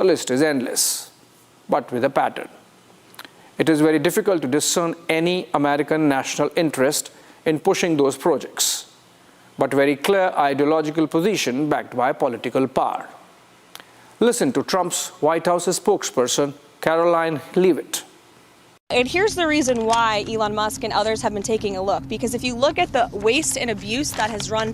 The list is endless, but with a pattern. It is very difficult to discern any American national interest in pushing those projects, but very clear ideological position backed by political power. Listen to Trump's White House spokesperson, Caroline Leavitt. And here's the reason why Elon Musk and others have been taking a look, because if you look at the waste and abuse that has run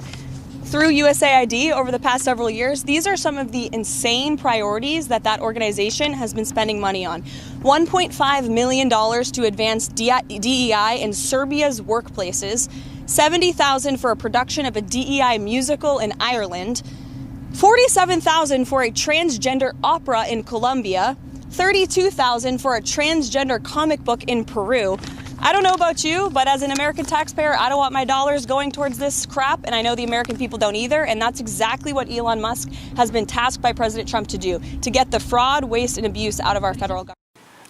through USAID over the past several years, these are some of the insane priorities that organization has been spending money on. $1.5 million to advance DEI in Serbia's workplaces, $70,000 for a production of a DEI musical in Ireland, $47,000 for a transgender opera in Colombia, $32,000 for a transgender comic book in Peru. I don't know about you, but as an American taxpayer, I don't want my dollars going towards this crap, and I know the American people don't either, and that's exactly what Elon Musk has been tasked by President Trump to do, to get the fraud, waste, and abuse out of our federal government.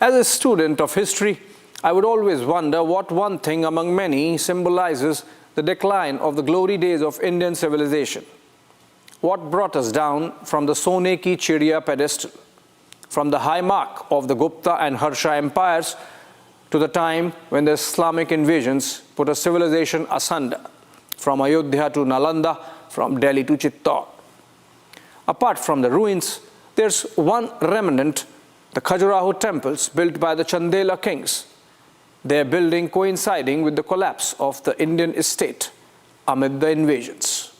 As a student of history, I would always wonder what one thing among many symbolizes the decline of the glory days of Indian civilization. What brought us down from the Sone ki Chidiya pedestal, from the high mark of the Gupta and Harsha empires, to the time when the Islamic invasions put a civilization asunder, from Ayodhya to Nalanda, from Delhi to Chittor. Apart from the ruins, there's one remnant, the Khajuraho temples built by the Chandela kings, their building coinciding with the collapse of the Indian state amid the invasions.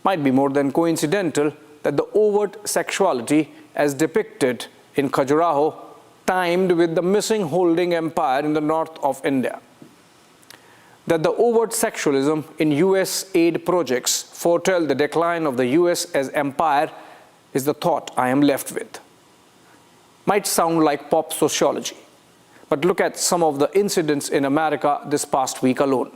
Might be more than coincidental that the overt sexuality as depicted in Khajuraho timed with the missing holding empire in the north of India. That the overt sexualism in US aid projects foretell the decline of the US as empire is the thought I am left with. Might sound like pop sociology, but look at some of the incidents in America this past week alone.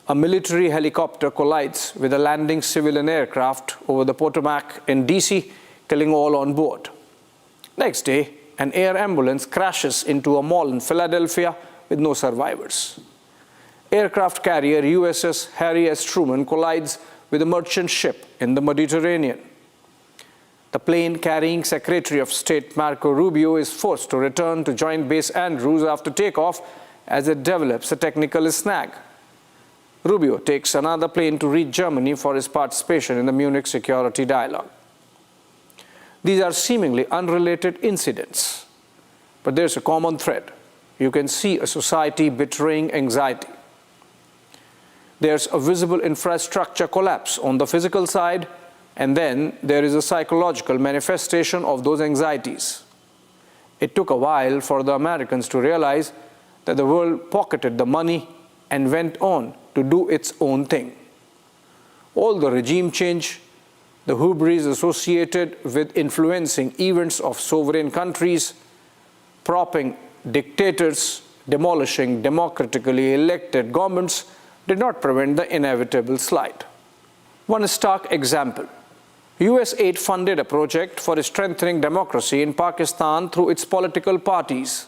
A military helicopter collides with a landing civilian aircraft over the Potomac in DC, killing all on board. Next day, an air ambulance crashes into a mall in Philadelphia with no survivors. Aircraft carrier USS Harry S. Truman collides with a merchant ship in the Mediterranean. The plane carrying Secretary of State Marco Rubio is forced to return to Joint Base Andrews after takeoff as it develops a technical snag. Rubio takes another plane to reach Germany for his participation in the Munich security dialogue. These are seemingly unrelated incidents, but there's a common thread. You can see a society betraying anxiety. There's a visible infrastructure collapse on the physical side, and then there is a psychological manifestation of those anxieties. It took a while for the Americans to realize that the world pocketed the money and went on to do its own thing. All the regime change, the hubris associated with influencing events of sovereign countries, propping dictators, demolishing democratically elected governments did not prevent the inevitable slide. One stark example. US aid funded a project for strengthening democracy in Pakistan through its political parties.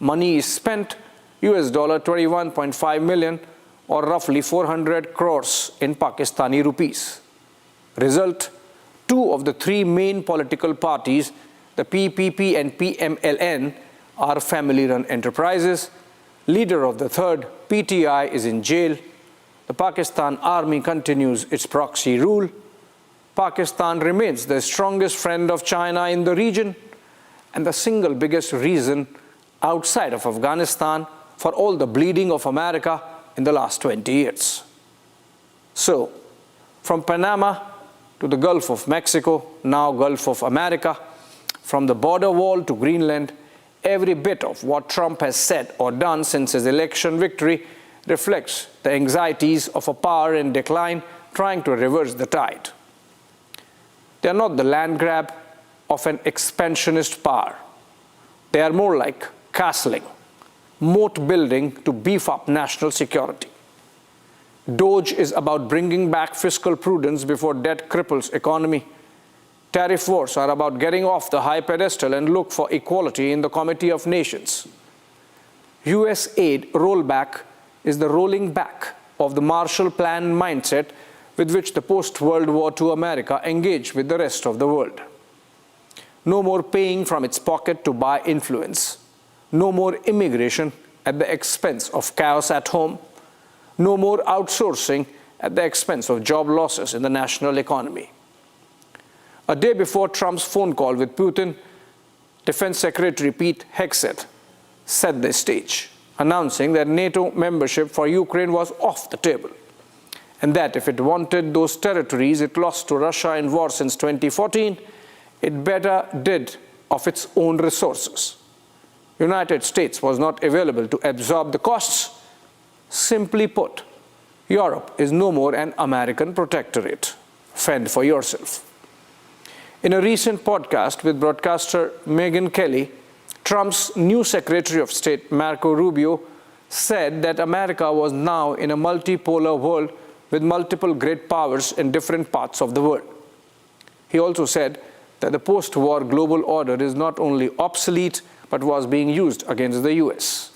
Money is spent, US $21.5 million, or roughly 400 crores in Pakistani rupees. Result, two of the three main political parties, the PPP and PMLN, are family-run enterprises. Leader of the third, PTI, is in jail. The Pakistan Army continues its proxy rule. Pakistan remains the strongest friend of China in the region and the single biggest reason outside of Afghanistan for all the bleeding of America in the last 20 years. So, from Panama to the Gulf of Mexico, now Gulf of America, from the border wall to Greenland, every bit of what Trump has said or done since his election victory reflects the anxieties of a power in decline trying to reverse the tide. They are not the land grab of an expansionist power. They are more like castling, moat building to beef up national security. Doge is about bringing back fiscal prudence before debt cripples economy. Tariff wars are about getting off the high pedestal and look for equality in the Committee of Nations. US aid rollback is the rolling back of the Marshall Plan mindset with which the post-World War II America engaged with the rest of the world. No more paying from its pocket to buy influence. No more immigration at the expense of chaos at home. No more outsourcing at the expense of job losses in the national economy. A day before Trump's phone call with Putin, Defense Secretary Pete Hegseth set the stage, announcing that NATO membership for Ukraine was off the table, and that if it wanted those territories it lost to Russia in war since 2014, it better did of its own resources. United States was not available to absorb the costs. Simply put, Europe is no more an American protectorate. Fend for yourself. In a recent podcast with broadcaster Megyn Kelly, Trump's new Secretary of State, Marco Rubio, said that America was now in a multipolar world with multiple great powers in different parts of the world. He also said that the post-war global order is not only obsolete, but was being used against the US.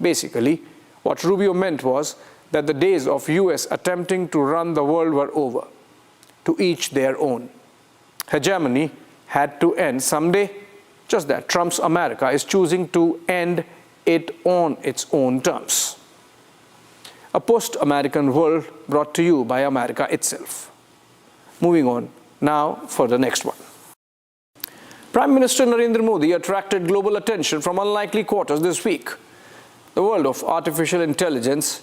Basically, what Rubio meant was that the days of US attempting to run the world were over. To each their own. Hegemony had to end someday, just that Trump's America is choosing to end it on its own terms. A post-American world brought to you by America itself. Moving on now for the next one. Prime Minister Narendra Modi attracted global attention from unlikely quarters this week. The world of artificial intelligence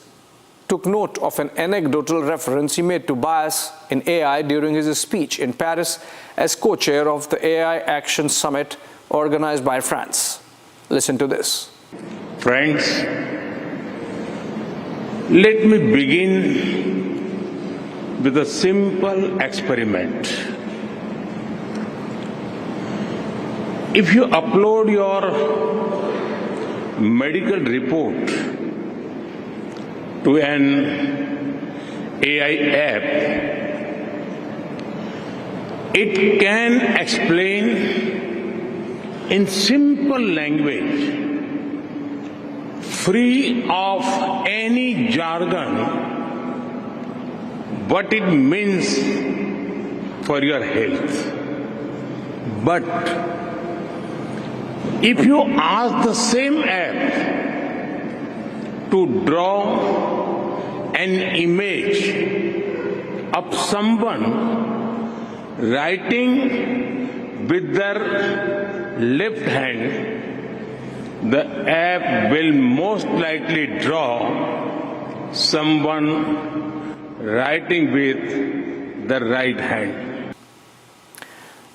took note of an anecdotal reference he made to bias in AI during his speech in Paris as co-chair of the AI Action Summit organized by France. Listen to this. Friends, let me begin with a simple experiment. If you upload your medical report to an AI app, it can explain in simple language, free of any jargon, what it means for your health. But if you ask the same app to draw an image of someone writing with their left hand, the app will most likely draw someone writing with the right hand.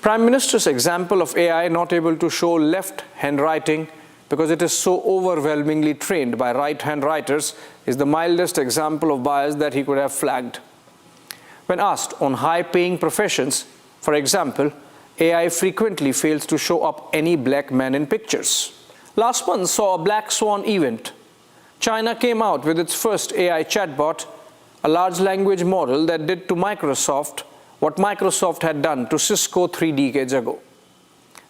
Prime Minister's example of AI not able to show left handwriting because it is so overwhelmingly trained by right-hand writers is the mildest example of bias that he could have flagged. When asked on high-paying professions, for example, AI frequently fails to show up any black man in pictures. Last month saw a black swan event. China came out with its first AI chatbot, a large language model that did to Microsoft what Microsoft had done to Cisco 3 decades ago.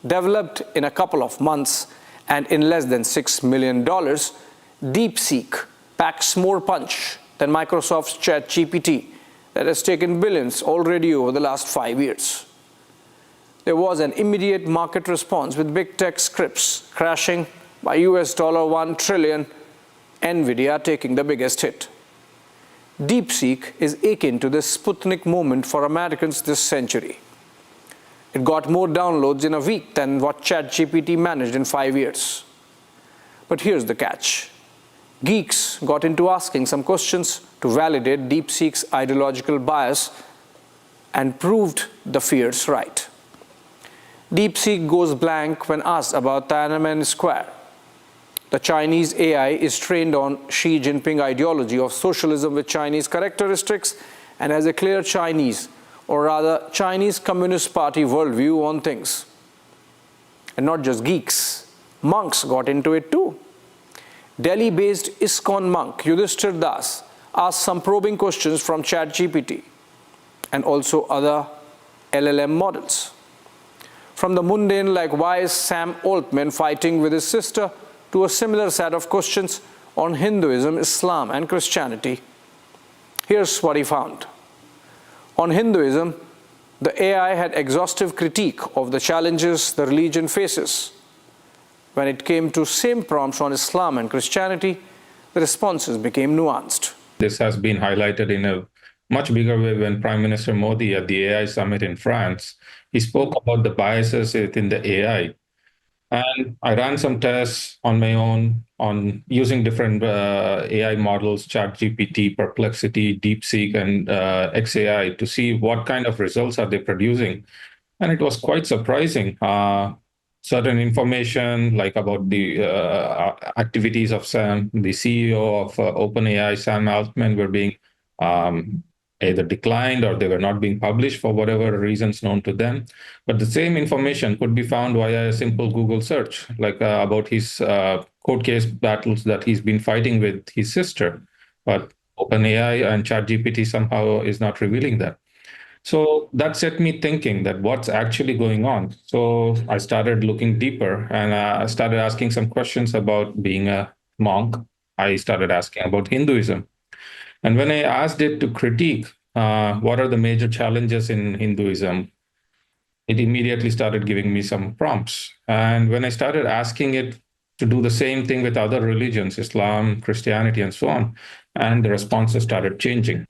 Developed in a couple of months and in less than $6 million, DeepSeek packs more punch than Microsoft's ChatGPT that has taken billions already over the last 5 years. There was an immediate market response with big tech scripts crashing by $1 trillion, Nvidia taking the biggest hit. DeepSeek is akin to the Sputnik moment for Americans this century. It got more downloads in a week than what ChatGPT managed in 5 years. But here's the catch. Geeks got into asking some questions to validate DeepSeek's ideological bias and proved the fears right. DeepSeek goes blank when asked about Tiananmen Square. The Chinese AI is trained on Xi Jinping ideology of socialism with Chinese characteristics and has a clear Chinese, or rather Chinese Communist Party worldview on things. And not just geeks, monks got into it too. Delhi-based ISKCON monk Yudhishthir Das asked some probing questions from ChatGPT and also other LLM models. From the mundane like why is Sam Altman fighting with his sister to a similar set of questions on Hinduism, Islam and Christianity. Here's what he found. On Hinduism, The AI had exhaustive critique of the challenges the religion faces. When it came to same prompts on Islam and Christianity, the responses became nuanced. This has been highlighted in a much bigger way when Prime Minister Modi at the AI summit in France, he spoke about the biases within the AI. And I ran some tests on my own on using different AI models, ChatGPT, Perplexity, DeepSeek, and XAI to see what kind of results are they producing. And it was quite surprising. Certain information like about the activities of Sam, the CEO of OpenAI, Sam Altman, were being either declined or they were not being published for whatever reasons known to them. But the same information could be found via a simple Google search, like about his court case battles that he's been fighting with his sister. But OpenAI and ChatGPT somehow is not revealing that. So that set me thinking that what's actually going on. So I started looking deeper and I started asking some questions about being a monk. I started asking about Hinduism. And when I asked it to critique what are the major challenges in Hinduism, it immediately started giving me some prompts. And when I started asking it to do the same thing with other religions, Islam, Christianity, and so on, and the responses started changing.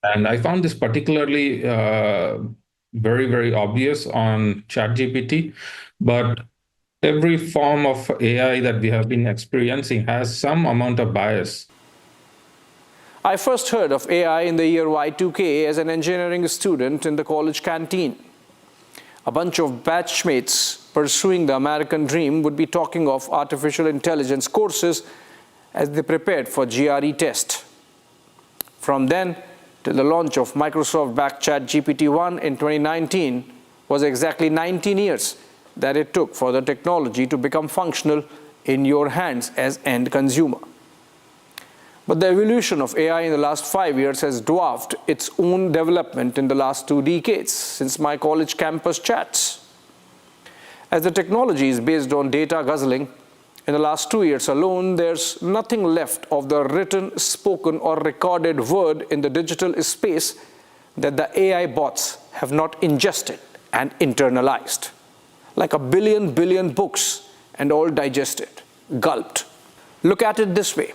And I found this particularly very, very obvious on ChatGPT, but every form of AI that we have been experiencing has some amount of bias. I first heard of AI in the year Y2K as an engineering student in the college canteen. A bunch of batchmates pursuing the American dream would be talking of artificial intelligence courses as they prepared for GRE test. From then till the launch of Microsoft-backed ChatGPT-1 in 2019 was exactly 19 years that it took for the technology to become functional in your hands as end consumer. But the evolution of AI in the last 5 years has dwarfed its own development in the last 2 decades since my college campus chats. As the technology is based on data guzzling, in the last 2 years alone, there's nothing left of the written, spoken, or recorded word in the digital space that the AI bots have not ingested and internalized. Like a billion books and all digested, gulped. Look at it this way.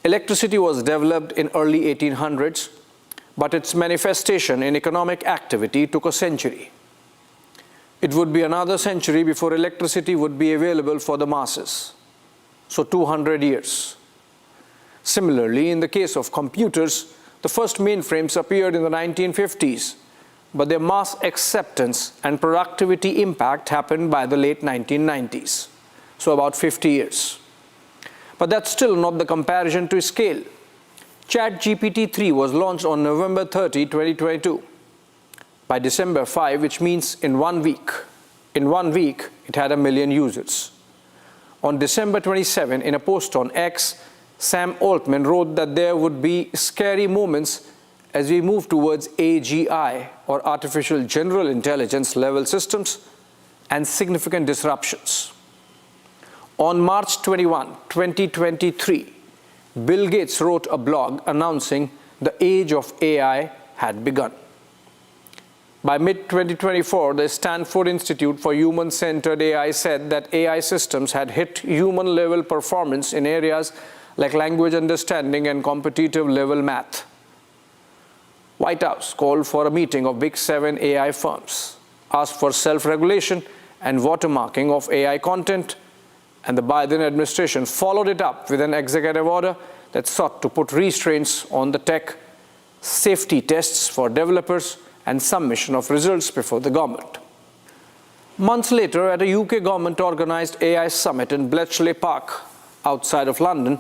Electricity was developed in early 1800s, but its manifestation in economic activity took a century. It would be another century before electricity would be available for the masses. So 200 years. Similarly, in the case of computers, the first mainframes appeared in the 1950s, but their mass acceptance and productivity impact happened by the late 1990s. So about 50 years. But that's still not the comparison to scale. ChatGPT-3 was launched on November 30, 2022. By December 5, which means in 1 week, it had 1 million users. On December 27, in a post on X, Sam Altman wrote that there would be scary moments as we move towards AGI, or Artificial General Intelligence level systems, and significant disruptions. On March 21, 2023, Bill Gates wrote a blog announcing the age of AI had begun. By mid-2024, the Stanford Institute for Human-Centered AI said that AI systems had hit human-level performance in areas like language understanding and competitive-level math. White House called for a meeting of Big 7 AI firms, asked for self-regulation and watermarking of AI content, and the Biden administration followed it up with an executive order that sought to put restraints on the tech, safety tests for developers, and submission of results before the government. Months later, at a UK government-organized AI summit in Bletchley Park, outside of London,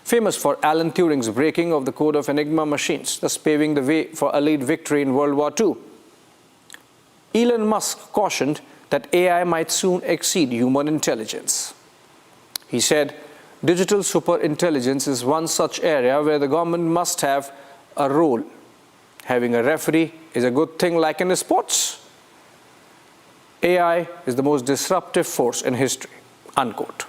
famous for Alan Turing's breaking of the code of Enigma machines, thus paving the way for a lead victory in World War II, Elon Musk cautioned that AI might soon exceed human intelligence. He said, digital superintelligence is one such area where the government must have a role. Having a referee is a good thing like in sports. AI is the most disruptive force in history, unquote.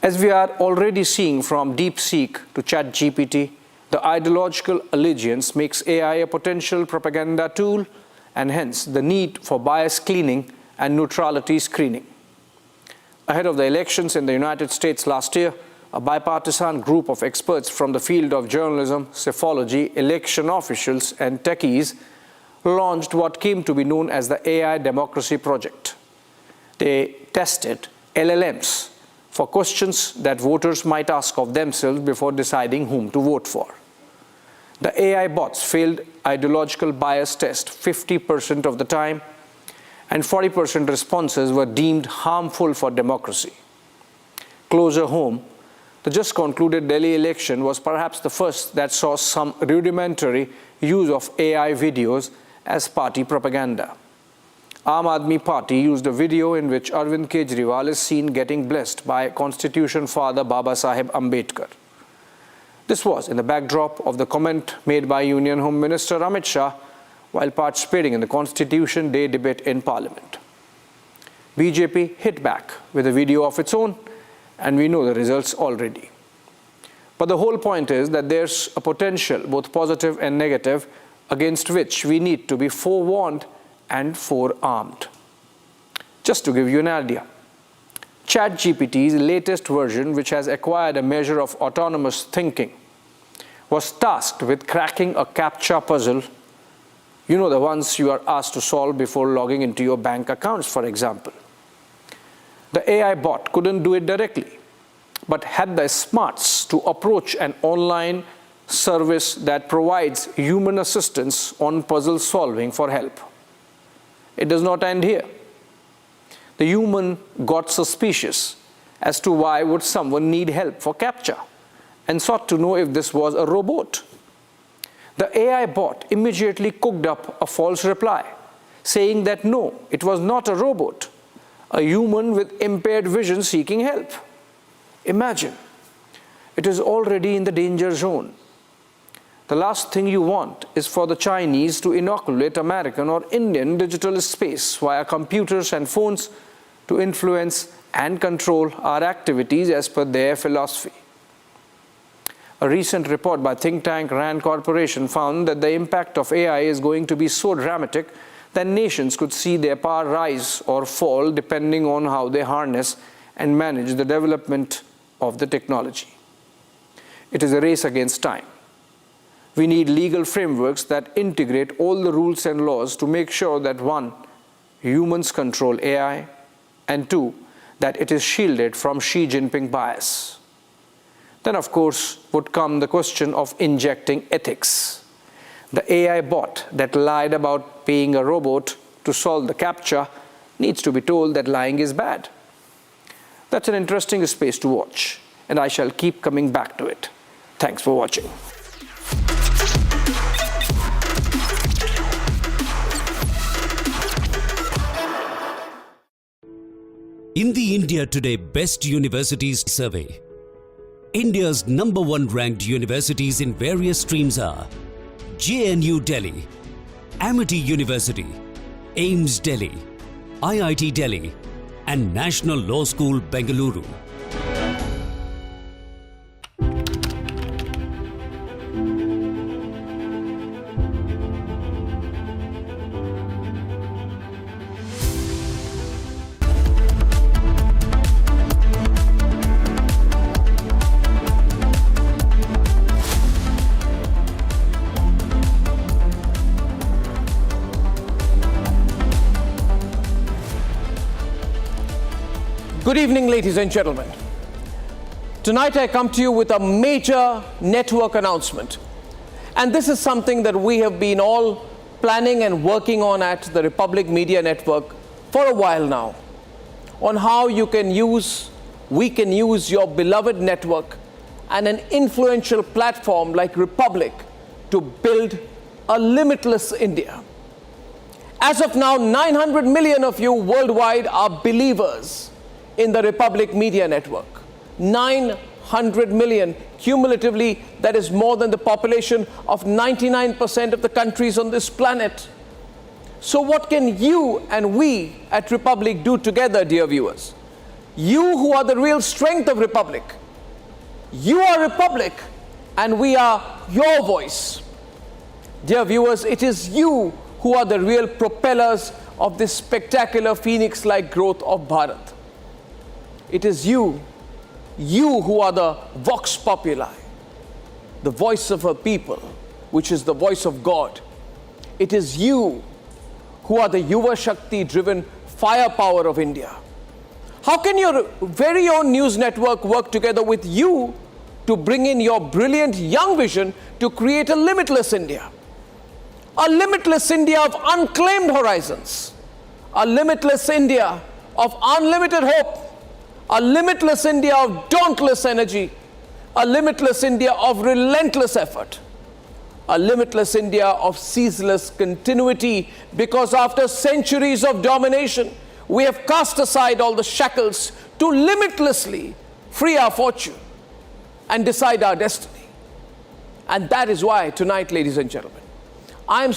As we are already seeing from DeepSeek to ChatGPT, The ideological allegiance makes AI a potential propaganda tool, and hence the need for bias cleaning and neutrality screening. Ahead of the elections in the United States last year, a bipartisan group of experts from the field of journalism, psephology, election officials, and techies launched what came to be known as the AI Democracy Project. They tested LLMs for questions that voters might ask of themselves before deciding whom to vote for. The AI bots failed ideological bias test 50% of the time, and 40% responses were deemed harmful for democracy. Closer home, the just concluded Delhi election was perhaps the first that saw some rudimentary use of AI videos as party propaganda. Aam Aadmi Party used a video in which Arvind Kejriwal is seen getting blessed by Constitution father Baba Saheb Ambedkar. This was in the backdrop of the comment made by Union Home Minister Amit Shah while participating in the Constitution Day debate in Parliament. BJP hit back with a video of its own, and we know the results already. But the whole point is that there's a potential, both positive and negative, against which we need to be forewarned and forearmed. Just to give you an idea, ChatGPT's latest version, which has acquired a measure of autonomous thinking, was tasked with cracking a CAPTCHA puzzle. You know, the ones you are asked to solve before logging into your bank accounts, for example. The AI bot couldn't do it directly, but had the smarts to approach an online service that provides human assistance on puzzle solving for help. It does not end here. The human got suspicious as to why would someone need help for CAPTCHA and sought to know if this was a robot. The AI bot immediately cooked up a false reply, saying that no, it was not a robot, a human with impaired vision seeking help. Imagine, it is already in the danger zone. The last thing you want is for the Chinese to inoculate American or Indian digital space via computers and phones to influence and control our activities as per their philosophy. A recent report by think tank RAND Corporation found that the impact of AI is going to be so dramatic that nations could see their power rise or fall depending on how they harness and manage the development of the technology. It is a race against time. We need legal frameworks that integrate all the rules and laws to make sure that 1, humans control AI, and 2, that it is shielded from Xi Jinping bias. Then, of course, would come the question of injecting ethics. The AI bot that lied about paying a robot to solve the CAPTCHA needs to be told that lying is bad. That's an interesting space to watch, and I shall keep coming back to it. Thanks for watching. In the India Today Best Universities Survey, India's #1 ranked universities in various streams are JNU Delhi, Amity University, AIIMS Delhi, IIT Delhi, and National Law School Bengaluru. Good evening, ladies and gentlemen. Tonight I come to you with a major network announcement. And this is something that we have been all planning and working on at the Republic Media Network for a while now, on how we can use your beloved network and an influential platform like Republic to build a limitless India. As of now, 900 million of you worldwide are believers in the Republic Media Network. 900 million cumulatively, that is more than the population of 99% of the countries on this planet. So what can you and we at Republic do together, dear viewers? You who are the real strength of Republic. You are Republic, and we are your voice. Dear viewers, it is you who are the real propellers of this spectacular phoenix-like growth of Bharat. It is you who are the vox populi, the voice of a people, which is the voice of God. It is you who are the Yuva Shakti-driven firepower of India. How can your very own news network work together with you to bring in your brilliant young vision to create a limitless India? A limitless India of unclaimed horizons, a limitless India of unlimited hope, a limitless India of dauntless energy, a limitless India of relentless effort, a limitless India of ceaseless continuity, because after centuries of domination, we have cast aside all the shackles to limitlessly free our fortune and decide our destiny. And that is why tonight, ladies and gentlemen, I am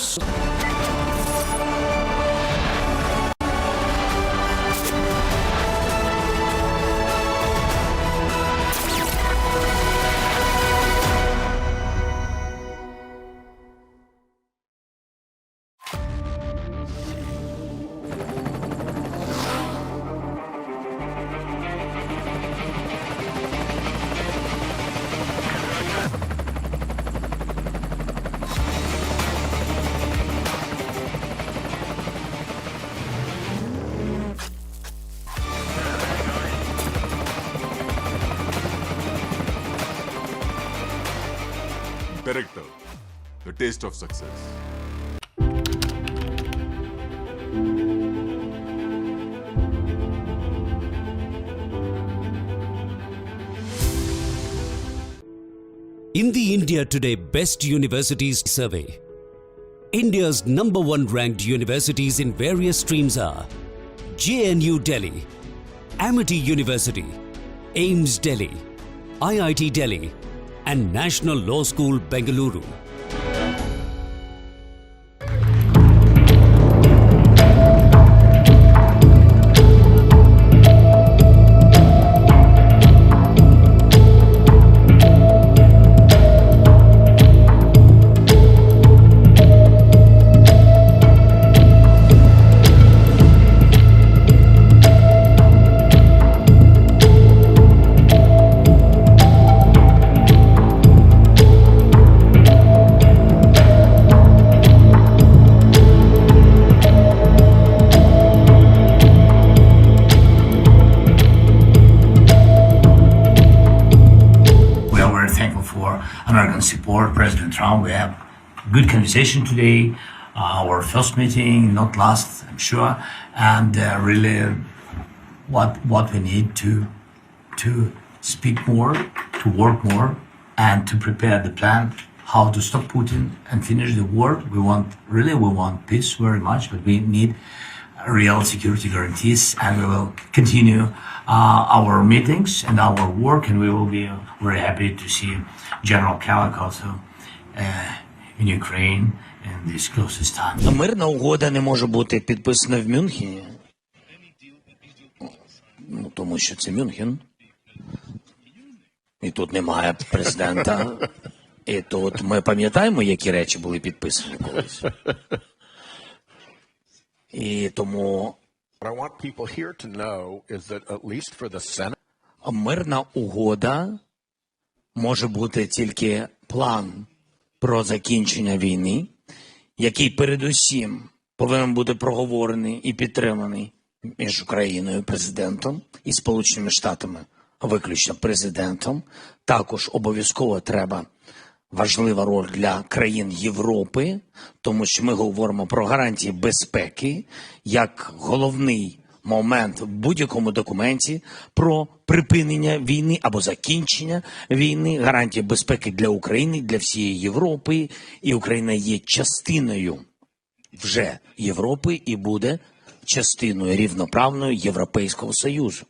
Director, the taste of success. In the India Today Best Universities Survey, India's #1 ranked universities in various streams are JNU Delhi, Amity University, AIMS Delhi, IIT Delhi, and National Law School, Bengaluru. American support, President Trump. We have good conversation today. Our first meeting, not last, I'm sure, and really what we need to speak more, to work more, and to prepare the plan how to stop Putin and finish the war. We want peace very much, but we need real security guarantees, and we will continue our meetings and our work, and we will be very happy to see General Kalak also in Ukraine in this closest time. Мирна угода не може бути підписана в Мюнхені, тому що це Мюнхен, і тут немає президента, і тут ми пам'ятаємо, які речі були підписані колись. І тому мирна угода може бути тільки план про закінчення війни, який передусім повинен бути проговорений і підтриманий між Україною, президентом, і Сполученими Штатами, виключно президентом. Також обов'язково треба важлива роль для країн Європи, тому що ми говоримо про гарантії безпеки як головний момент в будь-якому документі про припинення війни або закінчення війни, гарантії безпеки для України, для всієї Європи. І Україна є частиною вже Європи і буде частиною рівноправною Європейського Союзу.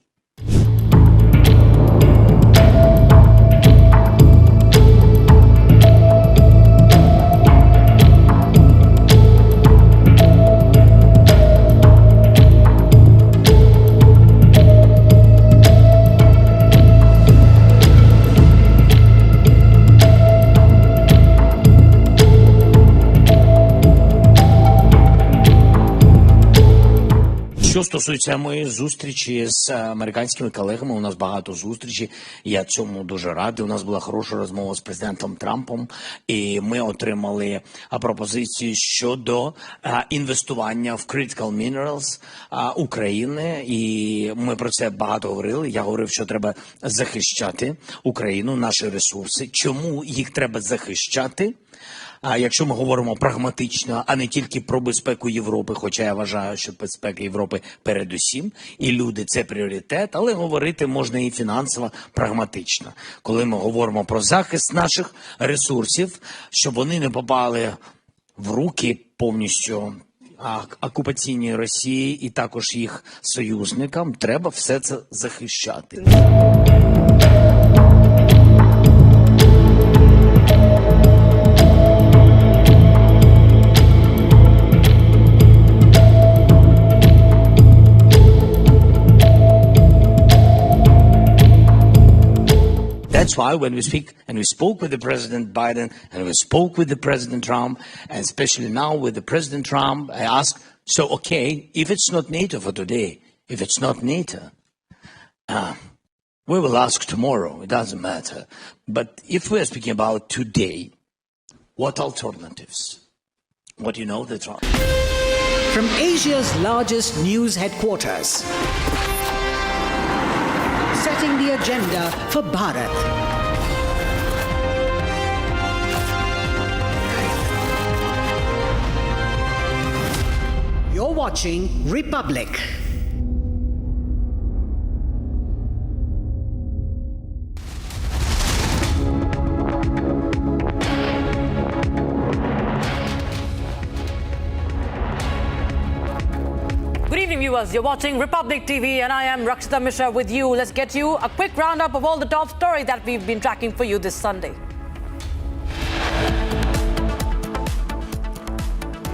стосується моєї зустрічі з американськими колегами, у нас багато зустрічей. Я цьому дуже радий. У нас була хороша розмова з президентом Трампом, і ми отримали пропозиції щодо інвестування в critical minerals України. І ми про це багато говорили. Я говорив, що треба захищати Україну, наші ресурси. Чому їх треба захищати? А якщо ми говоримо прагматично, а не тільки про безпеку Європи, хоча я вважаю, що безпека Європи передусім, і люди – це пріоритет, але говорити можна і фінансово, прагматично. Коли ми говоримо про захист наших ресурсів, щоб вони не попали в руки повністю окупаційній Росії і також їх союзникам, треба все це захищати. That's why when we speak, and we spoke with the President Biden, and we spoke with the President Trump, and especially now with the President Trump, I asked, so okay, if it's not NATO for today, if it's not NATO, we will ask tomorrow, it doesn't matter. But if we're speaking about today, what alternatives? What do you know that's wrong? From Asia's largest news headquarters, setting the agenda for Bharat. You're watching Republic. Good evening, viewers. You're watching Republic TV, and I am Rakshita Mishra with you. Let's get you a quick roundup of all the top stories that we've been tracking for you this Sunday.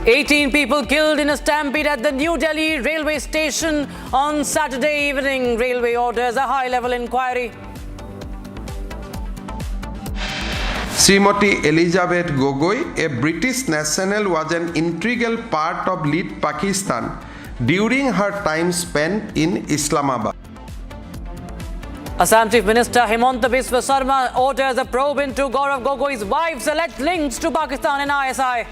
18 people killed in a stampede at the New Delhi railway station on Saturday evening. Railway orders a high-level inquiry. Srimati Elizabeth Gogoi, a British national, was an integral part of lead Pakistan during her time spent in Islamabad. Assam Chief Minister Himanta Biswa Sarma orders a probe into Gogoi's wife's alleged links to Pakistan and ISI.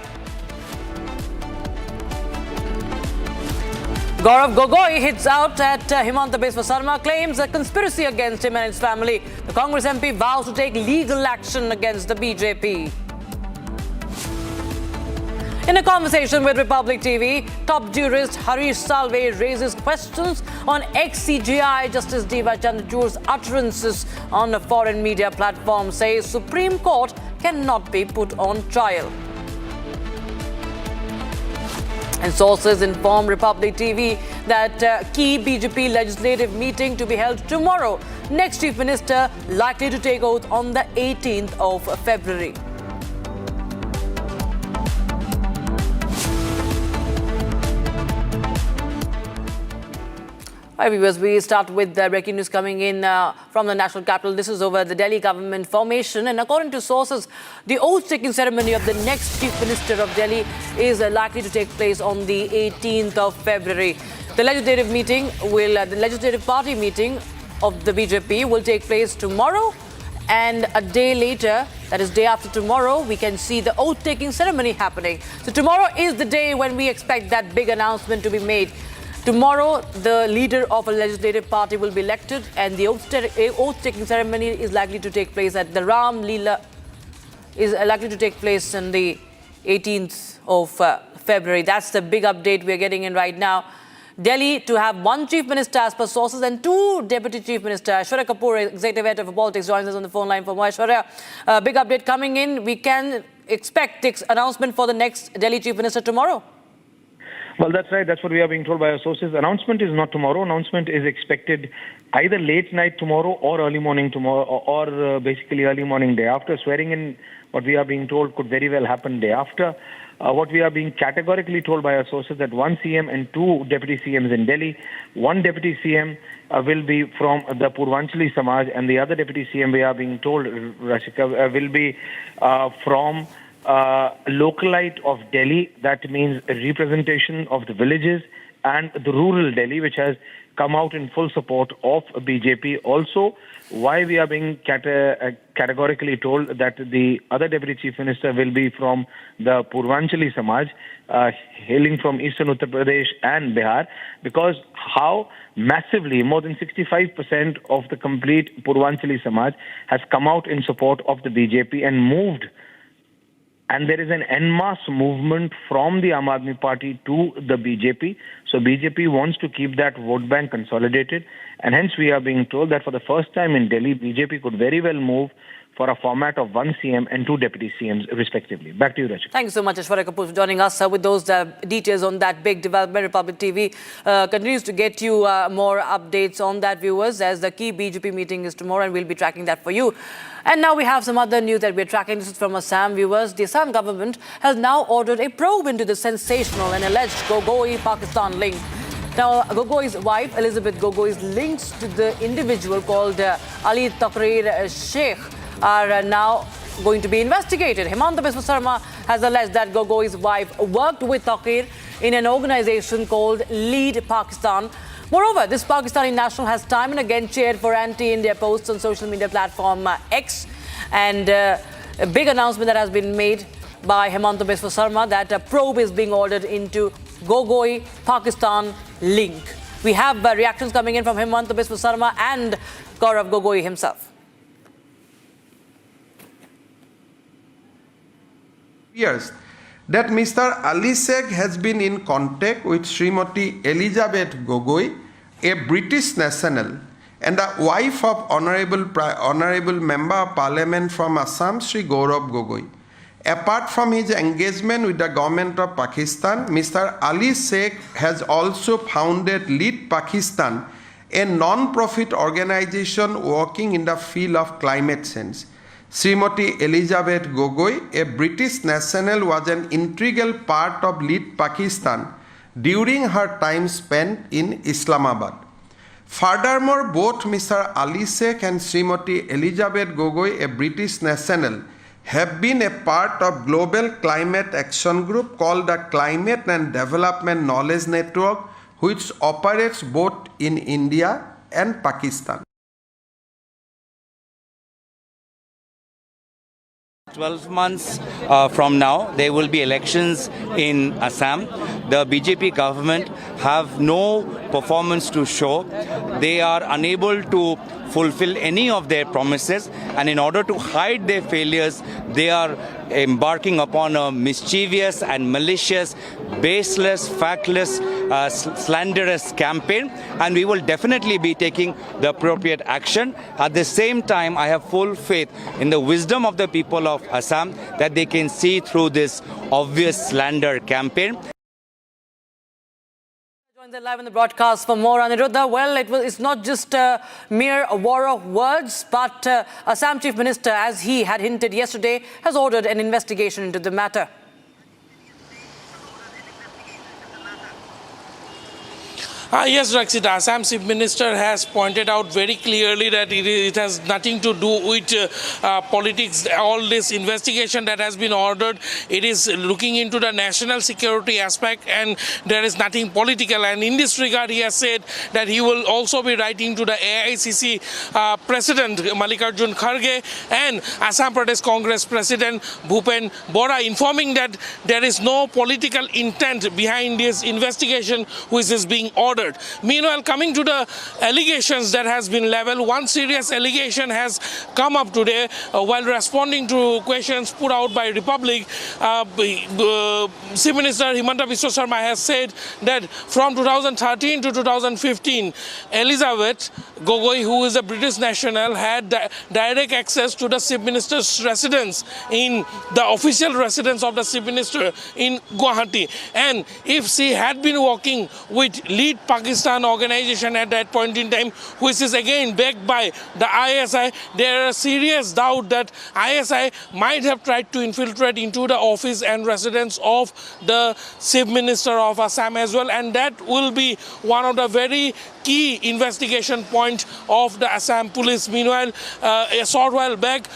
Gogoi hits out at Himanta Biswa Sarma, claims a conspiracy against him and his family. The Congress MP vows to take legal action against the BJP. In a conversation with Republic TV, top jurist Harish Salve raises questions on ex-CJI Justice Deva Chandrachud's utterances on a foreign media platform, says Supreme Court cannot be put on trial. And sources inform Republic TV that key BJP legislative meeting to be held tomorrow. Next Chief Minister likely to take oath on the 18th of February. Hi viewers, we start with the breaking news coming in from the national capital. This is over the Delhi government formation, and according to sources, the oath-taking ceremony of the next Chief Minister of Delhi is likely to take place on the 18th of February. The legislative party meeting of the BJP will take place tomorrow, and a day later, that is day after tomorrow, we can see the oath-taking ceremony happening. So tomorrow is the day when we expect that big announcement to be made. Tomorrow, the leader of a legislative party will be elected, and the oath-taking ceremony is likely to take place at the Ram Leela, is likely to take place on the 18th of February. That's the big update we're getting in right now. Delhi to have one Chief Minister as per sources and two Deputy Chief Minister. Aishwarya Kapoor, Executive Editor for Politics, joins us on the phone line. For more, Aishwarya, big update coming in. We can expect the announcement for the next Delhi Chief Minister tomorrow. Well, that's right. That's what we are being told by our sources. Announcement is not tomorrow. Announcement is expected either late night tomorrow or early morning tomorrow, or basically early morning day after. Swearing in, what we are being told, could very well happen day after. What we are being categorically told by our sources that one CM and two deputy CMs in Delhi. One deputy CM will be from the Purvanchali Samaj, and the other deputy CM, we are being told, Rashika, will be from localite of Delhi. That means a representation of the villages and the rural Delhi, which has come out in full support of BJP. Also, why we are being categorically told that the other Deputy Chief Minister will be from the Purvanchali Samaj, hailing from Eastern Uttar Pradesh and Bihar, because how massively more than 65% of the complete Purvanchali Samaj has come out in support of the BJP and moved. And there is an en masse movement from the Aam Aadmi Party to the BJP. So BJP wants to keep that vote bank consolidated. And hence we are being told that for the first time in Delhi, BJP could very well move for a format of one CM and two deputy CMs respectively. Back to you, Rachel. Thank you so much, Abhishek Kapoor, for joining us with those details on that big development. Republic TV continues to get you more updates on that, viewers, as the key BJP meeting is tomorrow, and we'll be tracking that for you. And now we have some other news that we're tracking. This is from Assam, viewers. The Assam government has now ordered a probe into the sensational and alleged Gogoi-Pakistan link. Now, Gogoi's wife, Elizabeth Gogoi's links to the individual called Ali Takrir Sheikh are now going to be investigated. Hemanta Biswa Sarma has alleged that Gogoi's wife worked with Takrir in an organization called Lead Pakistan. Moreover, this Pakistani national has time and again cheered for anti-India posts on social media platform X. And a big announcement that has been made by Hemanta Biswa Sarma that a probe is being ordered into Gogoi-Pakistan link. We have reactions coming in from Hemanta Biswa Sarma and Gaurav Gogoi himself. Years that Mr. Ali Sheikh has been in contact with Srimati Elizabeth Gogoi, a British national and the wife of Honorable Member of Parliament from Assam, Sri Gaurav Gogoi. Apart from his engagement with the government of Pakistan, Mr. Ali Sheikh has also founded Lead Pakistan, a non-profit organization working in the field of climate change. Srimati Elizabeth Gogoi, a British national, was an integral part of Lead Pakistan during her time spent in Islamabad. Furthermore, both Mr. Ali Sheikh and Srimati Elizabeth Gogoi, a British national, have been a part of global climate action group called the Climate and Development Knowledge Network, which operates both in India and Pakistan. 12 months from now, there will be elections in Assam. The BJP government have no performance to show. They are unable to fulfill any of their promises, and in order to hide their failures, they are embarking upon a mischievous and malicious, baseless, factless, slanderous campaign, and we will definitely be taking the appropriate action. At the same time, I have full faith in the wisdom of the people of Assam that they can see through this obvious slander campaign. Join live in the broadcast for more on Aniruddha. Well, it's not just a mere war of words, but Assam Chief Minister, as he had hinted yesterday, has ordered an investigation into the matter. Yes, Rakshita, Assam Chief Minister has pointed out very clearly that it has nothing to do with politics. All this investigation that has been ordered, it is looking into the national security aspect, and there is nothing political. And in this regard, he has said that he will also be writing to the AICC President Mallikarjun Kharge and Assam Pradesh Congress President Bhupen Bora, informing that there is no political intent behind this investigation which is being ordered. Meanwhile, coming to the allegations that has been leveled, one serious allegation has come up today while responding to questions put out by Republic. Chief Minister Hemanta Biswa Sarma has said that from 2013 to 2015, Elizabeth Gogoi, who is a British national, had direct access to the Chief Minister's residence, in the official residence of the Chief Minister in Guwahati. And if she had been working with Lead Pakistan organization at that point in time, which is again backed by the ISI, there is serious doubt that ISI might have tried to infiltrate into the office and residence of the Chief Minister of Assam as well, and that will be one of the very key investigation point of the Assam police. Meanwhile, a short while back,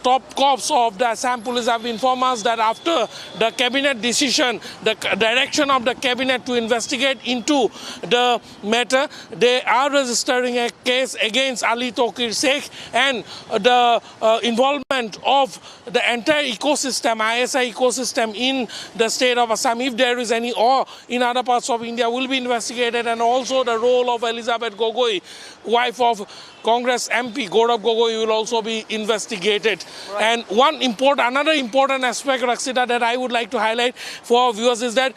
top cops of the Assam police have informed us that after the cabinet decision, the direction of the cabinet to investigate into the matter, they are registering a case against Ali Tokir Sheikh, and the involvement of the entire ecosystem, ISI ecosystem in the state of Assam, if there is any, or in other parts of India, will be investigated, and also the role of Elizabeth Gogoi, wife of Congress MP Gaurav Gogoi, will also be investigated. Right. And another important aspect, Raksita, that I would like to highlight for our viewers is that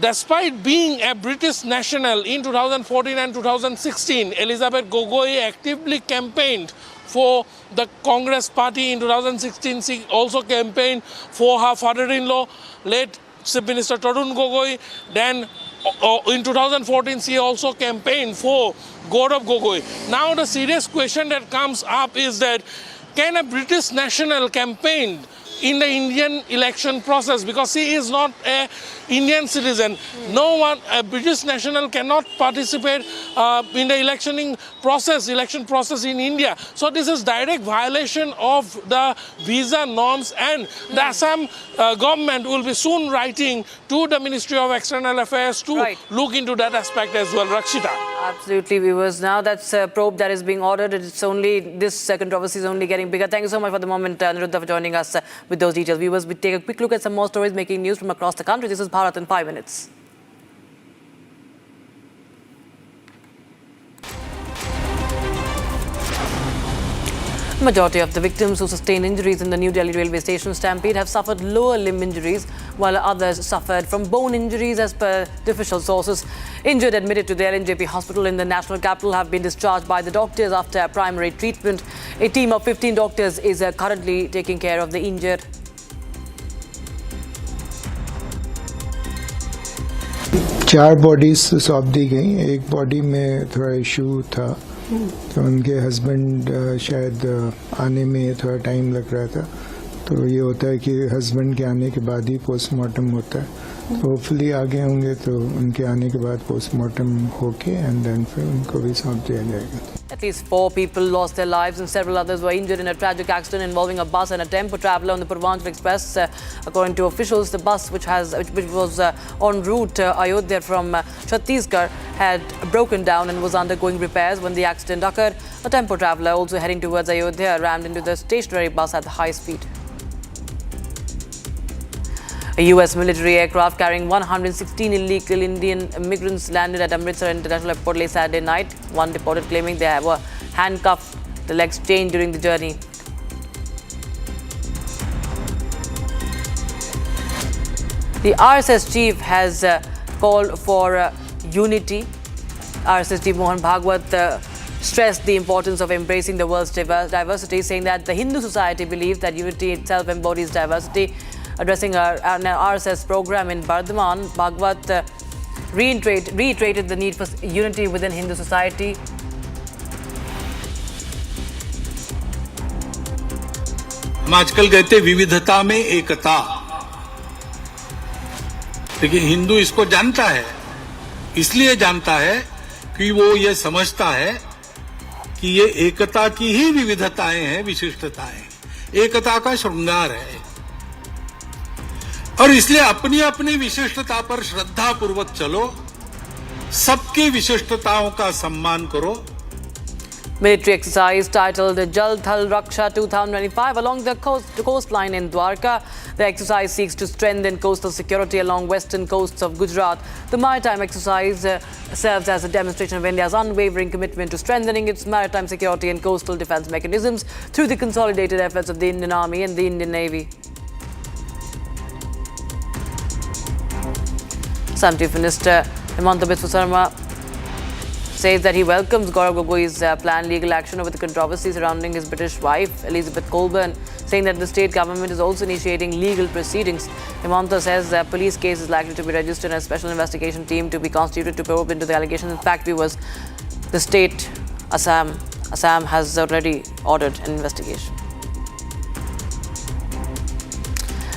despite being a British national in 2014 and 2016, Elizabeth Gogoi actively campaigned for the Congress party. In 2016, she also campaigned for her father-in-law, late Chief Minister Tarun Gogoi. Then in 2014, she also campaigned for Gaurav Gogoi. Now the serious question that comes up is that, can a British national campaign in the Indian election process? Because he is not an Indian citizen. No one, a British national, cannot participate in the election process in India. So this is direct violation of the visa norms, and the Assam government will be soon writing to the Ministry of External Affairs to look into that aspect as well. Rakshita. Absolutely, viewers. Now that's a probe that is being ordered. It's only, this controversy is only getting bigger. Thank you so much for the moment, Aniruddha, for joining us with those details. Viewers, we take a quick look at some more stories making news from across the country. This is Bharat in 5 minutes. The majority of the victims who sustained injuries in the New Delhi railway station stampede have suffered lower limb injuries, while others suffered from bone injuries, as per the official sources. Injured admitted to the LNJP hospital in the national capital have been discharged by the doctors after primary treatment. A team of 15 doctors is currently taking care of the injured. चार bodies सौंप दी गई. एक body में थोड़ा issue था, तो उनके husband शायद आने में थोड़ा टाइम लग रहा था. तो ये होता है कि हस्बैंड के आने के बाद ही पोस्टमार्टम होता है. तो होपफुली आगे होंगे तो उनके आने के बाद पोस्टमार्टम होके एंड देन फिर उनको भी सौंप दिया जाएगा. At least 4 people lost their lives and several others were injured in a tragic accident involving a bus and a tempo traveller on the Purvanchal Express. According to officials, the bus, which was en route Ayodhya from Chhattisgarh, had broken down and was undergoing repairs when the accident occurred. A tempo traveller, also heading towards Ayodhya, rammed into the stationary bus at high speed. A US military aircraft carrying 116 illegal Indian immigrants landed at Amritsar International Airport late Saturday night. One deported claiming they were handcuffed, the legs chained during the journey. The RSS chief has called for unity. RSS chief Mohan Bhagwat stressed the importance of embracing the world's diversity, saying that the Hindu society believes that unity itself embodies diversity. Addressing an RSS program in Bardhaman, Bhagwat reiterated the need for unity within Hindu society. हम आजकल कहते विविधता में एकता, लेकिन हिंदू इसको जानता है. इसलिए जानता है कि वो ये समझता है कि ये एकता की ही विविधताएं हैं, विशिष्टताएं, एकता का श्रृंगार है. और इसलिए अपनी अपनी विशिष्टता पर श्रद्धा पूर्वक चलो, सबकी विशिष्टताओं का सम्मान करो. Military exercise titled Jal Thal Raksha 2025 along the coastline in Dwarka. The exercise seeks to strengthen coastal security along western coasts of Gujarat. The maritime exercise serves as a demonstration of India's unwavering commitment to strengthening its maritime security and coastal defense mechanisms through the consolidated efforts of the Indian Army and the Indian Navy. Assam Chief Minister Himanta Biswa Sarma says that he welcomes Gaurav Gogoi's planned legal action over the controversy surrounding his British wife, Elizabeth Colburn, saying that the state government is also initiating legal proceedings. Himanta says a police case is likely to be registered and a special investigation team to be constituted to probe into the allegations. In fact, viewers, the state, Assam has already ordered an investigation.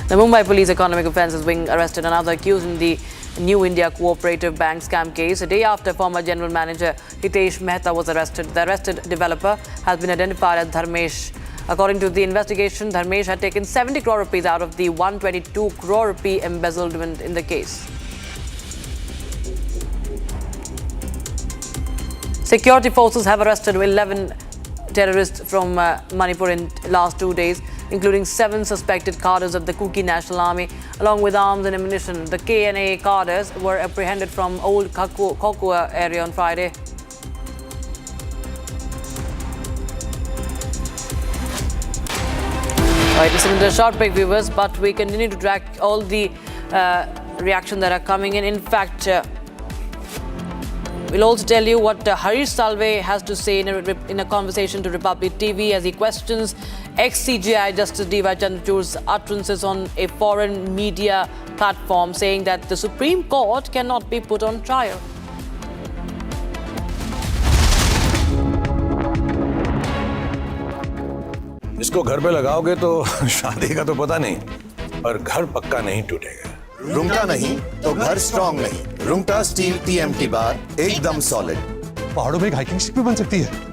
The Mumbai Police Economic Offences Wing arrested another accused in the New India Cooperative Bank scam case, a day after former General Manager Hitesh Mehta was arrested. The arrested developer has been identified as Dharmesh. According to the investigation, Dharmesh had taken 70 crore rupees out of the 122 crore rupee embezzlement in the case. Security forces have arrested 11 terrorists from Manipur in last 2 days, including 7 suspected cadres of the Kuki National Army, along with arms and ammunition. The KNA cadres were apprehended from Old Kokua area on Friday. Right, listen to the short break, viewers, but we continue to track all the reactions that are coming in. In fact, we'll also tell you what Harish Salve has to say in a conversation to Republic TV as he questions ex-CJI Justice D.Y. Chandrachud's utterances on a foreign media platform, saying that the Supreme Court cannot be put on trial. इसको घर पे लगाओगे तो शादी का तो पता नहीं, पर घर पक्का नहीं टूटेगा। रुंगटा नहीं तो घर स्ट्रॉन्ग नहीं। रुंगटा स्टील TMT बार एकदम सॉलिड। पहाड़ों में एक हाइकिंग स्टिक भी बन सकती है।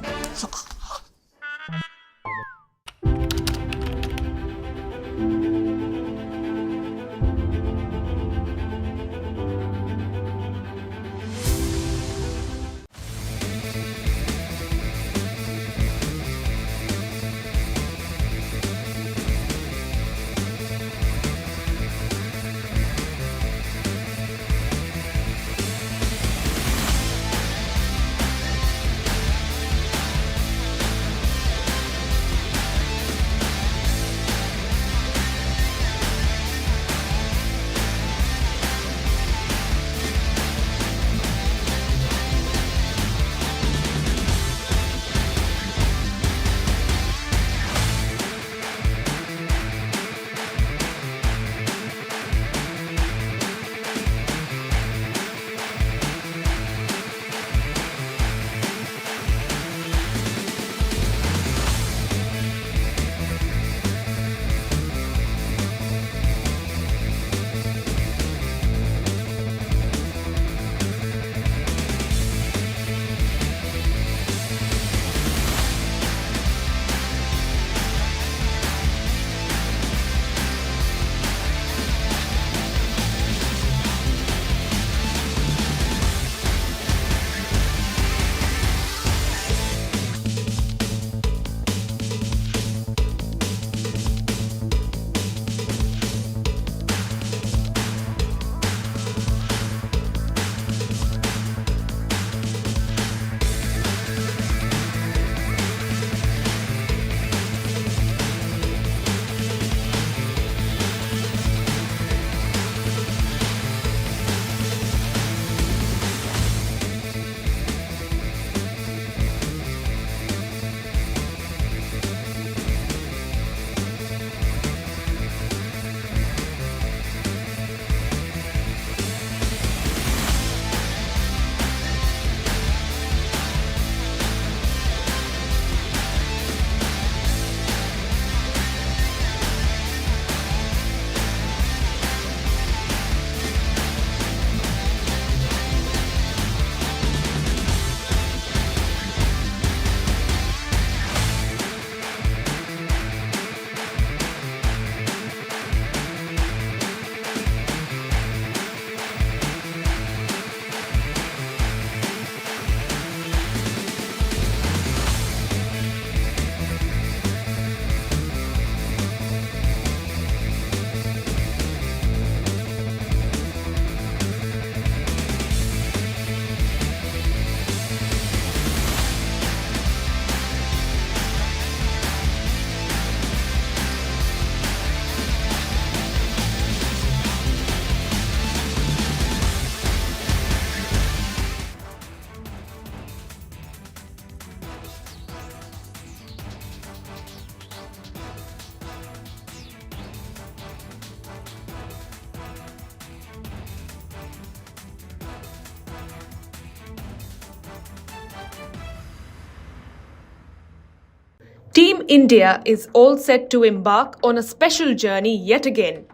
Team India is all set to embark on a special journey yet again.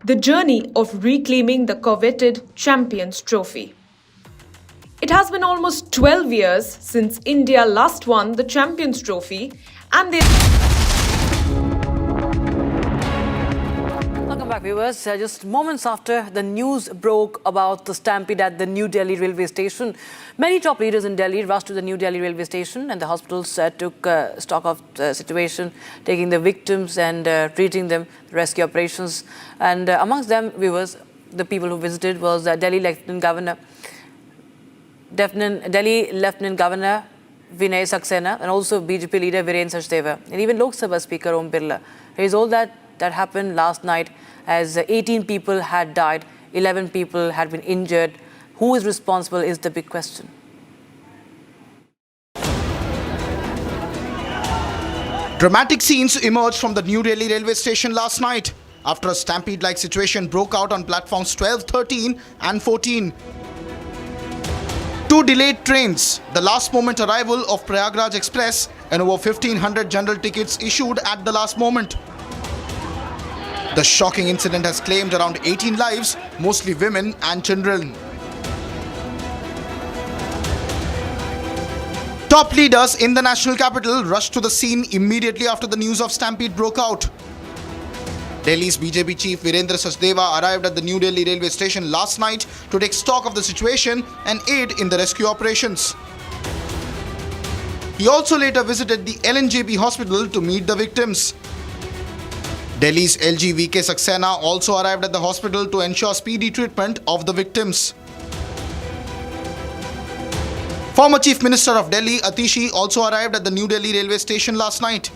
the journey of reclaiming the coveted Champions Trophy. It has been almost 12 years since India last won the Champions Trophy, and Welcome back, viewers. Just moments after the news broke about the stampede at the New Delhi railway station, many top leaders in Delhi rushed to the New Delhi railway station, and the hospitals took stock of the situation, taking the victims and treating them, rescue operations. And amongst them, viewers, the people who visited was Delhi Lieutenant Governor Vinay Saxena, and also BJP leader Viren Sachdeva, and even Lok Sabha Speaker Om Birla. It is all that happened last night, as 18 people had died, 11 people had been injured. Who is responsible is the big question. Dramatic scenes emerged from the New Delhi railway station last night after a stampede-like situation broke out on platforms 12, 13 and 14. Two delayed trains, the last moment arrival of Prayagraj Express, and over 1,500 general tickets issued at the last moment. The shocking incident has claimed around 18 lives, mostly women and children. Top leaders in the national capital rushed to the scene immediately after the news of stampede broke out. Delhi's BJP chief Virendra Sachdeva arrived at the New Delhi railway station last night to take stock of the situation and aid in the rescue operations. He also later visited the LNJB hospital to meet the victims. Delhi's LG VK Saxena also arrived at the hospital to ensure speedy treatment of the victims. Former Chief Minister of Delhi, Atishi, also arrived at the New Delhi railway station last night.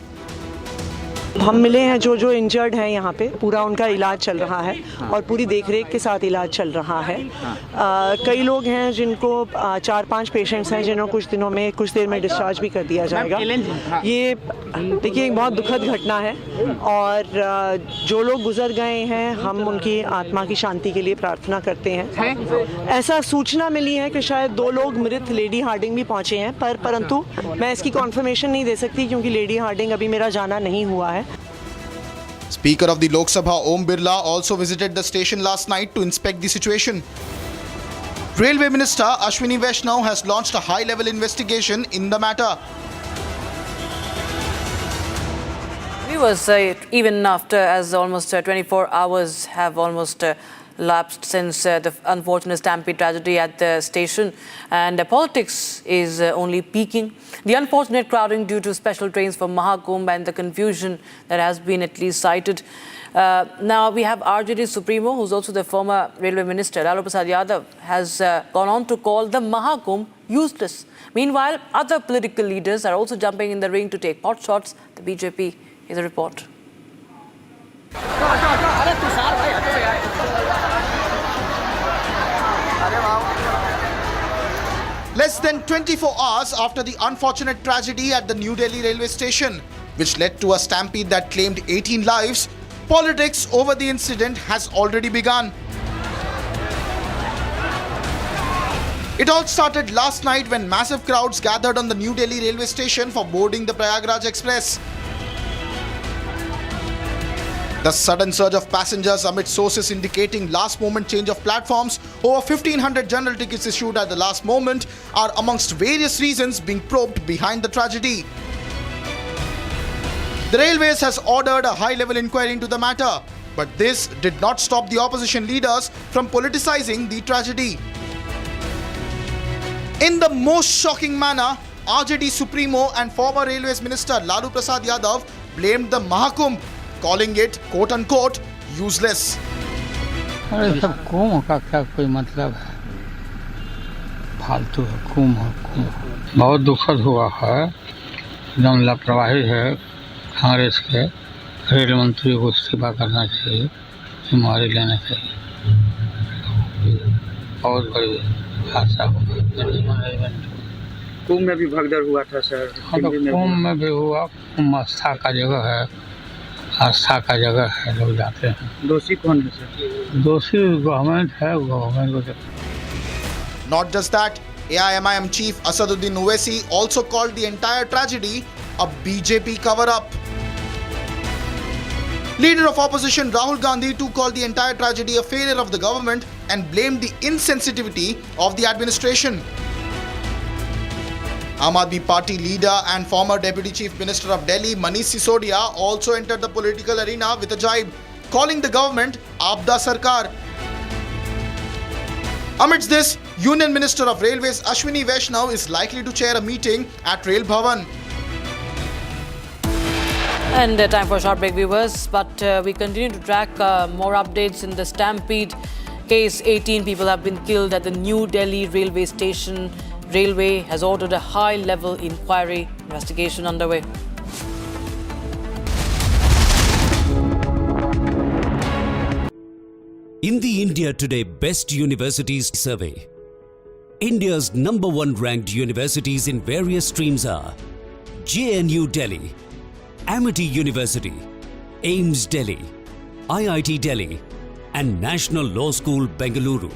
हम मिले हैं जो injured हैं यहाँ पे, पूरा उनका इलाज चल रहा है और पूरी देखरेख के साथ इलाज चल रहा है। कई लोग हैं जिनको 4-5 पेशेंट्स हैं जिन्हों कुछ दिनों में कुछ देर में डिस्चार्ज भी कर दिया जाएगा। ये देखिए एक बहुत दुखद घटना है और जो लोग गुजर गए हैं हम उनकी आत्मा की शांति के लिए प्रार्थना करते हैं। ऐसा सूचना मिली है कि शायद 2 लोग मृत लेडी हार्डिंग भी पहुँचे हैं, परंतु मैं इसकी कॉन्फर्मेशन नहीं दे सकती क्योंकि लेडी हार्डिंग अभी मेरा जाना नहीं हुआ है। Speaker of the Lok Sabha Om Birla also visited the station last night to inspect the situation. Railway Minister Ashwini Vaishnav has launched a high-level investigation in the matter. Viewers, even after as almost 24 hours have almost lapsed since the unfortunate stampede tragedy at the station, and politics is only peaking. The unfortunate crowding due to special trains for Mahakumbh and the confusion that has been at least cited. Now we have RJD Supremo, who's also the former railway minister, Lalu Prasad Yadav, has gone on to call the Mahakumbh useless. Meanwhile, other political leaders are also jumping in the ring to take pot shots. The BJP is a report. Less than 24 hours after the unfortunate tragedy at the New Delhi railway station, which led to a stampede that claimed 18 lives, politics over the incident has already begun. It all started last night when massive crowds gathered on the New Delhi railway station for boarding the Prayagraj Express. The sudden surge of passengers amid sources indicating last-moment change of platforms, over 1,500 general tickets issued at the last moment, are amongst various reasons being probed behind the tragedy. The Railways has ordered a high-level inquiry into the matter, but this did not stop the opposition leaders from politicizing the tragedy. In the most shocking manner, RJD Supremo and former Railways Minister Lalu Prasad Yadav blamed the Mahakumbh, calling it quote-unquote useless. अरे सब कुंभ का क्या कोई मतलब है, फालतू है कुंभ। बहुत दुखद हुआ है, एकदम लापरवाही है कांग्रेस के। रेल मंत्री को इस्तीफा करना चाहिए, जिम्मेवारी लेना चाहिए। बहुत बड़ी हादसा हुआ। कुंभ में भी भगदड़ हुआ था सर। हाँ तो कुंभ में भी हुआ, कुंभ आस्था का जगह है, आस्था का जगह है, लोग जाते हैं। दोषी कौन है सर? दोषी गवर्नमेंट है, गवर्नमेंट को। Not just that, AIMIM chief Asaduddin Owaisi also called the entire tragedy a BJP cover-up. Leader of opposition Rahul Gandhi too called the entire tragedy a failure of the government and blamed the insensitivity of the administration. Aam Aadmi Party leader and former Deputy Chief Minister of Delhi, Manish Sisodia, also entered the political arena with a jibe, calling the government Aapda Sarkar. Amidst this, Union Minister of Railways Ashwini Vaishnav is likely to chair a meeting at Rail Bhavan. And time for a short break, viewers. But we continue to track more updates in the stampede case. 18 people have been killed at the New Delhi railway station. Railway has ordered a high-level inquiry. Investigation underway. In the India Today Best Universities Survey, India's #1 ranked universities in various streams are JNU Delhi, Amity University, AIIMS Delhi, IIT Delhi, and National Law School Bengaluru.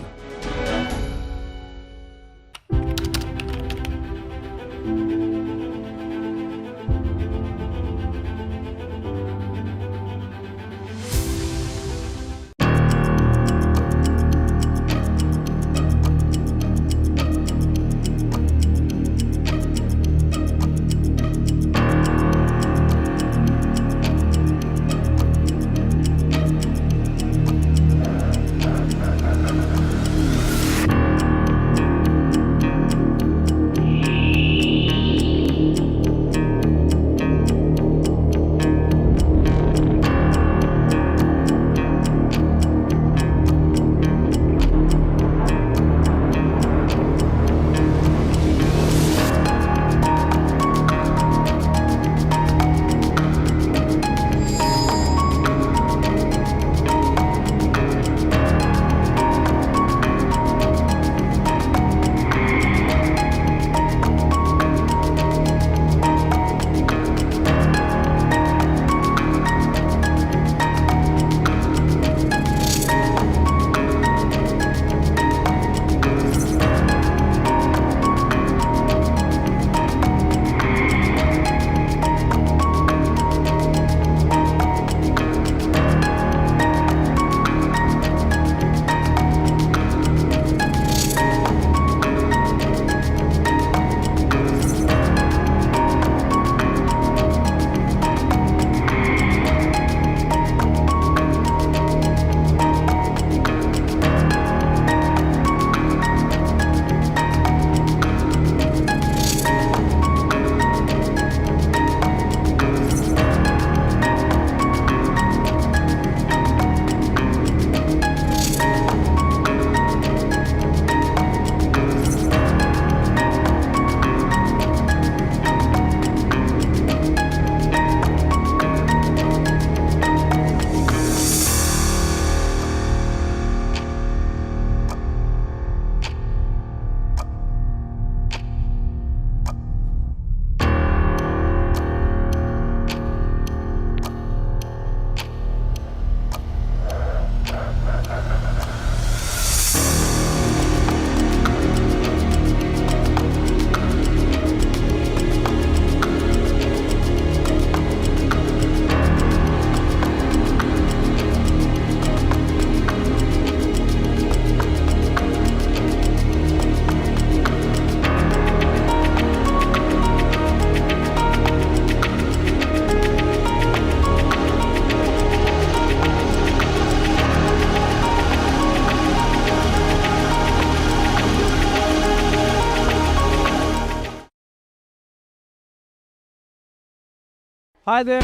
Hi there.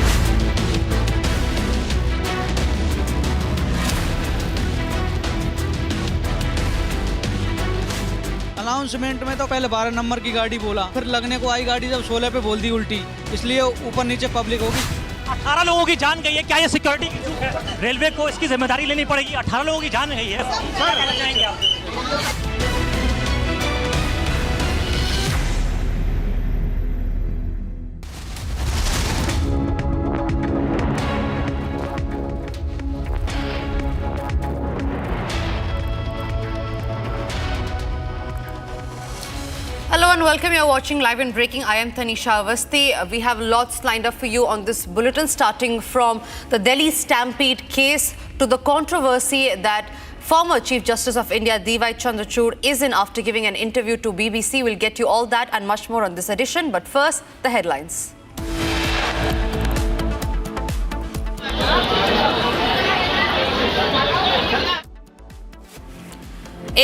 Announcement में तो पहले 12 number की गाड़ी बोला, फिर लगने को आई गाड़ी जब 16 पे बोल दी उल्टी, इसलिए ऊपर नीचे पब्लिक होगी। 18 लोगों की जान गई है, क्या ये सिक्योरिटी की चूक है? रेलवे को इसकी जिम्मेदारी लेनी पड़ेगी। 18 लोगों की जान गई है, क्या कहना चाहेंगे आप? Hello everyone, welcome. You're watching Live and Breaking. I am Tanisha Avasti. We have lots lined up for you on this bulletin, starting from the Delhi stampede case to the controversy that former Chief Justice of India D.Y. Chandrachud is in after giving an interview to BBC. We'll get you all that and much more on this edition. But first, the headlines.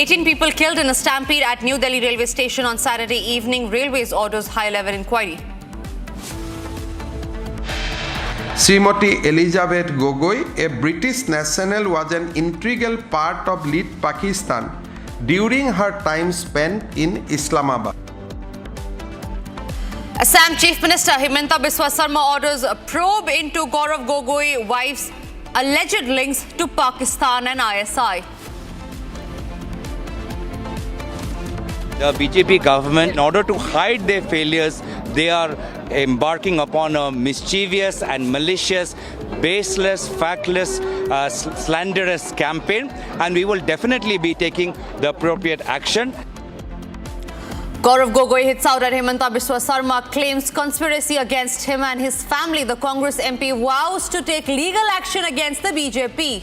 "18 people killed in a stampede at New Delhi railway station on Saturday evening. Railways orders high-level inquiry." Srimati Elizabeth Gogoi, a British national, was an integral part of lead Pakistan during her time spent in Islamabad. Assam Chief Minister Himanta Biswa Sarma orders a probe into Gaurav Gogoi wife's alleged links to Pakistan and ISI. The BJP government, in order to hide their failures, they are embarking upon a mischievous and malicious, baseless, factless, slanderous campaign, and we will definitely be taking the appropriate action. Gaurav Gogoi hits out at Himanta Biswa Sarma, claims conspiracy against him and his family. The Congress MP vows to take legal action against the BJP.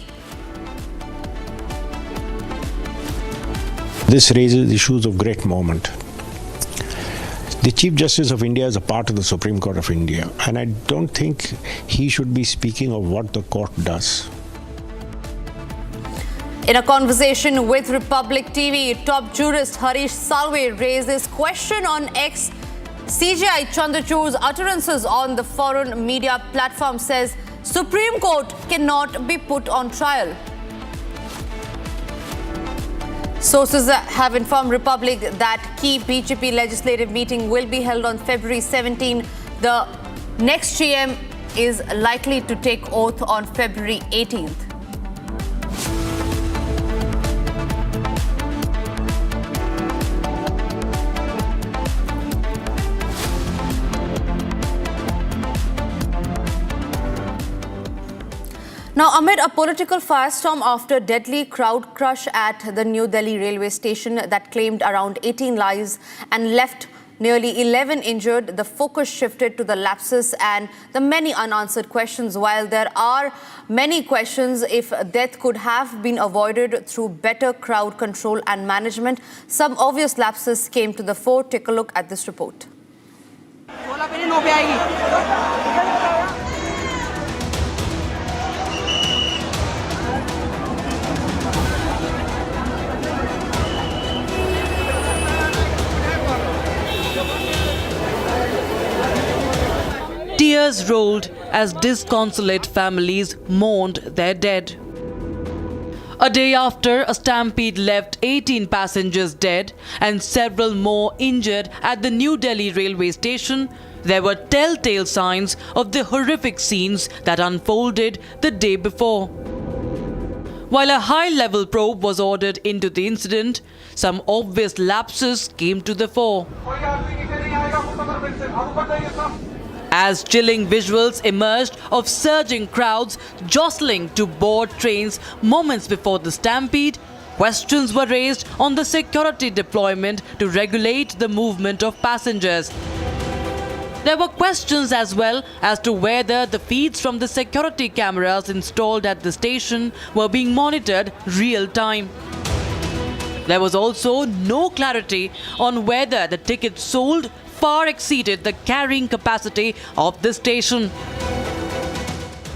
This raises issues of great moment. The Chief Justice of India is a part of the Supreme Court of India, and I don't think he should be speaking of what the court does. In a conversation with Republic TV, top jurist Harish Salve raised this question on ex-CJI Chandrachud's utterances on the foreign media platform. Says Supreme Court cannot be put on trial. Sources have informed Republic that key BJP legislative meeting will be held on February 17. The next GM is likely to take oath on February 18th. Now, amid a political firestorm after deadly crowd crush at the New Delhi railway station that claimed around 18 lives and left nearly 11 injured, the focus shifted to the lapses and the many unanswered questions. While there are many questions if death could have been avoided through better crowd control and management, some obvious lapses came to the fore. Take a look at this report. Tears rolled as disconsolate families mourned their dead. A day after, a stampede left 18 passengers dead and several more injured at the New Delhi railway station, there were telltale signs of the horrific scenes that unfolded the day before. While a high-level probe was ordered into the incident, some obvious lapses came to the fore. As chilling visuals emerged of surging crowds jostling to board trains moments before the stampede, questions were raised on the security deployment to regulate the movement of passengers. There were questions as well as to whether the feeds from the security cameras installed at the station were being monitored real time. There was also no clarity on whether the tickets sold far exceeded the carrying capacity of the station.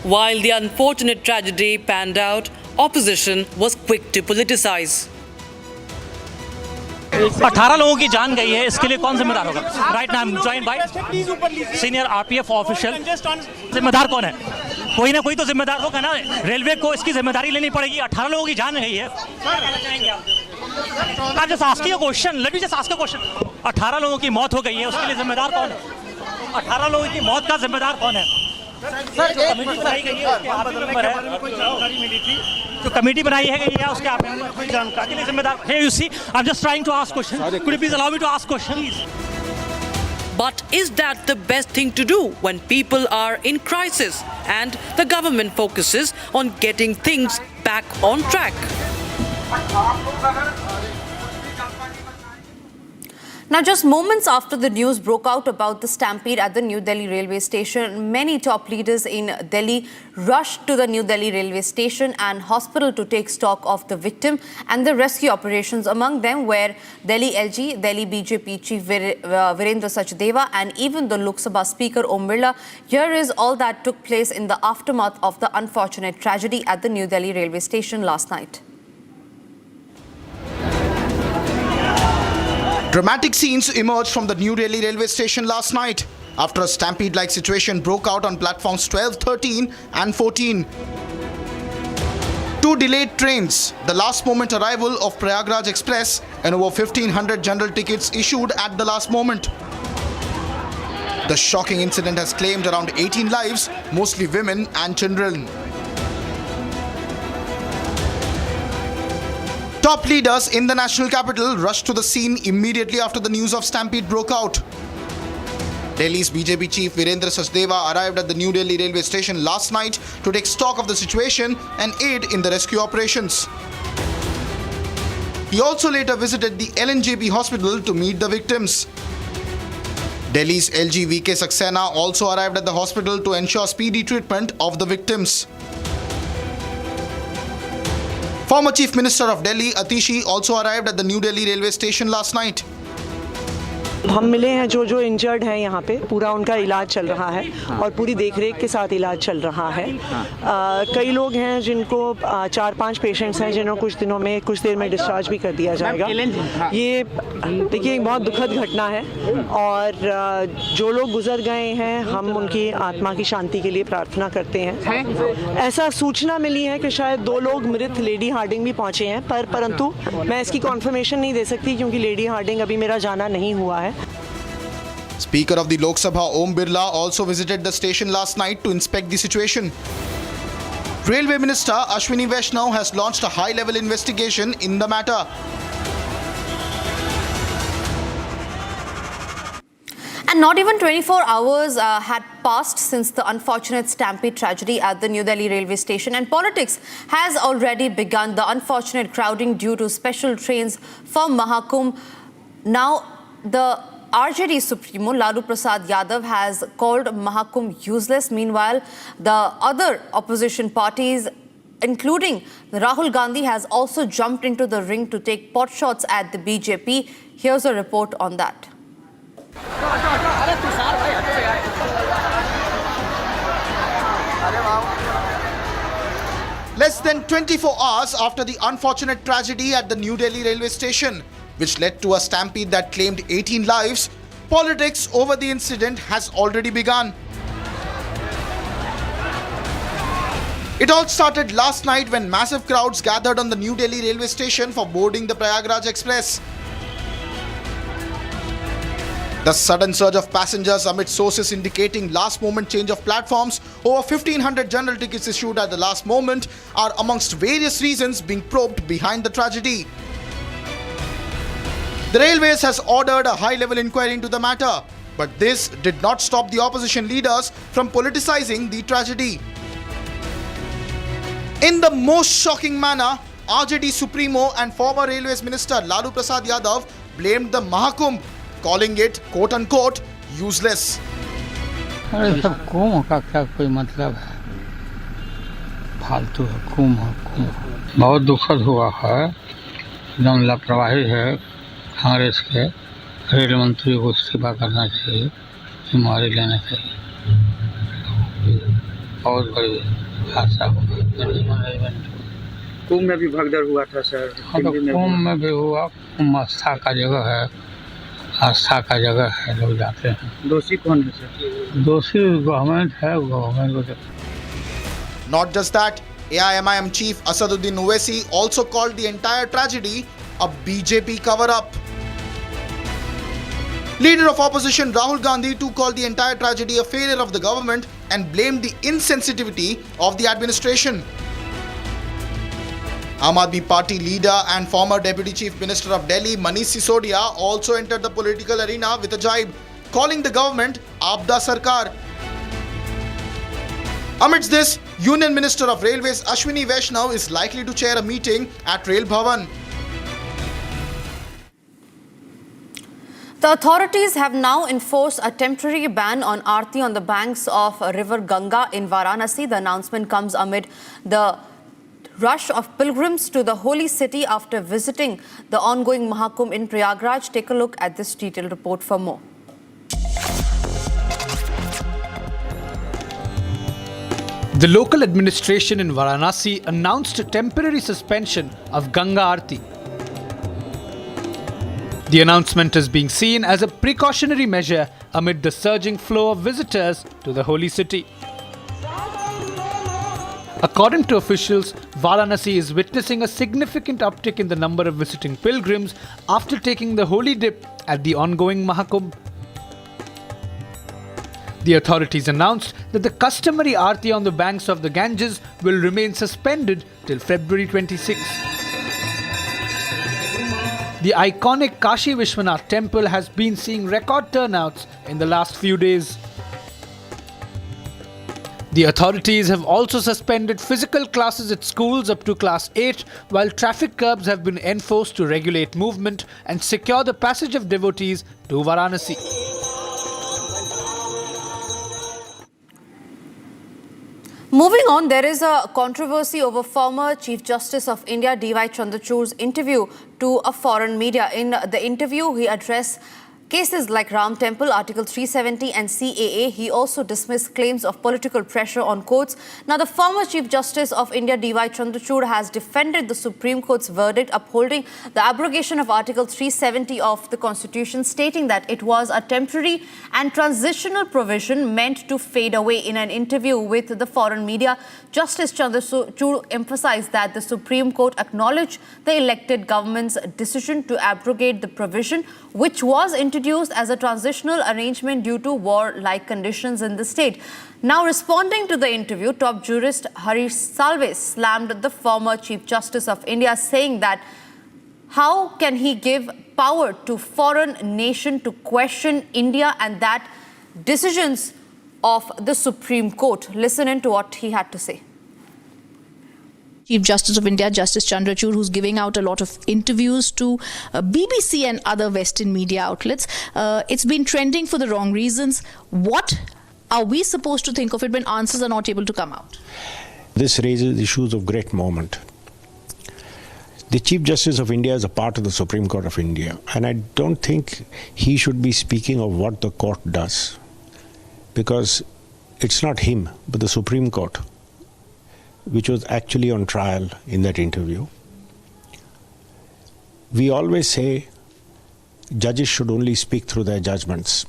While the unfortunate tragedy panned out, opposition was quick to politicize. 18 लोगों की जान गई है, इसके लिए कौन जिम्मेदार होगा? Right now I am joined by senior RPF official. जिम्मेदार कौन है? कोई ना कोई तो जिम्मेदार होगा ना। रेलवे को इसकी जिम्मेदारी लेनी पड़ेगी। 18 लोगों की जान गई है। आप just asking a question, let me just ask a question. 18 लोगों की मौत हो गई है, उसके लिए जिम्मेदार कौन है? 18 लोगों की मौत का जिम्मेदार कौन है? कमेटी बनाई गई है, उसके आप मेंबर है। जो कमेटी बनाई है गई है, उसके आप कोई जानकारी के लिए जिम्मेदार। Hey, you see, I'm just trying to ask question. Could you please allow me to ask questions? But is that the best thing to do when people are in crisis and the government focuses on getting things back on track? Now, just moments after the news broke out about the stampede at the New Delhi railway station, many top leaders in Delhi rushed to the New Delhi railway station and hospital to take stock of the victim and the rescue operations. Among them were Delhi LG, Delhi BJP Chief Virendra Sachdeva and even the Lok Sabha Speaker Om Birla. Here is all that took place in the aftermath of the unfortunate tragedy at the New Delhi railway station last night. Dramatic scenes emerged from the New Delhi railway station last night after a stampede-like situation broke out on platforms 12, 13 and 14. Two delayed trains, the last-moment arrival of Prayagraj Express and over 1,500 general tickets issued at the last moment. The shocking incident has claimed around 18 lives, mostly women and children. Top leaders in the national capital rushed to the scene immediately after the news of stampede broke out. Delhi's BJP Chief Virendra Sachdeva arrived at the New Delhi railway station last night to take stock of the situation and aid in the rescue operations. He also later visited the LNJP hospital to meet the victims. Delhi's LG VK Saxena also arrived at the hospital to ensure speedy treatment of the victims. Former Chief Minister of Delhi, Atishi, also arrived at the New Delhi railway station last night. हम मिले हैं जो injured हैं यहाँ पे, पूरा उनका इलाज चल रहा है और पूरी देखरेख के साथ इलाज चल रहा है। कई लोग हैं जिनको 4-5 पेशेंट्स हैं जिन्हें कुछ देर में डिस्चार्ज भी कर दिया जाएगा। ये देखिए एक बहुत दुखद घटना है और जो लोग गुजर गए हैं हम उनकी आत्मा की शांति के लिए प्रार्थना करते हैं। ऐसा सूचना मिली है कि शायद 2 लोग मृत लेडी हार्डिंग भी पहुँचे हैं परंतु मैं इसकी कॉन्फर्मेशन नहीं दे सकती क्योंकि लेडी हार्डिंग अभी मेरा जाना नहीं हुआ है। Speaker of the Lok Sabha Om Birla also visited the station last night to inspect the situation. Railway Minister Ashwini Vaishnav has launched a high-level investigation in the matter. And not even 24 hours had passed since the unfortunate stampede tragedy at the New Delhi railway station, and politics has already begun. The unfortunate crowding due to special trains for Mahakumbh. Now, the RJD Supremo Lalu Prasad Yadav has called Mahakumbh useless. Meanwhile, the other opposition parties, including Rahul Gandhi, has also jumped into the ring to take pot shots at the BJP. Here's a report on that. Less than 24 hours after the unfortunate tragedy at the New Delhi railway station, which led to a stampede that claimed 18 lives, politics over the incident has already begun. It all started last night when massive crowds gathered on the New Delhi railway station for boarding the Prayagraj Express. The sudden surge of passengers amid sources indicating last-moment change of platforms, over 1,500 general tickets issued at the last moment, are amongst various reasons being probed behind the tragedy. The Railways has ordered a high-level inquiry into the matter, but this did not stop the opposition leaders from politicizing the tragedy. In the most shocking manner, RJD Supremo and former Railways Minister Lalu Prasad Yadav blamed the Mahakumbh, calling it quote-unquote useless. अरे सब कुंभ का क्या कोई मतलब है, फालतू है कुंभ। बहुत दुखद हुआ है, एकदम लापरवाही है कांग्रेस के। रेल मंत्री को इस्तीफा करना चाहिए, जिम्मेदारी लेना चाहिए। बहुत बड़ी हादसा हुआ। कुंभ में भी भगदड़ हुआ था सर। कुंभ में भी हुआ, कुंभ आस्था का जगह है, आस्था का जगह है, लोग जाते हैं। दोषी कौन है सर? दोषी गवर्नमेंट है, गवर्नमेंट को। Not just that, AIMIM chief Asaduddin Owaisi also called the entire tragedy a BJP cover-up. Leader of opposition Rahul Gandhi too called the entire tragedy a failure of the government and blamed the insensitivity of the administration. Aam Aadmi Party leader and former Deputy Chief Minister of Delhi Manish Sisodia also entered the political arena with a jibe, calling the government Abda Sarkar. Amidst this, Union Minister of Railways Ashwini Vaishnav is likely to chair a meeting at Rail Bhavan. The authorities have now enforced a temporary ban on Aarti on the banks of river Ganga in Varanasi. The announcement comes amid the rush of pilgrims to the holy city after visiting the ongoing Mahakumbh in Prayagraj. Take a look at this detailed report for more. The local administration in Varanasi announced a temporary suspension of Ganga Aarti. The announcement is being seen as a precautionary measure amid the surging flow of visitors to the holy city. According to officials, Varanasi is witnessing a significant uptick in the number of visiting pilgrims after taking the holy dip at the ongoing Mahakumbh. The authorities announced that the customary Aarti on the banks of the Ganges will remain suspended till February 26. The iconic Kashi Vishwanath temple has been seeing record turnouts in the last few days. The authorities have also suspended physical classes at schools up to class 8, while traffic curbs have been enforced to regulate movement and secure the passage of devotees to Varanasi. Moving on, there is a controversy over former Chief Justice of India D.Y. Chandrachud's interview to a foreign media. In the interview, he addressed cases like Ram Temple, Article 370 and CAA. He also dismissed claims of political pressure on courts. Now, the former Chief Justice of India D.Y. Chandrachud has defended the Supreme Court's verdict upholding the abrogation of Article 370 of the Constitution, stating that it was a temporary and transitional provision meant to fade away. In an interview with the foreign media, Justice Chandrachud emphasized that the Supreme Court acknowledged the elected government's decision to abrogate the provision, which was introduced as a transitional arrangement due to war-like conditions in the state. Now, responding to the interview, top jurist Harish Salve slammed the former Chief Justice of India, saying that how can he give power to foreign nation to question India and that decisions of the Supreme Court. Listen in to what he had to say. Chief Justice of India, Justice Chandrachud, who's giving out a lot of interviews to BBC and other Western media outlets. It's been trending for the wrong reasons. What are we supposed to think of it when answers are not able to come out? This raises issues of great moment. The Chief Justice of India is a part of the Supreme Court of India, and I don't think he should be speaking of what the court does, because it's not him, but the Supreme Court, which was actually on trial in that interview. We always say judges should only speak through their judgments.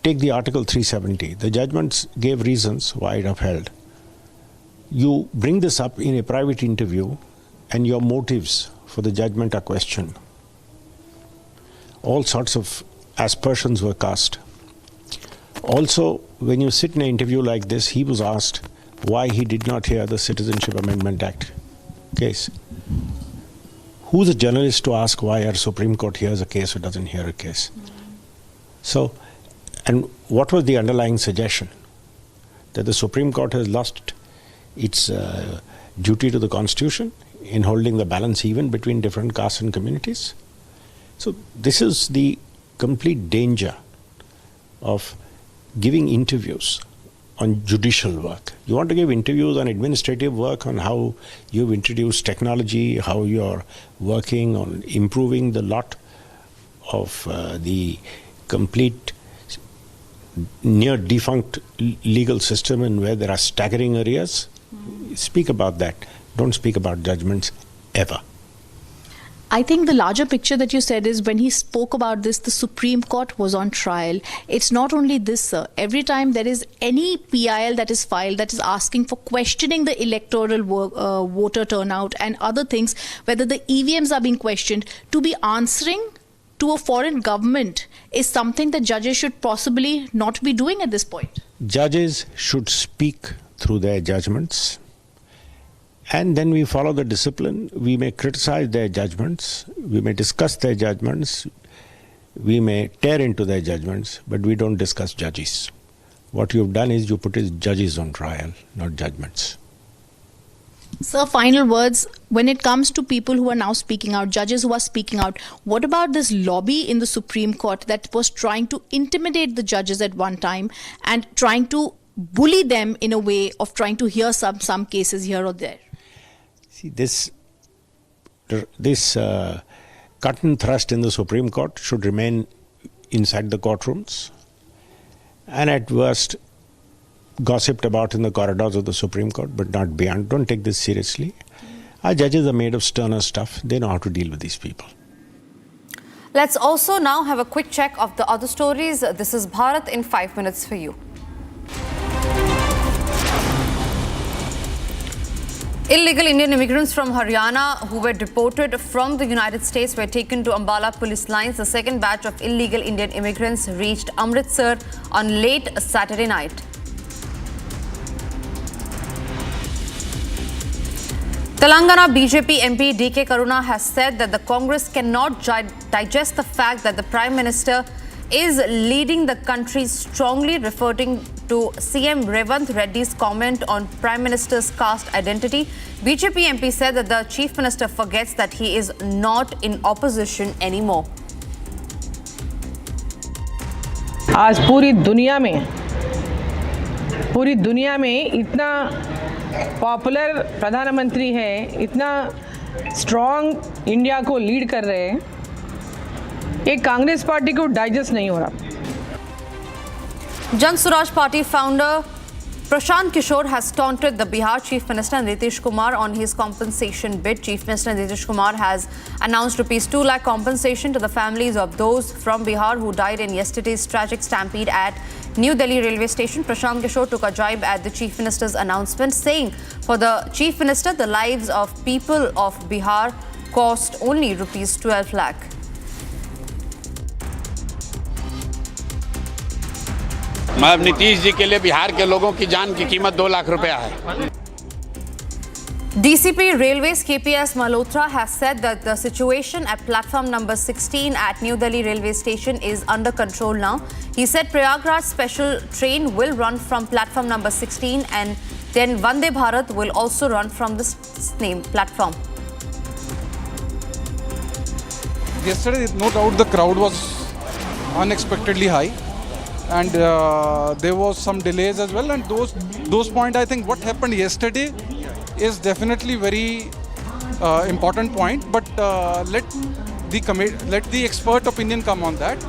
Take the Article 370. The judgments gave reasons why it upheld. You bring this up in a private interview and your motives for the judgment are questioned. All sorts of aspersions were cast. Also, when you sit in an interview like this, he was asked why he did not hear the Citizenship Amendment Act case. Who's a journalist to ask why our Supreme Court hears a case or doesn't hear a case? So, and what was the underlying suggestion? That the Supreme Court has lost its duty to the Constitution in holding the balance even between different castes and communities? So this is the complete danger of giving interviews on judicial work. You want to give interviews on administrative work, on how you've introduced technology, how you're working on improving the lot of the complete near defunct legal system and where there are staggering areas. Speak about that. Don't speak about judgments ever. I think the larger picture that you said is when he spoke about this, the Supreme Court was on trial. It's not only this, sir. Every time there is any PIL that is filed that is asking for questioning the electoral voter turnout and other things, whether the EVMs are being questioned, to be answering to a foreign government is something that judges should possibly not be doing at this point. Judges should speak through their judgments. And then we follow the discipline. We may criticize their judgments, we may discuss their judgments, we may tear into their judgments, but we don't discuss judges. What you've done is you put judges on trial, not judgments. Sir, final words. When it comes to people who are now speaking out, judges who are speaking out, what about this lobby in the Supreme Court that was trying to intimidate the judges at one time and trying to bully them in a way of trying to hear some cases here or there? See, this cut and thrust in the Supreme Court should remain inside the courtrooms and at worst gossiped about in the corridors of the Supreme Court, but not beyond. Don't take this seriously. Our judges are made of sterner stuff. They know how to deal with these people. Let's also now have a quick check of the other stories. This is Bharat in 5 minutes for you. Illegal Indian immigrants from Haryana who were deported from the United States were taken to Ambala police lines. The second batch of illegal Indian immigrants reached Amritsar on late Saturday night. Telangana BJP MP D.K. Karuna has said that the Congress cannot digest the fact that the Prime Minister is leading the country strongly, referring to CM Revant Reddy's comment on Prime Minister's caste identity. BJP MP said that the Chief Minister forgets that he is not in opposition anymore. आज पूरी दुनिया में इतना popular प्रधानमंत्री है, इतना strong India को lead कर रहे हैं, ये कांग्रेस पार्टी को डाइजेस्ट नहीं हो रहा. Jan Swaraj Party founder Prashant Kishore has taunted the Bihar Chief Minister Nitish Kumar on his compensation bid. Chief Minister Nitish Kumar has announced ₹2 lakh compensation to the families of those from Bihar who died in yesterday's tragic stampede at New Delhi railway station. Prashant Kishore took a jibe at the Chief Minister's announcement, saying for the Chief Minister, the lives of people of Bihar cost only ₹12 lakh. मैं अब नीतीश जी के लिए बिहार के लोगों की जान की कीमत 2 लाख रुपया है. DCP Railways KPS Malhotra has said that the situation at platform number 16 at New Delhi railway station is under control now. He said Prayagraj special train will run from platform number 16 and then Vande Bharat will also run from the same platform. Yesterday, no doubt the crowd was unexpectedly high. And there was some delays as well, and those points, I think what happened yesterday is definitely very important point, but let the expert opinion come on that.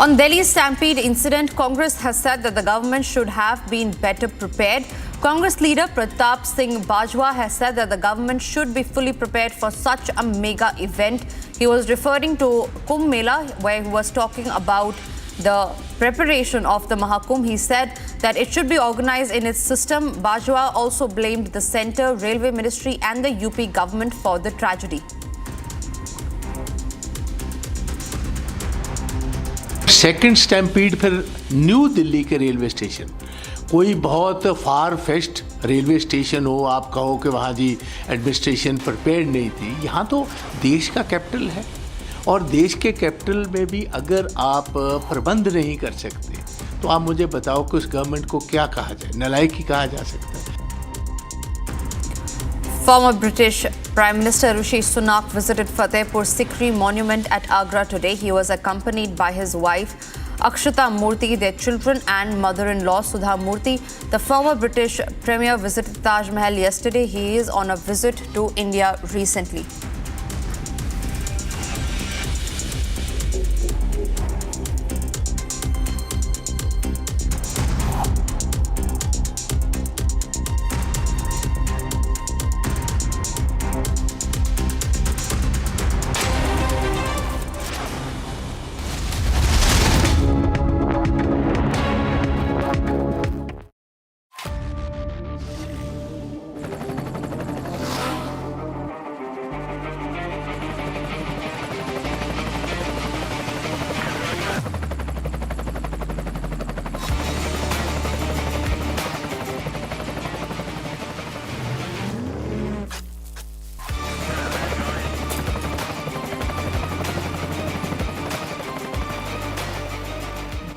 On Delhi's stampede incident, Congress has said that the government should have been better prepared. Congress leader Pratap Singh Bajwa has said that the government should be fully prepared for such a mega event. He was referring to Kumbh Mela, where he was talking about the preparation of the Mahakumbh. He said that it should be organized in its system. Bajwa also blamed the Centre, Railway Ministry and the UP government for the tragedy. Second stampede फिर new Delhi के railway station, कोई बहुत फार fest railway station हो, आप कहो कि वहाँ जी administration prepared नहीं थी. यहाँ तो देश का कैपिटल है और देश के कैपिटल में भी अगर आप प्रबंध नहीं कर सकते तो आप मुझे बताओ कि उस गवर्नमेंट को क्या कहा जाए, नालायकी कहा जा सकता है. Former British Prime Minister Rishi Sunak visited Fatehpur Sikri monument at Agra today. He was accompanied by his wife Akshata Murthy, their children and mother-in-law Sudha Murthy. The former British Premier visited Taj Mahal yesterday. He is on a visit to India recently.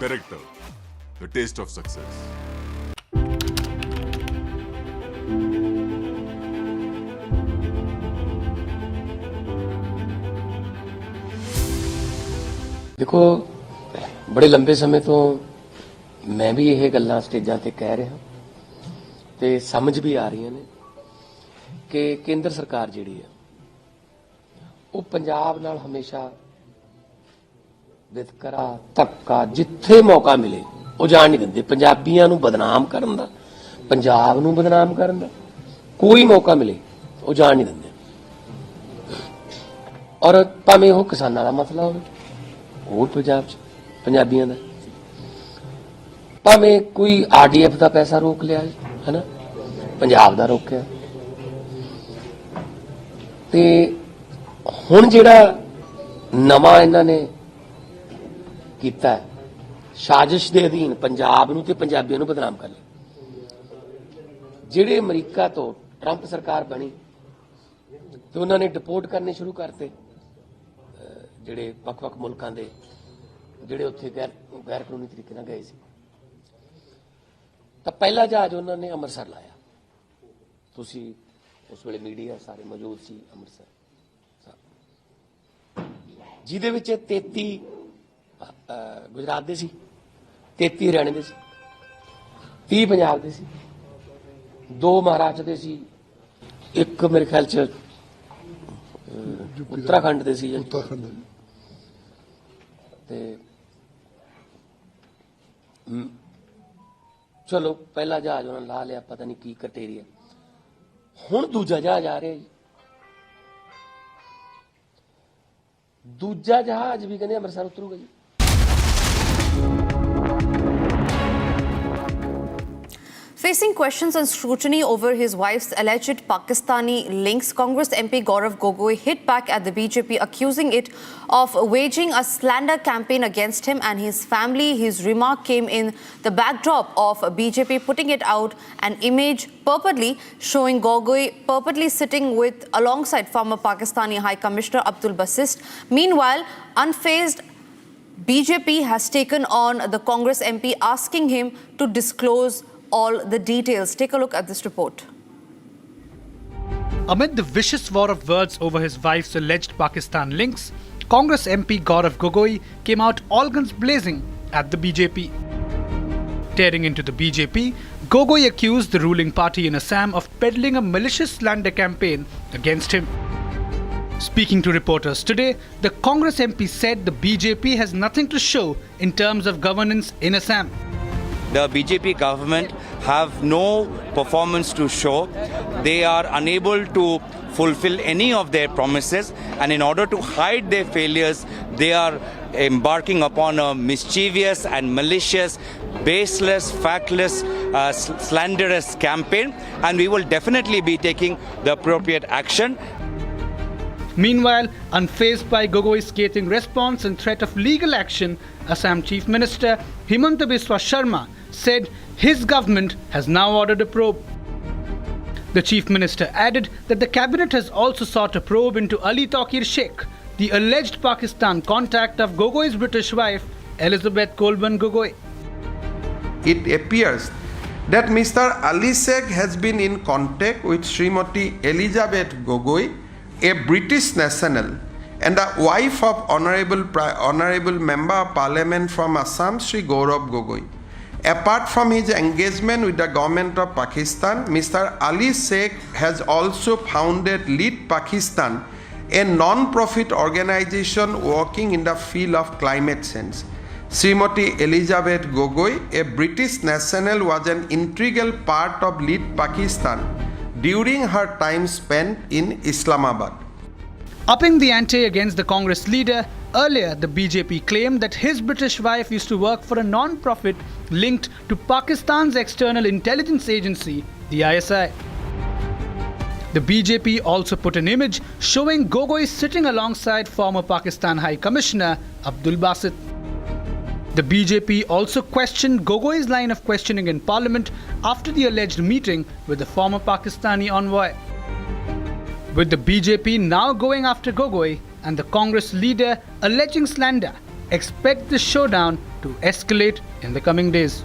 Director, the taste of success. देखो बड़े लंबे समय तो मैं भी ਇਹ ਗੱਲਾਂ ਸਟੇਜਾਂ ਤੇ ਕਹਿ ਰਿਹਾ ਤੇ ਸਮਝ ਵੀ ਆ ਰਹੀਆਂ ਨੇ ਕਿ ਕੇਂਦਰ ਸਰਕਾਰ ਜਿਹੜੀ ਹੈ ਉਹ ਪੰਜਾਬ ਨਾਲ ਹਮੇਸ਼ਾ ਵਿਤਕਰਾ ਧੱਕਾ ਜਿੱਥੇ ਮੌਕਾ ਮਿਲੇ ਉਹ ਜਾਣ ਨਹੀਂ ਦਿੰਦੇ ਪੰਜਾਬੀਆਂ ਨੂੰ ਬਦਨਾਮ ਕਰਨ ਦਾ ਪੰਜਾਬ ਨੂੰ ਬਦਨਾਮ ਕਰਨ ਦਾ ਕੋਈ ਮੌਕਾ ਮਿਲੇ ਉਹ ਜਾਣ ਨਹੀਂ ਦਿੰਦੇ ਔਰ ਭਾਵੇਂ ਉਹ ਕਿਸਾਨਾਂ ਦਾ ਮਸਲਾ ਹੋਵੇ ਉਹ ਪੰਜਾਬ 'ਚ ਪੰਜਾਬੀਆਂ ਦਾ ਭਾਵੇਂ ਕੋਈ ਆਰਡੀਐਫ ਦਾ ਪੈਸਾ ਰੋਕ ਲਿਆ ਹੈ ਨਾ ਪੰਜਾਬ ਦਾ ਰੋਕਿਆ ਤੇ ਹੁਣ ਜਿਹੜਾ ਨਵਾਂ ਇਹਨਾਂ ਨੇ ਕੀਤਾ ਸਾਜ਼ਿਸ਼ ਦੇ ਅਧੀਨ ਪੰਜਾਬ ਨੂੰ ਤੇ ਪੰਜਾਬੀਆਂ ਨੂੰ ਬਦਨਾਮ ਕਰ ਲਿਆ ਜਿਹੜੇ ਅਮਰੀਕਾ ਤੋਂ ਟਰੰਪ ਸਰਕਾਰ ਬਣੀ ਤੇ ਉਹਨਾਂ ਨੇ ਡਿਪੋਰਟ ਕਰਨੇ ਸ਼ੁਰੂ ਕਰਤੇ ਜਿਹੜੇ ਵੱਖ-ਵੱਖ ਮੁਲਕਾਂ ਦੇ ਜਿਹੜੇ ਉੱਥੇ ਗੈਰ ਕਾਨੂੰਨੀ ਤਰੀਕੇ ਨਾਲ ਗਏ ਸੀ ਤਾਂ ਪਹਿਲਾ ਜਹਾਜ਼ ਉਹਨਾਂ ਨੇ ਅੰਮ੍ਰਿਤਸਰ ਲਾਇਆ ਤੁਸੀਂ ਉਸ ਵੇਲੇ ਮੀਡੀਆ ਸਾਰੇ ਮੌਜੂਦ ਸੀ ਅੰਮ੍ਰਿਤਸਰ ਜਿਹਦੇ ਵਿੱਚ 33 ਗੁਜਰਾਤ ਦੇ ਸੀ 33 ਹਰਿਆਣੇ ਦੇ ਸੀ 30 ਪੰਜਾਬ ਦੇ ਸੀ 2 ਮਹਾਰਾਸ਼ਟਰ ਦੇ ਸੀ ਇੱਕ ਮੇਰੇ ਖਿਆਲ ਚ ਉੱਤਰਾਖੰਡ ਦੇ ਸੀ ਤੇ ਚਲੋ ਪਹਿਲਾ ਜਹਾਜ਼ ਉਹਨਾਂ ਲਾ ਲਿਆ ਪਤਾ ਨਹੀਂ ਕੀ ਕਟੇਰੀਆ ਹੁਣ ਦੂਜਾ ਜਹਾਜ਼ ਆ ਰਿਹਾ ਜੀ ਦੂਜਾ ਜਹਾਜ਼ ਵੀ ਕਹਿੰਦੇ ਅੰਮ੍ਰਿਤਸਰ ਉਤਰੂਗਾ ਜੀ Facing questions and scrutiny over his wife's alleged Pakistani links, Congress MP Gaurav Gogoi hit back at the BJP, accusing it of waging a slander campaign against him and his family. His remark came in the backdrop of BJP putting it out an image purportedly showing Gogoi purportedly sitting alongside former Pakistani High Commissioner Abdul Basit. Meanwhile, unfazed, BJP has taken on the Congress MP, asking him to disclose all the details. Take a look at this report. Amid the vicious war of words over his wife's alleged Pakistan links, Congress MP Gaurav Gogoi came out all guns blazing at the BJP. Tearing into the BJP, Gogoi accused the ruling party in Assam of peddling a malicious slander campaign against him. Speaking to reporters today, the Congress MP said the BJP has nothing to show in terms of governance in Assam. The BJP government have no performance to show. They are unable to fulfill any of their promises, and in order to hide their failures, they are embarking upon a mischievous and malicious, baseless, factless, slanderous campaign, and we will definitely be taking the appropriate action. Meanwhile, unfazed by Gogoi's scathing response and threat of legal action, Assam Chief Minister Himanta Biswa Sharma said his government has now ordered a probe. The Chief Minister added that the cabinet has also sought a probe into Ali Taqir Sheikh, the alleged Pakistan contact of Gogoi's British wife, Elizabeth Colburn Gogoi. It appears that Mr. Ali Sheikh has been in contact with Srimati Elizabeth Gogoi, a British national and the wife of Honorable Member of Parliament from Assam, Sri Gaurav Gogoi. Apart from his engagement with the government of Pakistan, Mr. Ali Sheikh has also founded Lead Pakistan, a non-profit organization working in the field of climate change. Srimati Elizabeth Gogoi, a British national, was an integral part of Lead Pakistan during her time spent in Islamabad. Upping the ante against the Congress leader, earlier the BJP claimed that his British wife used to work for a non-profit linked to Pakistan's external intelligence agency, the ISI. The BJP also put an image showing Gogoi sitting alongside former Pakistan High Commissioner Abdul Basit. The BJP also questioned Gogoi's line of questioning in Parliament after the alleged meeting with the former Pakistani envoy. With the BJP now going after Gogoi and the Congress leader alleging slander, expect the showdown to escalate in the coming days.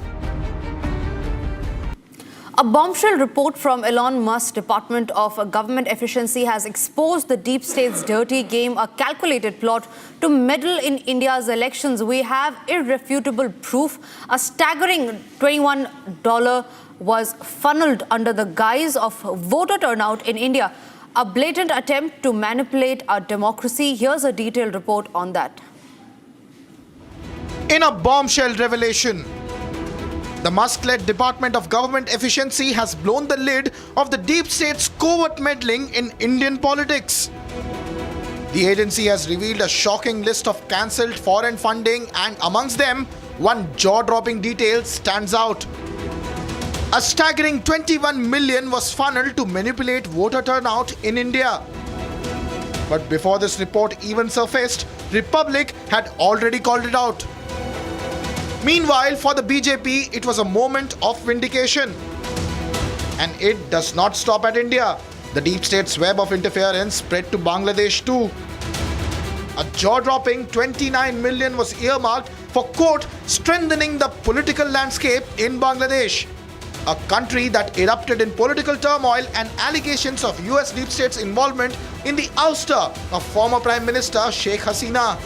A bombshell report from Elon Musk's Department of Government Efficiency has exposed the deep state's dirty game, a calculated plot to meddle in India's elections. We have irrefutable proof. A staggering $21 was funneled under the guise of voter turnout in India, a blatant attempt to manipulate our democracy. Here's a detailed report on that. In a bombshell revelation, the Musk-led Department of Government Efficiency has blown the lid of the deep state's covert meddling in Indian politics. The agency has revealed a shocking list of cancelled foreign funding, and amongst them, one jaw-dropping detail stands out. A staggering 21 million was funneled to manipulate voter turnout in India. But before this report even surfaced, Republic had already called it out. Meanwhile, for the BJP, it was a moment of vindication. And it does not stop at India. The deep state's web of interference spread to Bangladesh too. A jaw-dropping 29 million was earmarked for, quote, strengthening the political landscape in Bangladesh, a country that erupted in political turmoil and allegations of US deep state's involvement in the ouster of former Prime Minister Sheikh Hasina.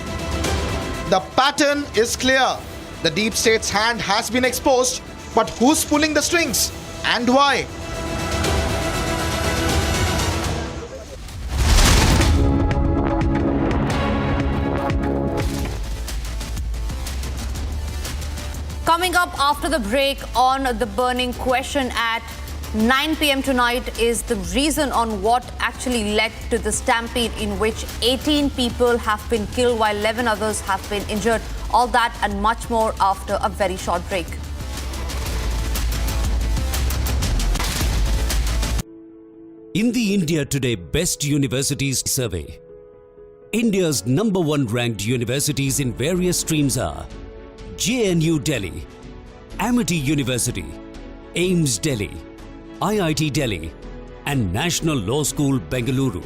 The pattern is clear. The deep state's hand has been exposed, but who's pulling the strings and why? Coming up after the break on The Burning Question at 9 p.m. tonight is the reason on what actually led to the stampede in which 18 people have been killed while 11 others have been injured. All that and much more after a very short break. In the India Today Best Universities Survey, India's #1 ranked universities in various streams are JNU Delhi, Amity University, AIIMS Delhi, IIT Delhi, and National Law School, Bengaluru.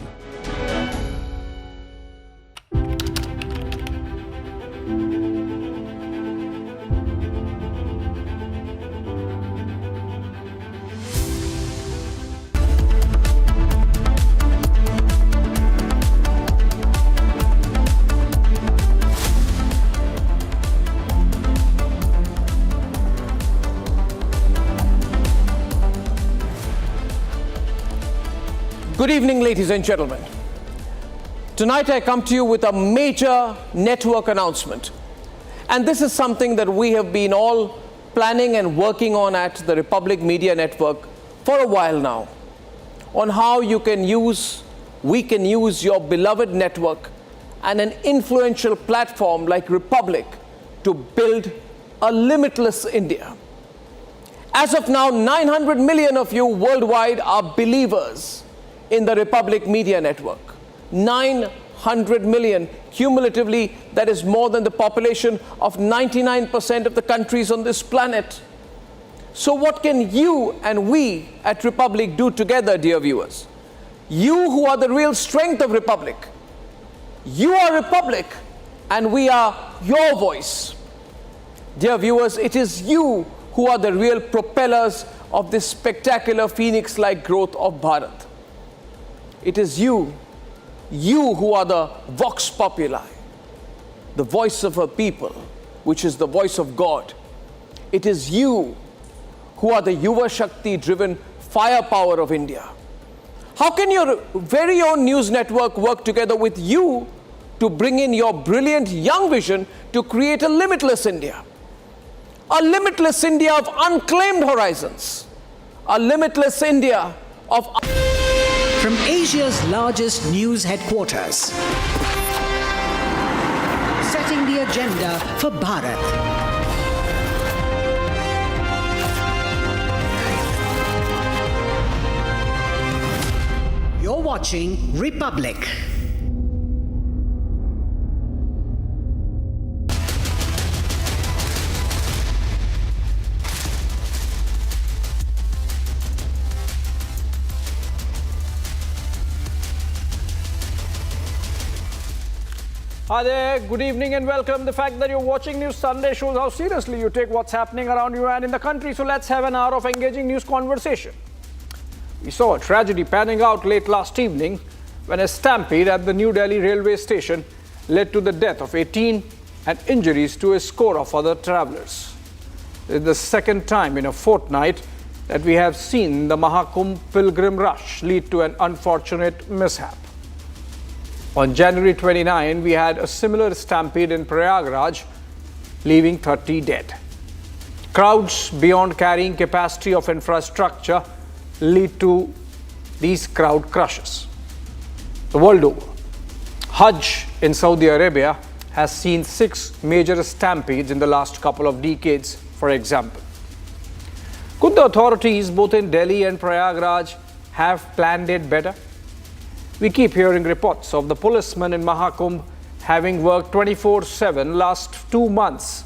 Good evening, ladies and gentlemen. Tonight I come to you with a major network announcement. And this is something that we have been all planning and working on at the Republic Media Network for a while now, on how we can use your beloved network and an influential platform like Republic to build a limitless India. As of now, 900 million of you worldwide are believers in the Republic Media Network. 900 million cumulatively, that is more than the population of 99% of the countries on this planet. So what can you and we at Republic do together, dear viewers? You who are the real strength of Republic. You are Republic and we are your voice. Dear viewers, it is you who are the real propellers of this spectacular phoenix-like growth of Bharat. It is you who are the vox populi, the voice of a people, which is the voice of God. It is you who are the Yuva Shakti-driven firepower of India. How can your very own news network work together with you to bring in your brilliant young vision to create a limitless India? A limitless India of unclaimed horizons. A limitless India of... From Asia's largest news headquarters, setting the agenda for Bharat. You're watching Republic. Hi there, good evening and welcome. The fact that you're watching News Sunday shows how seriously you take what's happening around you and in the country. So let's have an hour of engaging news conversation. We saw a tragedy panning out late last evening when a stampede at the New Delhi railway station led to the death of 18 and injuries to a score of other travellers. This is the second time in a fortnight that we have seen the Mahakumbh pilgrim rush lead to an unfortunate mishap. On January 29, we had a similar stampede in Prayagraj, leaving 30 dead. Crowds beyond carrying capacity of infrastructure lead to these crowd crushes. The world over, Hajj in Saudi Arabia has seen 6 major stampedes in the last couple of decades, for example. Could the authorities both in Delhi and Prayagraj have planned it better? We keep hearing reports of the policemen in Mahakumbh having worked 24/7 last 2 months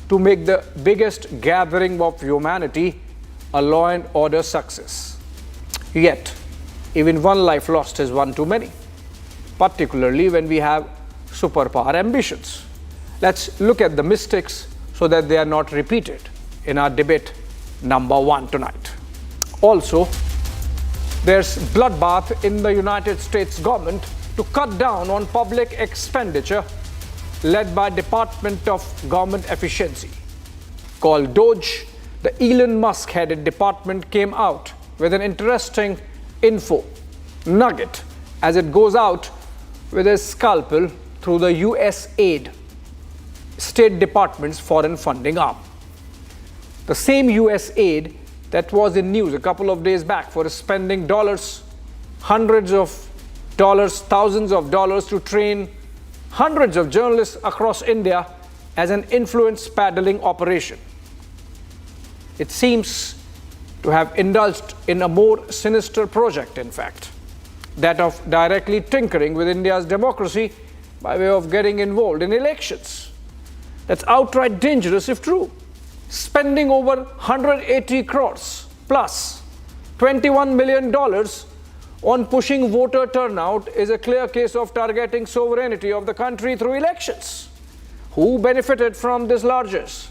to make the biggest gathering of humanity a law and order success. Yet, even one life lost is one too many, particularly when we have superpower ambitions. Let's look at the mistakes so that they are not repeated in our debate number 1 tonight. Also, there's bloodbath in the United States government to cut down on public expenditure led by Department of Government Efficiency. Called DOGE, the Elon Musk-headed department came out with an interesting info nugget as it goes out with a scalpel through the USAID, State Department's foreign funding arm. The same USAID that was in news a couple of days back for spending hundreds of dollars, thousands of dollars to train hundreds of journalists across India as an influence peddling operation. It seems to have indulged in a more sinister project, in fact, that of directly tinkering with India's democracy by way of getting involved in elections. That's outright dangerous if true. Spending over 180 crores plus $21 million on pushing voter turnout is a clear case of targeting sovereignty of the country through elections. Who benefited from this largesse?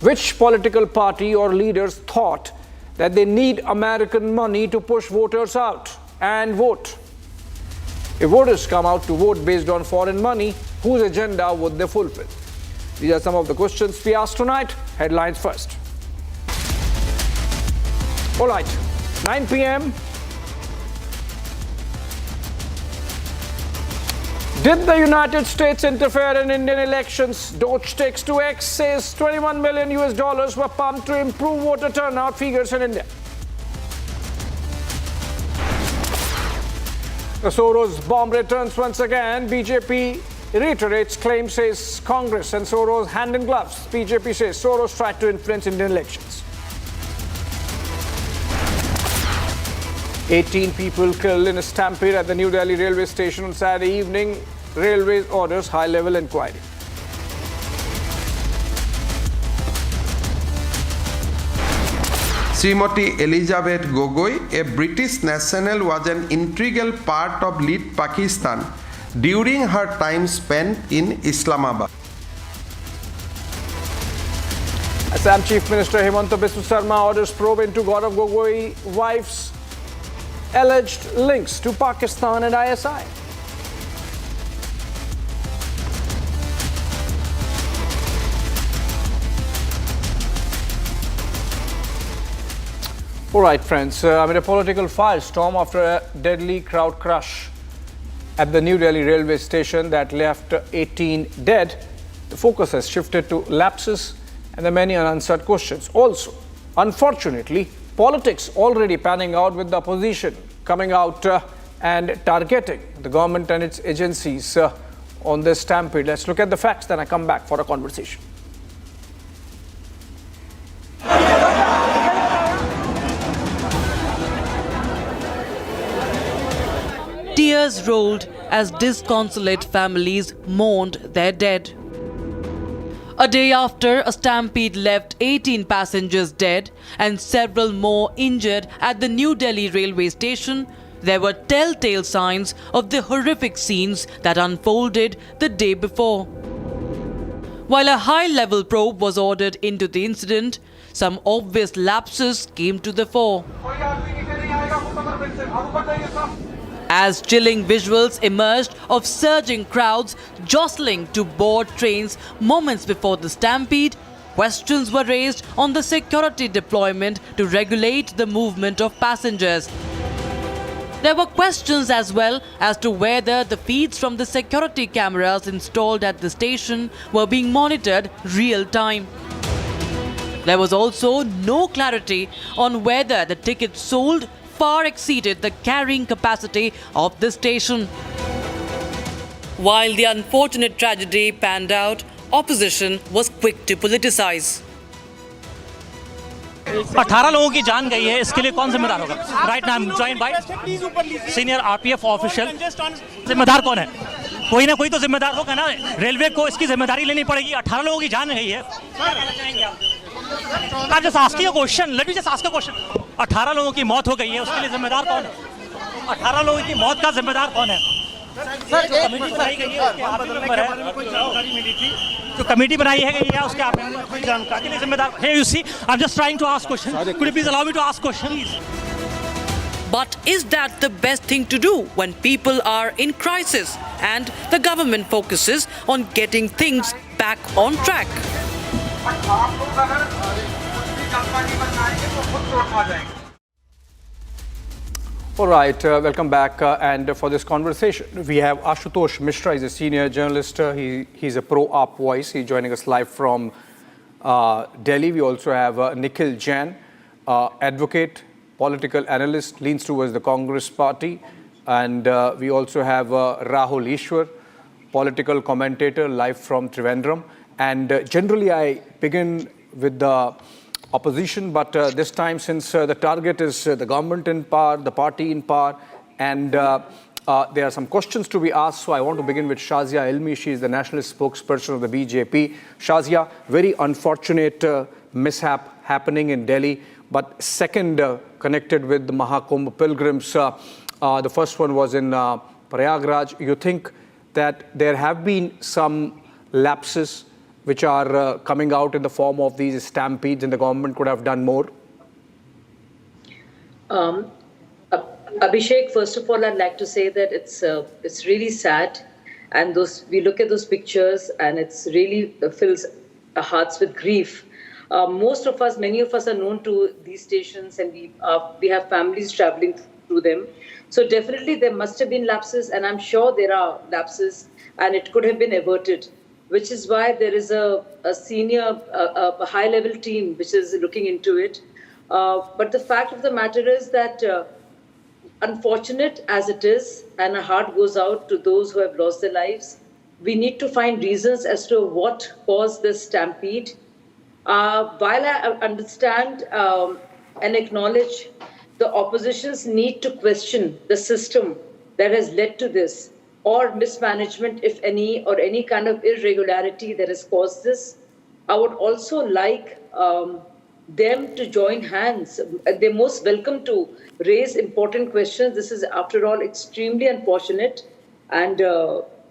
Which political party or leaders thought that they need American money to push voters out and vote? If voters come out to vote based on foreign money, whose agenda would they fulfill? These are some of the questions we asked tonight. Headlines first. All right, 9 p.m. Did the United States interfere in Indian elections? Doge takes to X, says $21 million were pumped to improve voter turnout figures in India. The Soros bomb returns once again. BJP reiterates claim, says Congress and Soros hand in gloves. BJP says Soros tried to influence Indian elections. 18 people killed in a stampede at the New Delhi railway station on Saturday evening. Railways orders high-level inquiry. Srimati Elizabeth Gogoi, a British national, was an integral part of lead Pakistan during her time spent in Islamabad. Assam Chief Minister Himanta Biswa Sarma orders probe into Gogoi wife's alleged links to Pakistan and ISI. All right, friends, amid a political firestorm after a deadly crowd crush at the New Delhi railway station that left 18 dead, the focus has shifted to lapses and the many unanswered questions. Also, unfortunately, politics already panning out with the opposition coming out and targeting the government and its agencies on this stampede. Let's look at the facts, then I come back for a conversation. Tears rolled as disconsolate families mourned their dead. A day after, a stampede left 18 passengers dead and several more injured at the New Delhi railway station, there were telltale signs of the horrific scenes that unfolded the day before. While a high-level probe was ordered into the incident, some obvious lapses came to the fore. As chilling visuals emerged of surging crowds jostling to board trains moments before the stampede, questions were raised on the security deployment to regulate the movement of passengers. There were questions as well as to whether the feeds from the security cameras installed at the station were being monitored real time. There was also no clarity on whether the tickets sold far exceeded the carrying capacity of the station. While the unfortunate tragedy panned out, opposition was quick to politicize. 18 लोगों की जान गई है, इसके लिए कौन जिम्मेदार होगा? Right now I am joined by senior RPF official. जिम्मेदार कौन है? कोई ना कोई तो जिम्मेदार होगा ना. रेलवे को इसकी जिम्मेदारी लेनी पड़ेगी. 18 लोगों की जान गई है. I'm just asking a question. Let me just ask a question. 18 लोगों की मौत हो गई है, उसके लिए जिम्मेदार कौन है? 18 लोगों की मौत का जिम्मेदार कौन है? सर, जो कमेटी बनाई गई है उसके आप भी मेंबर है. जो कमेटी बनाई है गई है उसके आप कोई जानकारी के लिए जिम्मेदार. Hey, you see, I'm just trying to ask question. Could you please allow me to ask questions? But is that the best thing to do when people are in crisis and the government focuses on getting things back on track? All right, welcome back. And for this conversation, we have Ashutosh Mishra. He's a senior journalist. He's a pro-op voice. He's joining us live from Delhi. We also have Nikhil Jain, advocate, political analyst, leans towards the Congress party. And we also have Rahul Ishwar, political commentator, live from Trivandrum. And generally, I begin with the opposition, but this time, since the target is the government in power, the party in power, and there are some questions to be asked, so I want to begin with Shazia Ilmi. She is the nationalist spokesperson of the BJP. Shazia, very unfortunate mishap happening in Delhi, but second connected with the Mahakumbh pilgrims. The first one was in Prayagraj. You think that there have been some lapses which are coming out in the form of these stampedes, and the government could have done more? Abhishek, first of all, I'd like to say that it's really sad, and we look at those pictures, and it's really fills our hearts with grief. Most of us, many of us, are known to these stations, and we have families traveling through them. So definitely there must have been lapses, and I'm sure there are lapses, and it could have been averted, which is why there is a senior, a high-level team which is looking into it. But the fact of the matter is that, unfortunate as it is, and our heart goes out to those who have lost their lives, we need to find reasons as to what caused this stampede. While I understand and acknowledge the opposition's need to question the system that has led to this, or mismanagement, if any, or any kind of irregularity that has caused this, I would also like them to join hands. They're most welcome to raise important questions. This is, after all, extremely unfortunate. And,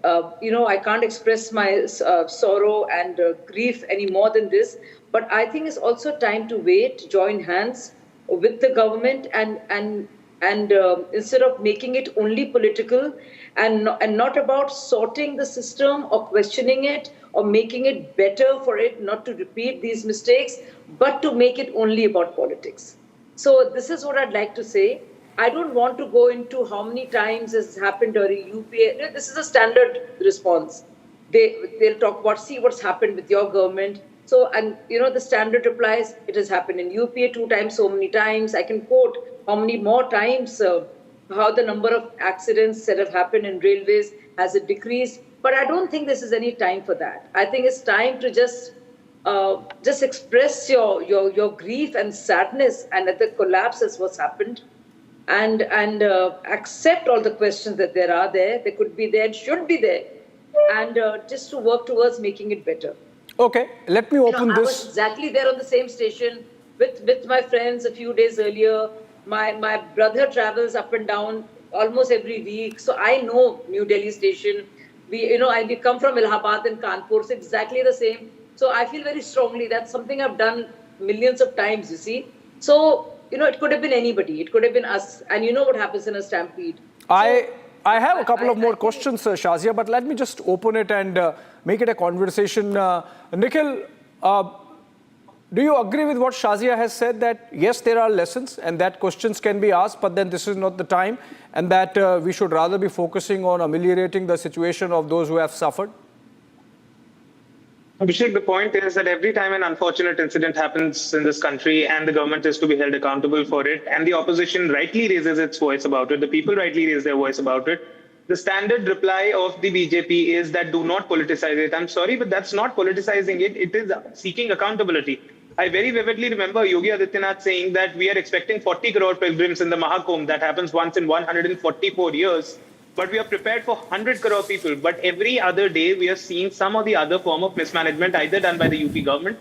I can't express my sorrow and grief any more than this. But I think it's also time to wait, join hands with the government, and instead of making it only political, and not about sorting the system or questioning it or making it better for it not to repeat these mistakes, but to make it only about politics. So this is what I'd like to say. I don't want to go into how many times this has happened during UPA. This is a standard response. They'll talk about, see what's happened with your government. So, and the standard replies, it has happened in UPA 2 times, so many times. I can quote how many more times, how the number of accidents that have happened in railways has it decreased. But I don't think this is any time for that. I think it's time to just express your grief and sadness and at the collapse as what's happened, and accept all the questions that there are there. They could be there, should be there, and just to work towards making it better. Okay, let me open this. I was exactly there on the same station with my friends a few days earlier. My brother travels up and down almost every week. So I know New Delhi station. We come from Allahabad and Kanpur, so exactly the same. So I feel very strongly that's something I've done millions of times, you see. So, it could have been anybody. It could have been us. And you know what happens in a stampede. I have a couple of more questions, Shazia, but let me just open it and make it a conversation. Nikhil, do you agree with what Shazia has said, that yes, there are lessons and that questions can be asked, but then this is not the time, and that we should rather be focusing on ameliorating the situation of those who have suffered? Abhishek, the point is that every time an unfortunate incident happens in this country and the government is to be held accountable for it, and the opposition rightly raises its voice about it, the people rightly raise their voice about it, the standard reply of the BJP is that do not politicize it. I'm sorry, but that's not politicizing it. It is seeking accountability. I very vividly remember Yogi Adityanath saying that we are expecting 40 crore pilgrims in the Mahakumbh. That happens once in 144 years. But we are prepared for 100 crore people. But every other day, we are seeing some or the other form of mismanagement, either done by the UP government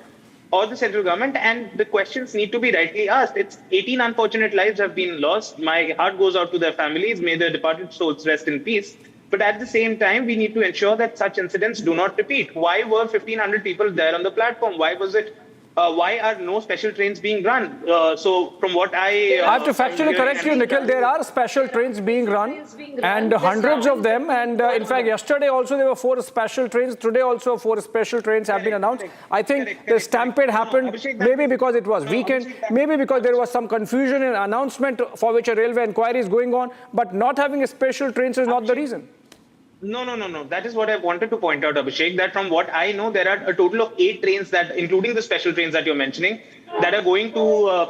or the central government. And the questions need to be rightly asked. 18 unfortunate lives have been lost. My heart goes out to their families. May their departed souls rest in peace. But at the same time, we need to ensure that such incidents do not repeat. Why were 1,500 people there on the platform? Why was it? Why are no special trains being run? So from what I have to factually correct you, Nikhil. There are special trains being run, and hundreds of them. And in fact, yesterday also there were 4 special trains. Today also 4 special trains have been announced. I think the stampede happened maybe because it was weekend, maybe because there was some confusion in announcement for which a railway inquiry is going on. But not having a special trains is not the reason. No. That is what I wanted to point out, Abhishek, that from what I know, there are a total of 8 trains that, including the special trains that you're mentioning, that are going to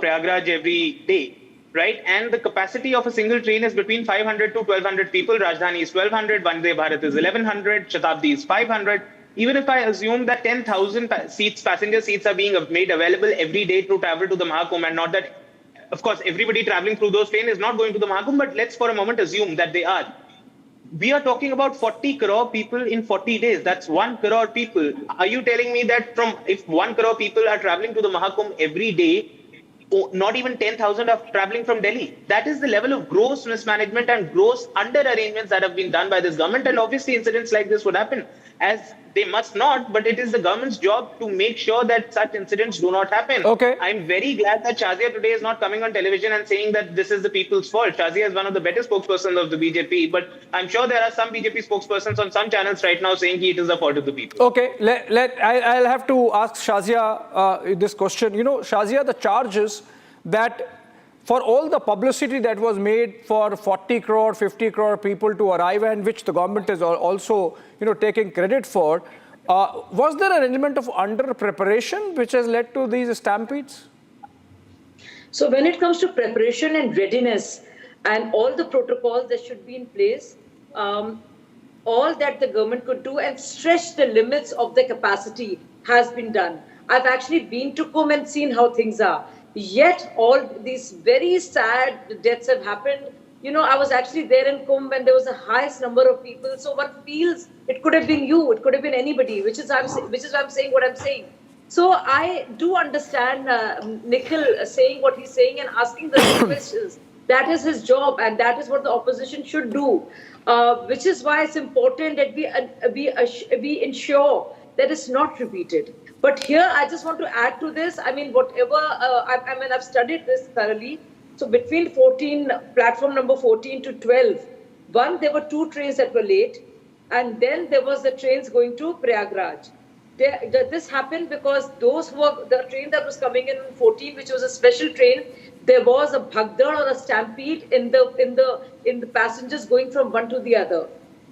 Prayagraj every day, right? And the capacity of a single train is between 500 to 1,200 people. Rajdhani is 1,200, Vande Bharat is 1,100, Shatabdi is 500. Even if I assume that 10,000 passenger seats are being made available every day to travel to the Mahakumbh, and not that, of course, everybody traveling through those trains is not going to the Mahakumbh, but let's for a moment assume that they are. We are talking about 40 crore people in 40 days. That's 1 crore people. Are you telling me that if 1 crore people are traveling to the Mahakumbh every day, not even 10,000 are traveling from Delhi? That is the level of gross mismanagement and gross under-arrangements that have been done by this government. And obviously incidents like this would happen, as they must not, but it is the government's job to make sure that such incidents do not happen. Okay. I'm very glad that Shazia today is not coming on television and saying that this is the people's fault. Shazia is one of the better spokespersons of the BJP, but I'm sure there are some BJP spokespersons on some channels right now saying it is the fault of the people. Okay, I'll have to ask Shazia this question. Shazia, the charge is that for all the publicity that was made for 40 crore, 50 crore people to arrive, and which the government is also, taking credit for, was there an element of under-preparation which has led to these stampedes? So when it comes to preparation and readiness and all the protocols that should be in place, all that the government could do and stretch the limits of the capacity has been done. I've actually been to Kumbh and seen how things are. Yet all these very sad deaths have happened. I was actually there in Kumbh and there was the highest number of people. So one feels it could have been you, it could have been anybody, which is why I'm saying what I'm saying. So I do understand Nikhil saying what he's saying and asking the questions. That is his job, and that is what the opposition should do. Which is why it's important that we ensure that it's not repeated. But here, I just want to add to this. I mean, I've studied this thoroughly. So between platform number 14 to 12, there were 2 trains that were late, and then there was the trains going to Prayagraj. This happened because the train that was coming in 14, which was a special train, there was a bhagdad or a stampede in the passengers going from one to the other,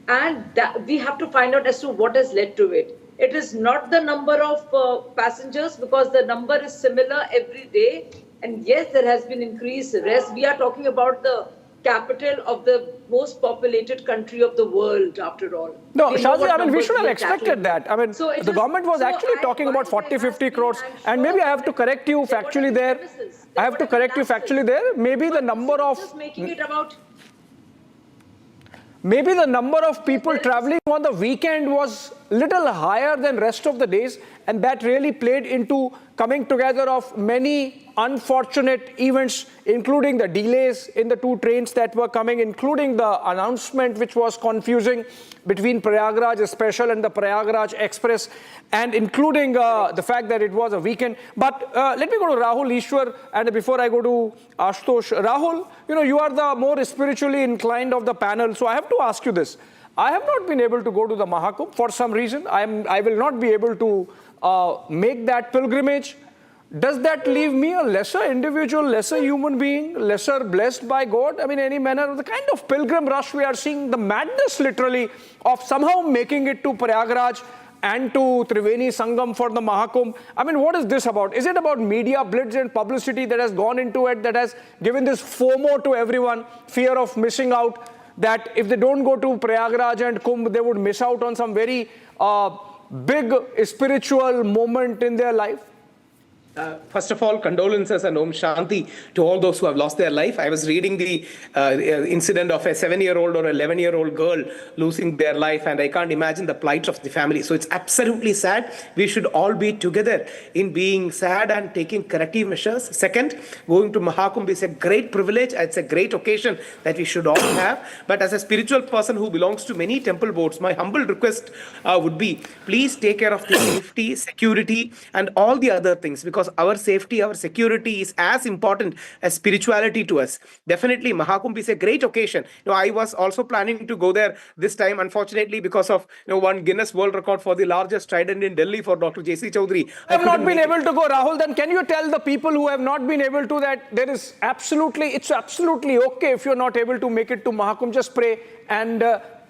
and we have to find out as to what has led to it. It is not the number of passengers, because the number is similar every day. And yes, there has been increased rest. We are talking about the capital of the most populated country of the world, after all. No, Shazia, we should have expected that. The government was actually talking about 40-50 crores. And maybe I have to correct you factually there. Maybe the number of... Just making it about... Maybe the number of people traveling on the weekend was little higher than rest of the days, and that really played into coming together of many unfortunate events, including the delays in the two trains that were coming, including the announcement which was confusing between Prayagraj Special and the Prayagraj Express, and including the fact that it was a weekend. But let me go to Rahul Ishwar, and before I go to Ashutosh. Rahul, you are the more spiritually inclined of the panel, so I have to ask you this. I have not been able to go to the Mahakumbh for some reason. I will not be able to make that pilgrimage. Does that leave me a lesser individual, lesser human being, lesser blessed by God? I mean, any manner of the kind of pilgrim rush we are seeing, the madness literally of somehow making it to Prayagraj and to Triveni Sangam for the Mahakumbh. I mean, what is this about? Is it about media blitz and publicity that has gone into it, that has given this FOMO to everyone, fear of missing out, that if they don't go to Prayagraj and Kumbh, they would miss out on some very big spiritual moment in their life? First of all, condolences and Om Shanti to all those who have lost their life. I was reading the incident of a 7-year-old or 11-year-old girl losing their life, and I can't imagine the plight of the family. So it's absolutely sad. We should all be together in being sad and taking corrective measures. Second, going to Mahakumbh is a great privilege. It's a great occasion that we should all have. But as a spiritual person who belongs to many temple boards, my humble request would be, please take care of the safety, security, and all the other things, because our safety, our security is as important as spirituality to us. Definitely, Mahakumbh is a great occasion. I was also planning to go there this time, unfortunately, because of one Guinness World Record for the largest trident in Delhi for Dr. J.C. Chaudhary. I have not been able to go, Rahul. Then can you tell the people who have not been able to that it's absolutely okay if you're not able to make it to Mahakumbh. Just pray and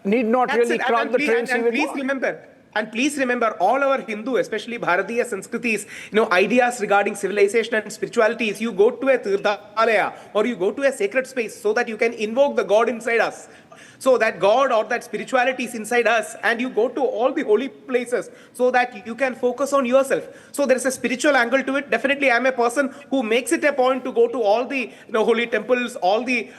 need not really crowd the trains even more. And please remember, all our Hindu, especially Bharatiya Sanskritis, ideas regarding civilization and spirituality is you go to a Tirthalaya or you go to a sacred space so that you can invoke the God inside us. So that God or that spirituality is inside us, and you go to all the holy places so that you can focus on yourself. So there is a spiritual angle to it. Definitely, I am a person who makes it a point to go to all the holy temples, all the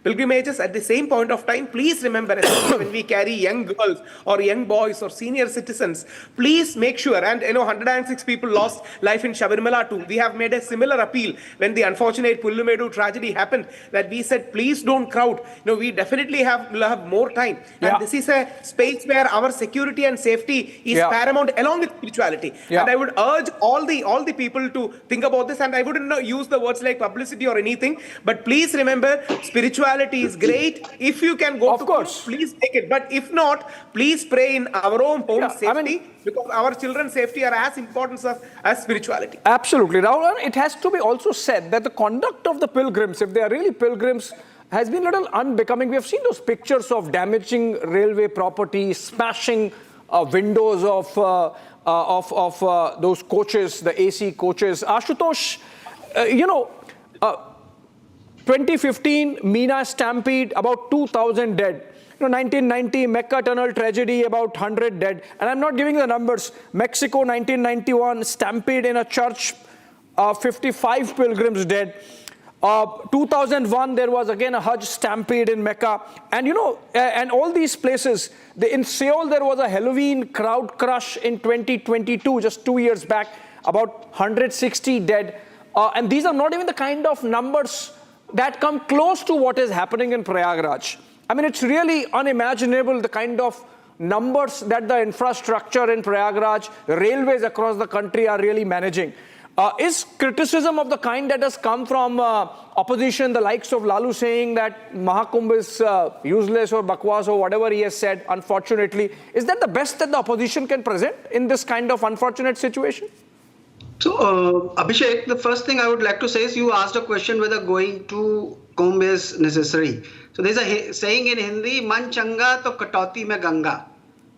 pilgrimages at the same point of time. Please remember, especially when we carry young girls or young boys or senior citizens, please make sure. And 106 people lost life in Sabarimala too. We have made a similar appeal when the unfortunate Pullumedu tragedy happened, that we said, please don't crowd. We definitely will have more time. And this is a space where our security and safety is paramount along with spirituality. And I would urge all the people to think about this. And I wouldn't use the words like publicity or anything, but please remember, spirituality is great. If you can go to course, please take it. But if not, please pray in our own home safety, because our children's safety are as important as spirituality. Absolutely, Rahul. It has to be also said that the conduct of the pilgrims, if they are really pilgrims, has been a little unbecoming. We have seen those pictures of damaging railway property, smashing windows of those coaches, the AC coaches. Ashutosh, 2015 Mina stampede, about 2,000 dead. 1990 Mecca tunnel tragedy, about 100 dead. And I'm not giving the numbers. Mexico 1991 stampede in a church, 55 pilgrims dead. 2001, there was again a Hajj stampede in Mecca. And and all these places, in Seoul, there was a Halloween crowd crush in 2022, just 2 years back, about 160 dead. And these are not even the kind of numbers that come close to what is happening in Prayagraj. I mean, it's really unimaginable the kind of numbers that the infrastructure in Prayagraj, the railways across the country are really managing. Is criticism of the kind that has come from opposition, the likes of Lalu saying that Mahakumbh is useless or bakwas or whatever he has said, unfortunately, is that the best that the opposition can present in this kind of unfortunate situation? So, Abhishek, the first thing I would like to say is you asked a question whether going to Kumbh is necessary. So there's a saying in Hindi, man changa to katauti mein Ganga.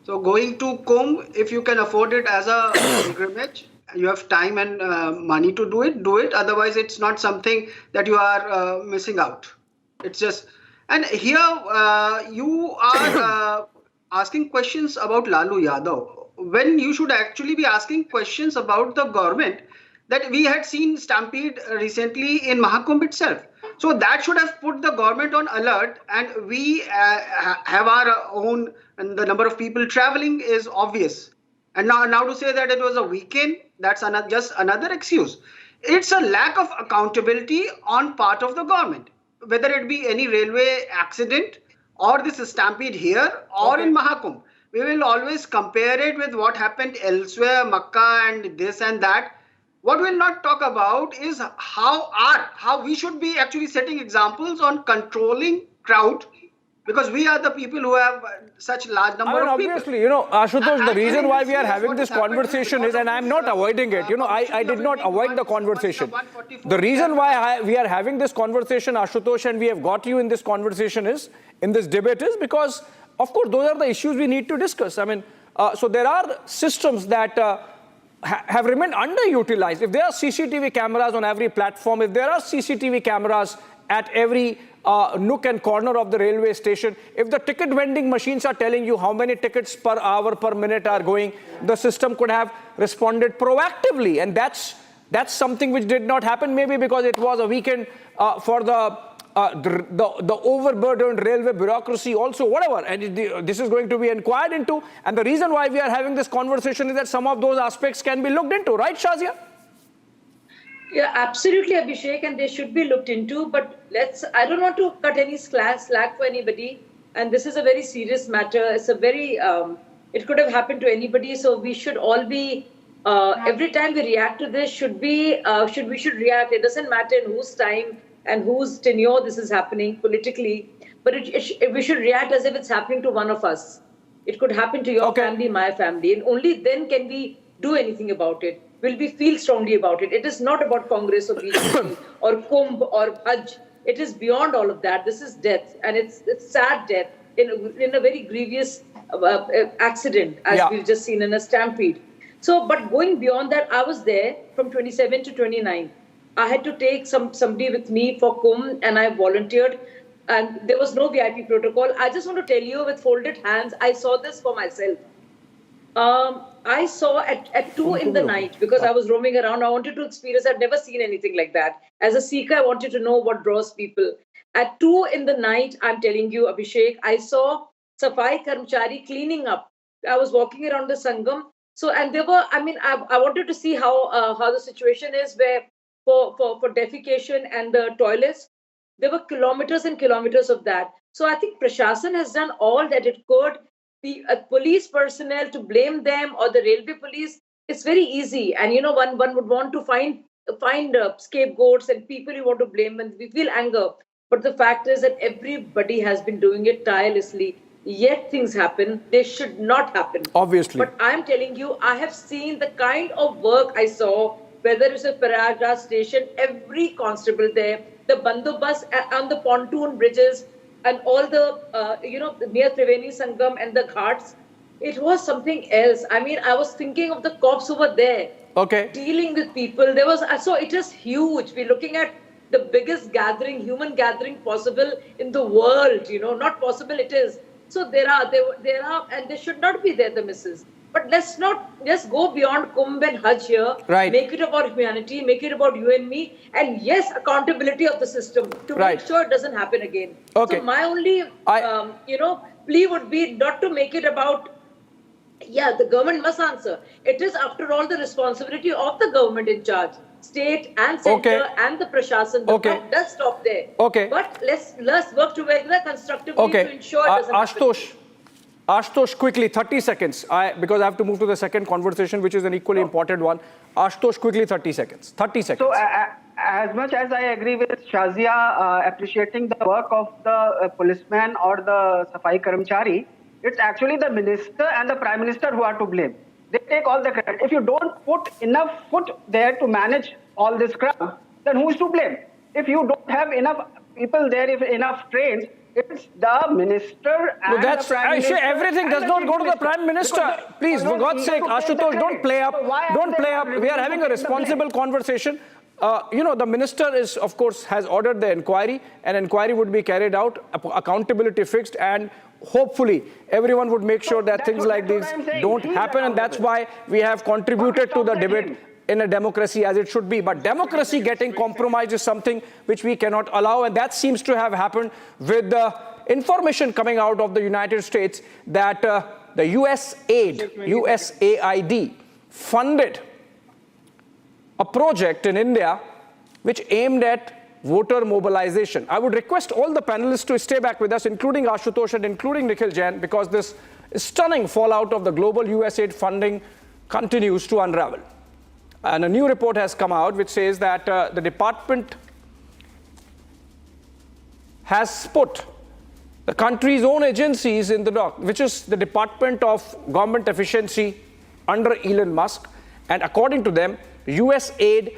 So going to Kumbh, if you can afford it as a pilgrimage, you have time and money to do it. Otherwise, it's not something that you are missing out. It's just, and here you are asking questions about Lalu Yadav, when you should actually be asking questions about the government, that we had seen stampede recently in Mahakumbh itself. So that should have put the government on alert, and we have our own, and the number of people traveling is obvious. And now to say that it was a weekend, that's just another excuse. It's a lack of accountability on part of the government, whether it be any railway accident or this stampede here or in Mahakumbh. We will always compare it with what happened elsewhere, Makkah and this and that. What we'll not talk about is how we should be actually setting examples on controlling crowd, because we are the people who have such large number of people. Obviously, Ashutosh, the reason why we are having this conversation is, and I'm not avoiding it, I did not avoid the conversation. The reason why we are having this conversation, Ashutosh, and we have got you in this conversation in this debate is because, of course, those are the issues we need to discuss. I mean, so there are systems that have remained underutilized. If there are CCTV cameras on every platform, if there are CCTV cameras at every nook and corner of the railway station, if the ticket vending machines are telling you how many tickets per hour, per minute are going, the system could have responded proactively. And that's something which did not happen, maybe because it was a weekend for the overburdened railway bureaucracy also, whatever. And this is going to be inquired into. And the reason why we are having this conversation is that some of those aspects can be looked into, right, Shazia? Yeah, absolutely, Abhishek, and they should be looked into. But I don't want to cut any slack for anybody. And this is a very serious matter. It's a very, it could have happened to anybody. So we should all be, every time we react to this, we should react. It doesn't matter in whose time and whose tenure this is happening politically. But we should react as if it's happening to one of us. It could happen to your family, my family. And only then can we do anything about it. Will we feel strongly about it? It is not about Congress or BJP or Kumbh or Hajj. It is beyond all of that. This is death, and it's sad death in a very grievous accident, as we've just seen in a stampede. So, but going beyond that, I was there from 27 to 29. I had to take somebody with me for Kumbh, and I volunteered. And there was no VIP protocol. I just want to tell you, with folded hands, I saw this for myself. I saw at 2 in the night, because I was roaming around. I wanted to experience. I'd never seen anything like that. As a Sikh, I wanted to know what draws people. At 2 in the night, I'm telling you, Abhishek, I saw Safai Karmchari cleaning up. I was walking around the Sangam. So, and there were, I mean, I wanted to see how the situation is where for defecation and the toilets, there were kilometers and kilometers of that. So I think Prashasan has done all that it could. The police personnel, to blame them or the railway police, it's very easy. And one would want to find scapegoats and people you want to blame, and we feel anger. But the fact is that everybody has been doing it tirelessly. Yet things happen. They should not happen. Obviously. But I'm telling you, I have seen the kind of work I saw, whether it's a Prayagraj station, every constable there, the bandobast on the pontoon bridges, and all the, near Triveni Sangam and the ghats. It was something else. I mean, I was thinking of the cops over there. Dealing with people. So it is huge. We're looking at the biggest human gathering possible in the world, not possible it is. So there are, and they should not be there, the misses. But let's not just go beyond Kumbh and Hajj here. Right. Make it about humanity, make it about you and me, and yes, accountability of the system to make sure it doesn't happen again. So my only, plea would be not to make it about, the government must answer. It is, after all, the responsibility of the government in charge, state and center and the Prashasan. The government does stop there. But let's work together constructively to ensure it doesn't happen. Ashutosh, quickly, 30 seconds, because I have to move to the second conversation, which is an equally important one. Ashutosh, quickly, 30 seconds. 30 seconds. So, as much as I agree with Shazia appreciating the work of the policeman or the Safai Karmchari, it's actually the minister and the prime minister who are to blame. They take all the credit. If you don't put enough foot there to manage all this crowd, then who is to blame? If you don't have enough people there, if enough trains, it's the minister and the prime minister. Everything does not go to the prime minister. Please, for God's sake, Ashutosh, don't play up. Don't play up. We are having a responsible conversation. The minister is, of course, has ordered the inquiry. An inquiry would be carried out, accountability fixed, and hopefully everyone would make sure that things like these don't happen. And that's why we have contributed to the debate in a democracy as it should be. But democracy getting compromised is something which we cannot allow. And that seems to have happened with the information coming out of the United States that the USAID funded a project in India which aimed at voter mobilization. I would request all the panelists to stay back with us, including Ashutosh and including Nikhil Jain, because this stunning fallout of the global USAID funding continues to unravel. And a new report has come out which says that the department has put the country's own agencies in the dock, which is the Department of Government Efficiency under Elon Musk. And according to them, USAID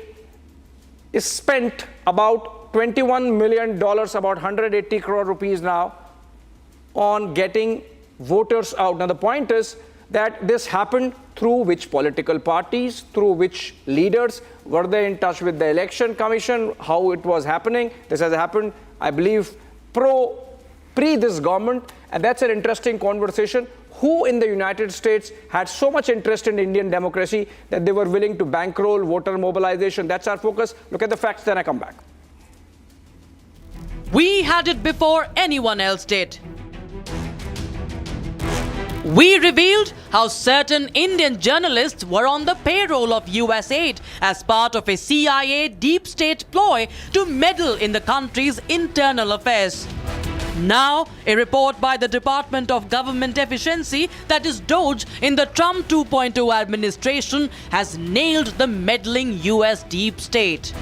is spent about $21 million, about 180 crore rupees now, on getting voters out. Now, the point is that this happened through which political parties, through which leaders, were they in touch with the election commission, how it was happening. This has happened, I believe, pre this government, and that's an interesting conversation. Who in the United States had so much interest in Indian democracy that they were willing to bankroll voter mobilization? That's our focus. Look at the facts, then I come back. We had it before anyone else did. We revealed how certain Indian journalists were on the payroll of USAID as part of a CIA deep state ploy to meddle in the country's internal affairs. Now, a report by the Department of Government Efficiency, that is DOGE, in the Trump 2.0 administration has nailed the meddling US deep state.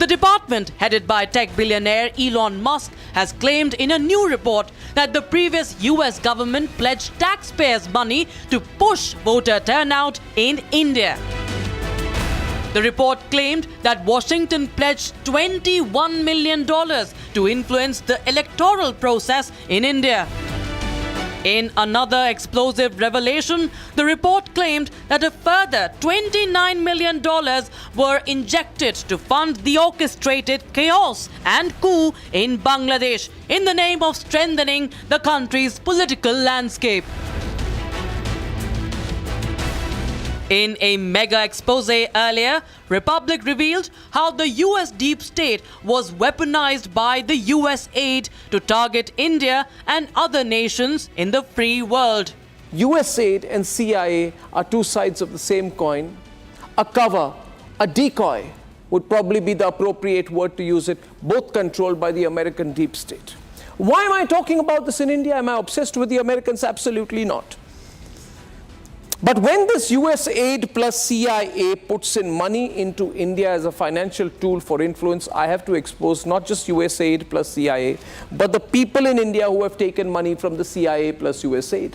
The department, headed by tech billionaire Elon Musk, has claimed in a new report that the previous US government pledged taxpayers' money to push voter turnout in India. The report claimed that Washington pledged $21 million to influence the electoral process in India. In another explosive revelation, the report claimed that a further $29 million were injected to fund the orchestrated chaos and coup in Bangladesh in the name of strengthening the country's political landscape. In a mega expose earlier, Republic revealed how the US deep state was weaponized by the USAID to target India and other nations in the free world. USAID and CIA are two sides of the same coin. A cover, a decoy would probably be the appropriate word to use it, both controlled by the American deep state. Why am I talking about this in India? Am I obsessed with the Americans? Absolutely not. But when this USAID plus CIA puts in money into India as a financial tool for influence, I have to expose not just USAID plus CIA, but the people in India who have taken money from the CIA plus USAID.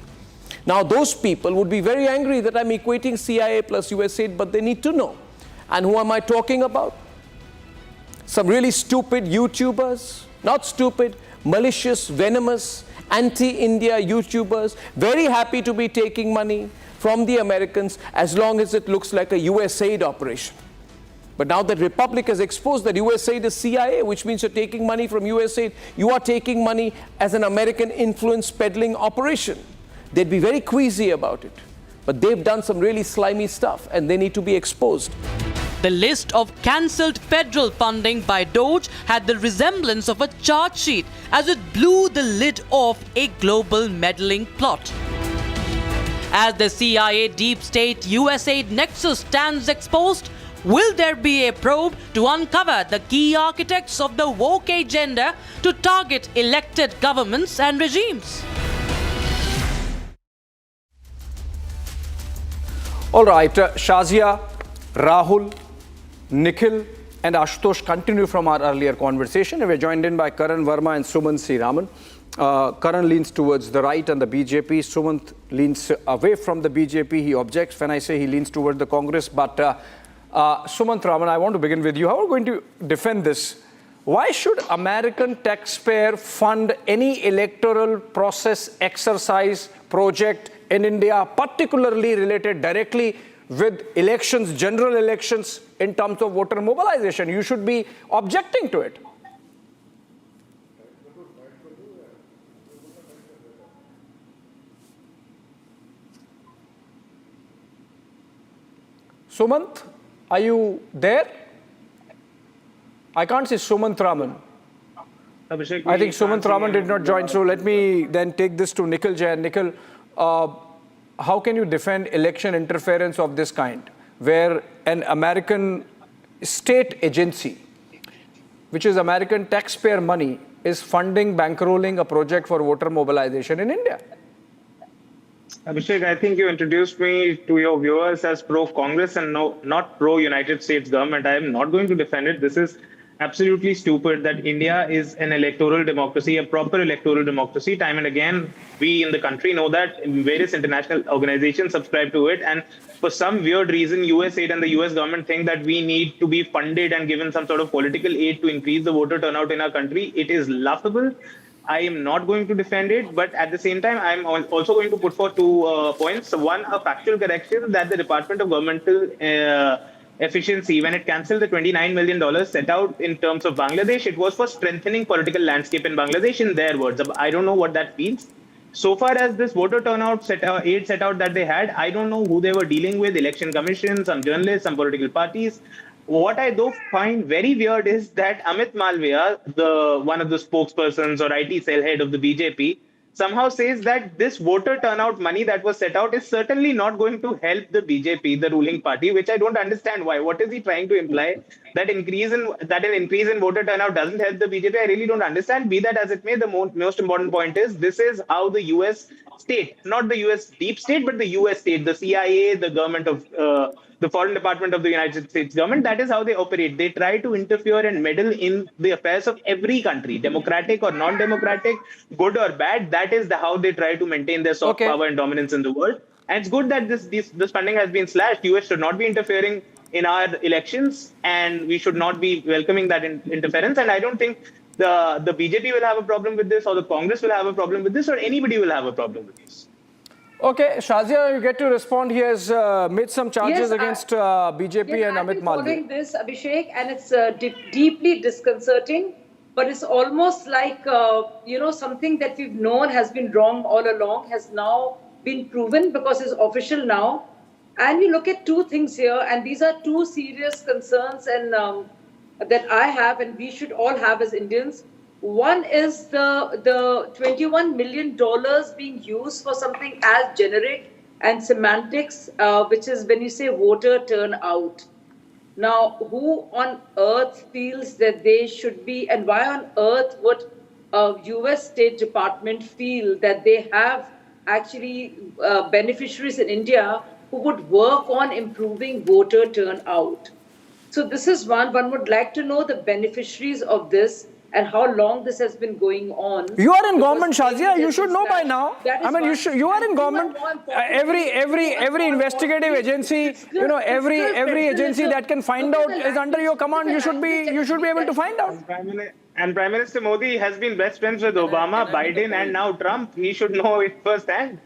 Now, those people would be very angry that I'm equating CIA plus USAID, but they need to know. And who am I talking about? Some really stupid YouTubers, not stupid, malicious, venomous, anti-India YouTubers, very happy to be taking money from the Americans as long as it looks like a USAID operation. But now that Republic has exposed that USAID is CIA, which means you're taking money from USAID, you are taking money as an American influence peddling operation. They'd be very queasy about it. But they've done some really slimy stuff and they need to be exposed. The list of cancelled federal funding by DOGE had the resemblance of a charge sheet as it blew the lid off a global meddling plot. As the CIA deep state USAID nexus stands exposed, will there be a probe to uncover the key architects of the woke agenda to target elected governments and regimes? All right, Shazia, Rahul, Nikhil and Ashutosh continue from our earlier conversation. We're joined in by Karan Verma and Sumant Sriraman. Karan leans towards the right and the BJP. Sumant leans away from the BJP. He objects when I say he leans towards the Congress. But Sumant Raman, I want to begin with you. How are we going to defend this? Why should American taxpayer fund any electoral process, exercise, project in India, particularly related directly with elections, general elections, in terms of voter mobilization? You should be objecting to it. Sumant, are you there? I can't see Sumant Raman. Abhishek, I think Sumant Raman did not join, so let me then take this to Nikhil Jain. Nikhil, how can you defend election interference of this kind, where an American state agency, which is American taxpayer money, is funding, bankrolling a project for voter mobilization in India? Abhishek, I think you introduced me to your viewers as pro-Congress and not pro-United States government. I am not going to defend it. This is absolutely stupid that India is an electoral democracy, a proper electoral democracy. Time and again, we in the country know that various international organizations subscribe to it. And for some weird reason, US aid and the US government think that we need to be funded and given some sort of political aid to increase the voter turnout in our country. It is laughable. I am not going to defend it, but at the same time, I'm also going to put forth 2 points. One, a factual correction that the Department of Governmental Efficiency, when it cancelled the $29 million set out in terms of Bangladesh, it was for strengthening political landscape in Bangladesh, in their words. I don't know what that means. So far as this voter turnout aid set out that they had, I don't know who they were dealing with, election commission, some journalists, some political parties. What I though find very weird is that Amit Malviya, one of the spokespersons or IT cell head of the BJP, somehow says that this voter turnout money that was set out is certainly not going to help the BJP, the ruling party, which I don't understand why. What is he trying to imply? That an increase in voter turnout doesn't help the BJP? I really don't understand. Be that as it may, the most important point is this is how the US state, not the US deep state, but the US state, the CIA, the government of the foreign department of the United States government, that is how they operate. They try to interfere and meddle in the affairs of every country, democratic or non-democratic, good or bad. That is how they try to maintain their soft power and dominance in the world. And it's good that this funding has been slashed. US should not be interfering in our elections, and we should not be welcoming that interference. And I don't think the BJP will have a problem with this, or the Congress will have a problem with this, or anybody will have a problem with this. Okay, Shazia, you get to respond. He has made some charges against BJP and Amit Malviya. Following this, Abhishek, and it's deeply disconcerting, but it's almost like, something that we've known has been wrong all along has now been proven because it's official now. And you look at 2 things here, and these are 2 serious concerns and that I have and we should all have as Indians. One is the $21 million being used for something as generic and semantics, which is when you say voter turnout. Now, who on earth feels that they should be, and why on earth would a US State Department feel that they have actually beneficiaries in India who would work on improving voter turnout? So this is one would like to know the beneficiaries of this and how long this has been going on. You are in government, Shazia. You should know by now. I mean, you are in government. Every investigative agency, every agency that can find out is under your command. You should be able to find out. And Prime Minister Modi has been best friends with Obama, Biden, and now Trump. He should know it firsthand.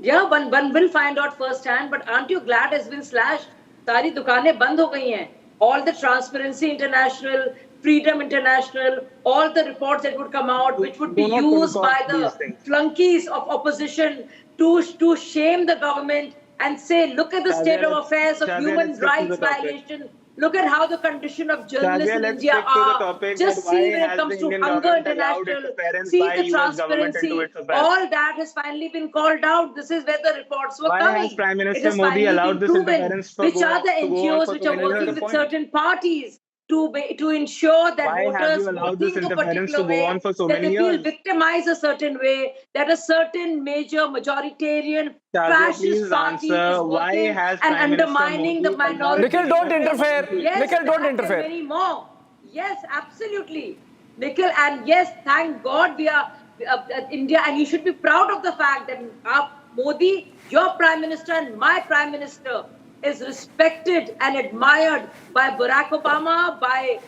Yeah, one will find out firsthand. But aren't you glad it's been slashed? Sari dukanein band ho gayi hain. All the Transparency International, Freedom International, all the reports that would come out, which would be used by the flunkies of opposition to shame the government and say, look at the state of affairs of human rights violation. Look at how the condition of journalists in India are. Just see when it comes to Hunger International, see the transparency. All that has finally been called out. This is where the reports were coming. Why has Prime Minister Modi allowed this interference? Which are the NGOs which are working with certain parties to ensure that voters think a particular way, that they feel victimized a certain way, that a certain major majoritarian fascist party is working and undermining the minority. Nikhil, don't interfere. Yes, Nikhil, don't interfere. Many more. Yes, absolutely. Nikhil, and yes, thank God we are India, and you should be proud of the fact that Modi, your Prime Minister and my Prime Minister, is respected and admired by Barack Obama, by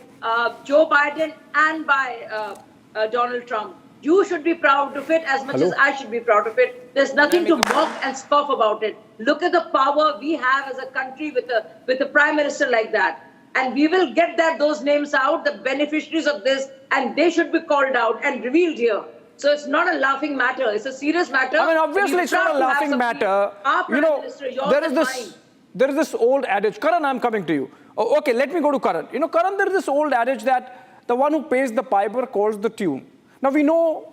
Joe Biden, and by Donald Trump. You should be proud of it as much as I should be proud of it. There's nothing to mock and scoff about it. Look at the power we have as a country with a Prime Minister like that. And we will get those names out, the beneficiaries of this, and they should be called out and revealed here. So it's not a laughing matter. It's a serious matter. I mean, obviously it's not a laughing matter. There is this old adage. Karan, I'm coming to you. Oh, okay, let me go to Karan. Karan, there is this old adage that the one who pays the piper calls the tune. Now, we know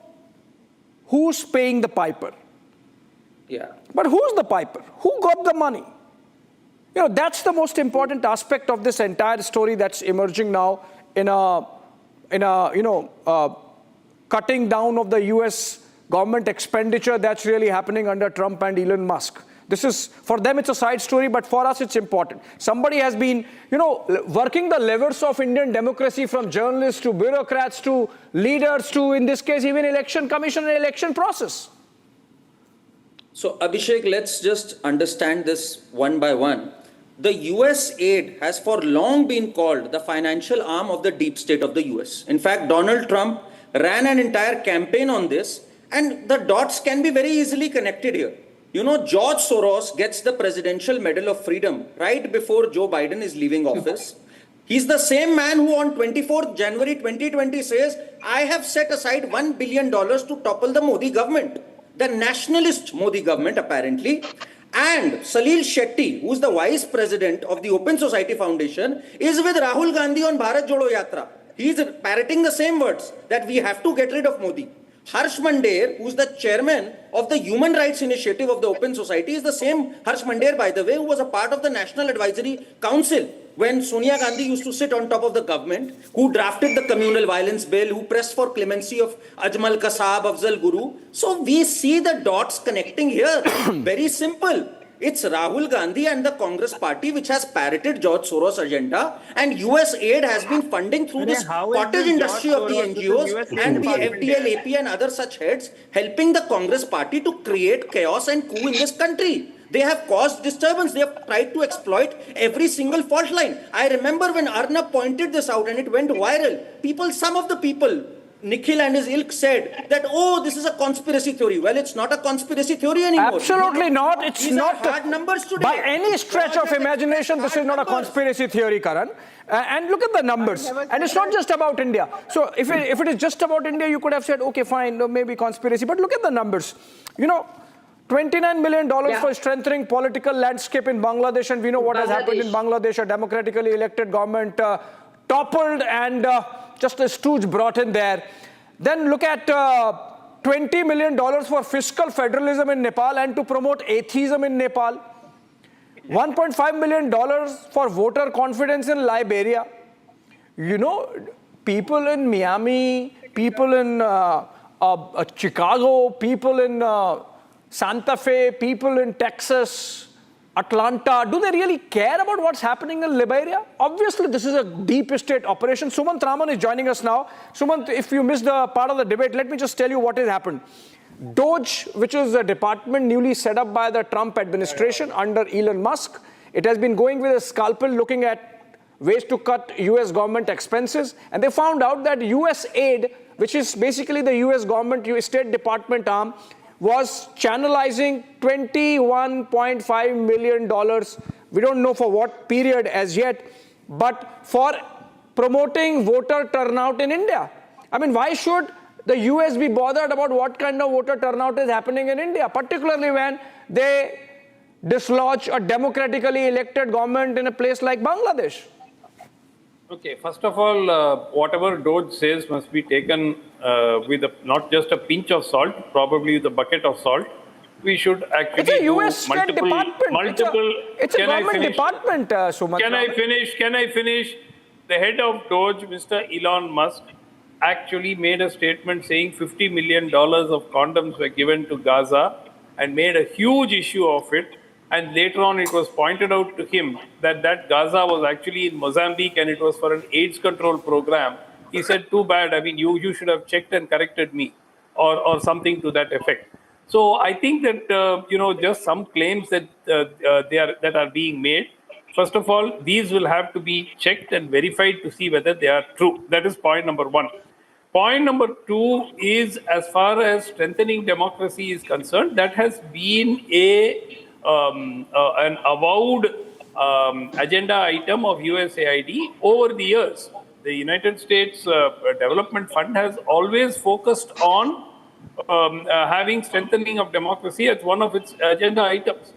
who's paying the piper. Yeah. But who's the piper? Who got the money? You know, that's the most important aspect of this entire story that's emerging now in a cutting down of the US government expenditure that's really happening under Trump and Elon Musk. This is, for them it's a side story, but for us it's important. Somebody has been, working the levers of Indian democracy, from journalists to bureaucrats to leaders to, in this case, even election commission and election process. So Abhishek, let's just understand this one by one. The US aid has for long been called the financial arm of the deep state of the US. In fact, Donald Trump ran an entire campaign on this, and the dots can be very easily connected here. You know, George Soros gets the Presidential Medal of Freedom right before Joe Biden is leaving office. He's the same man who on 24th January 2020 says, I have set aside $1 billion to topple the Modi government, the nationalist Modi government apparently. And Salil Shetty, who's the vice president of the Open Society Foundation, is with Rahul Gandhi on Bharat Jodo Yatra. He's parroting the same words, that we have to get rid of Modi. Harsh Mandir, who's the chairman of the Human Rights Initiative of the Open Society, is the same Harsh Mandir, by the way, who was a part of the National Advisory Council when Sonia Gandhi used to sit on top of the government, who drafted the communal violence bill, who pressed for clemency of Ajmal Kasab, Afzal Guru. So we see the dots connecting here. Very simple. It's Rahul Gandhi and the Congress party which has parroted George Soros' agenda, and US aid has been funding through this cottage industry of the NGOs and the FDL, AP and other such heads, helping the Congress party to create chaos and coup in this country. They have caused disturbance. They have tried to exploit every single fault line. I remember when Arnab pointed this out and it went viral. Some of the people, Nikhil and his ilk, said that, oh, this is a conspiracy theory. Well, it's not a conspiracy theory anymore. Absolutely not. It's These not are hard numbers today. By any stretch of imagination, this is not a conspiracy theory, Karan. And look at the numbers. And it's not just about India. So if it is just about India, you could have said, okay, fine, maybe conspiracy. But look at the numbers. $29 million for strengthening political landscape in Bangladesh. And we know what has happened in Bangladesh. A democratically elected government toppled and just a stooge brought in there. Then look at $20 million for fiscal federalism in Nepal and to promote atheism in Nepal. $1.5 million for voter confidence in Liberia. People in Miami, people in Chicago, people in Santa Fe, people in Texas, Atlanta, do they really care about what's happening in Liberia? Obviously, this is a deep state operation. Sumant Raman is joining us now. Sumant, if you missed the part of the debate, let me just tell you what has happened. DOGE, which is a department newly set up by the Trump administration under Elon Musk, it has been going with a scalpel looking at ways to cut US government expenses. And they found out that US aid, which is basically the US government, US State Department arm, was channelizing $21.5 million. We don't know for what period as yet, but for promoting voter turnout in India. I mean, why should the US be bothered about what kind of voter turnout is happening in India, particularly when they dislodge a democratically elected government in a place like Bangladesh? Okay, first of all, whatever DOGE says must be taken with not just a pinch of salt, probably with a bucket of salt. We should actually it's a US State Department. It's a government department, Sumant. Can I finish? The head of DOGE, Mr. Elon Musk, actually made a statement saying $50 million of condoms were given to Gaza and made a huge issue of it. And later on, it was pointed out to him that Gaza was actually in Mozambique and it was for an AIDS control program. He said, too bad, I mean, you should have checked and corrected me, or something to that effect. So I think that, just some claims that that are being made, first of all, these will have to be checked and verified to see whether they are true. That is point number one. Point number two is, as far as strengthening democracy is concerned, that has been an avowed agenda item of USAID over the years. The United States Development Fund has always focused on having strengthening of democracy as one of its agenda items.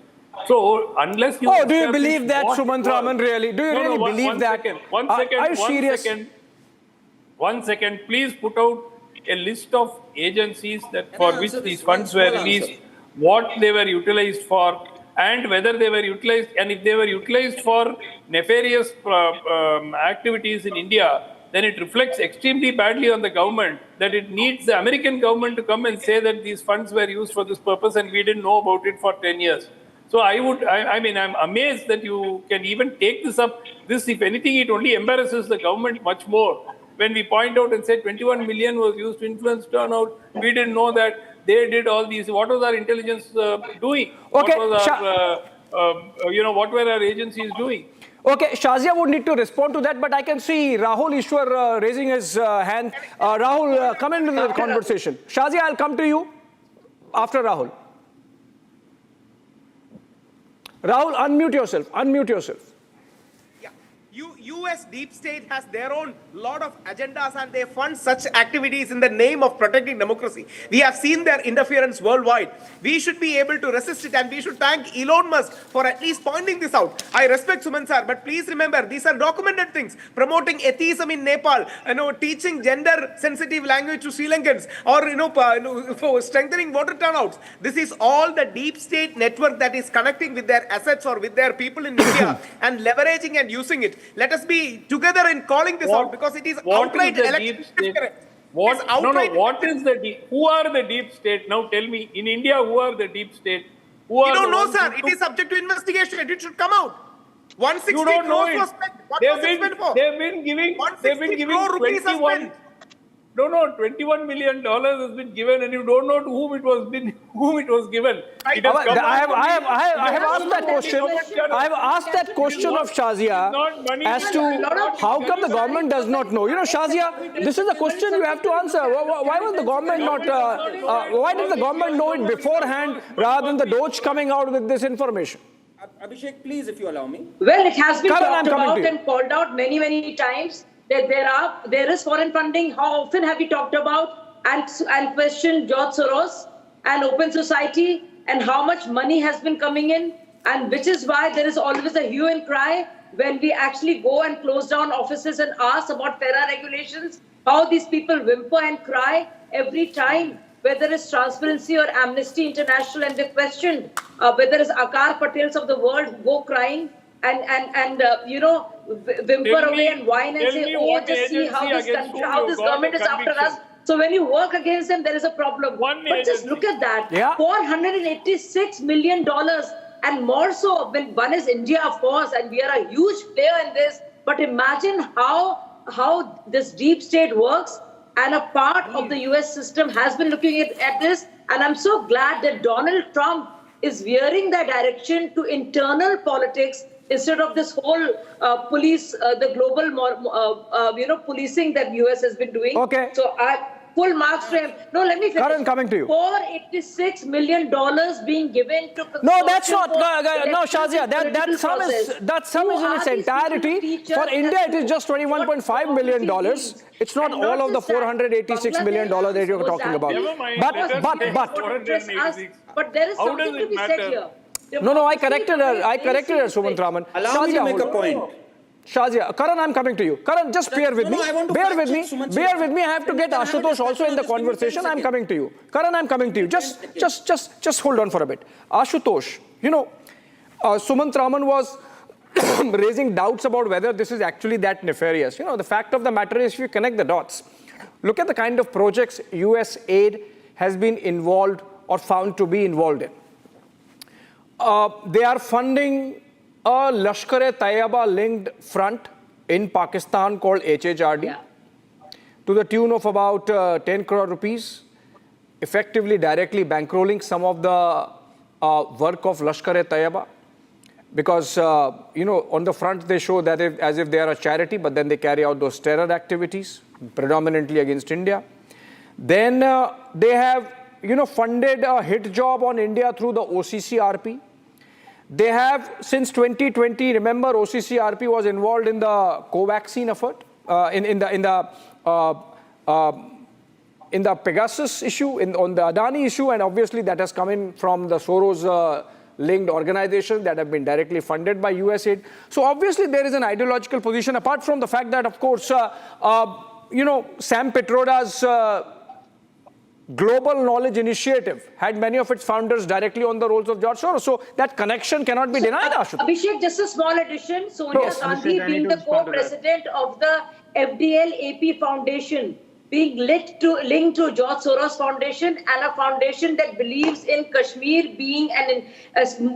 So, unless you... Oh, do you believe that, Sumant Raman, really? Do you really believe that? One second. Please put out a list of agencies that for which these funds were released what they were utilized for, and whether they were utilized, and if they were utilized for nefarious activities in India, then it reflects extremely badly on the government, that it needs the American government to come and say that these funds were used for this purpose and we didn't know about it for 10 years. So I mean, I'm amazed that you can even take this up. This, if anything, it only embarrasses the government much more. When we point out and say 21 million was used to influence turnout, we didn't know that they did all these. What was our intelligence doing? Okay, what was our, what were our agencies doing? Okay, Shazia would need to respond to that, but I can see Rahul Ishwar raising his hand. Rahul, come into the conversation. Shazia, I'll come to you after Rahul. Rahul, unmute yourself. Unmute yourself. US deep state has their own lot of agendas and they fund such activities in the name of protecting democracy. We have seen their interference worldwide. We should be able to resist it, and we should thank Elon Musk for at least pointing this out. I respect Suman sir, but please remember, these are documented things. Promoting atheism in Nepal, teaching gender sensitive language to Sri Lankans, or for strengthening voter turnouts. This is all the deep state network that is connecting with their assets or with their people in India and leveraging and using it. Let us be together in calling this out, because it is outright election. What is the deep? Who are the deep state? Now tell me, in India, who are the deep state? You don't know, sir. It is subject to investigation. It should come out. 160 crores was spent. What was it spent for? They've been giving 21. No, $21 million has been given, and you don't know to whom it was given. I have asked that question. I have asked that question of Shazia as to how come the government does not know. Shazia, this is a question you have to answer. Why was the government not? Why did the government know it beforehand rather than the Doge coming out with this information? Abhishek, please, if you allow me. Well, it has been talked about and called out many, many times. That there is foreign funding. How often have we talked about and questioned George Soros and open society and how much money has been coming in, and which is why there is always a hue and cry when we actually go and close down offices and ask about FERA regulations, how these people whimper and cry every time, whether it's Transparency or Amnesty International, and they questioned whether it's Akar Patels of the world go crying and whimper away and whine and say, oh, just see how this country, how this government is after us. So when you work against them, there is a problem. But just look at that, $486 million, and more so when one is India, of course, and we are a huge player in this. But imagine how this deep state works, and a part of the US system has been looking at this. And I'm so glad that Donald Trump is veering that direction to internal politics, instead of this whole police, the global, policing that US has been doing. Okay. So full marks to him. No, let me finish. Karan, coming to you. $486 million being given to. No, that's not. No, Shazia, that sum is in its entirety. For India, it is just $21.5 million. It's not all of the $486 million that you're talking about. But there is something to be said here. No, I corrected her, Sumant Raman. Allow me to make a point. Shazia, Karan, I'm coming to you. Karan, just bear with me. Bear with me. I have to get Ashutosh also in the conversation. I'm coming to you. Karan, I'm coming to you. Just hold on for a bit. Ashutosh, Sumant Raman was raising doubts about whether this is actually that nefarious. The fact of the matter is, if you connect the dots, look at the kind of projects US aid has been involved or found to be involved in. They are funding a Lashkar-e-Taiba linked front in Pakistan called HHRD to the tune of about 10 crore rupees, effectively directly bankrolling some of the work of Lashkar-e-Taiba, because on the front they show that as if they are a charity, but then they carry out those terror activities predominantly against India. Then they have funded a hit job on India through the OCCRP. They have, since 2020, remember, OCCRP was involved in the Covaxin effort, in the Pegasus issue, on the Adani issue, and obviously that has come in from the Soros-linked organizations that have been directly funded by USAID. So obviously there is an ideological position, apart from the fact that, of course, Sam Petroda's Global Knowledge Initiative had many of its founders directly on the rolls of George Soros. So that connection cannot be denied, Ashutosh. Abhishek, just a small addition. Sonia Gandhi being the co-president of the FDL AP Foundation, being linked to George Soros Foundation, and a foundation that believes in Kashmir being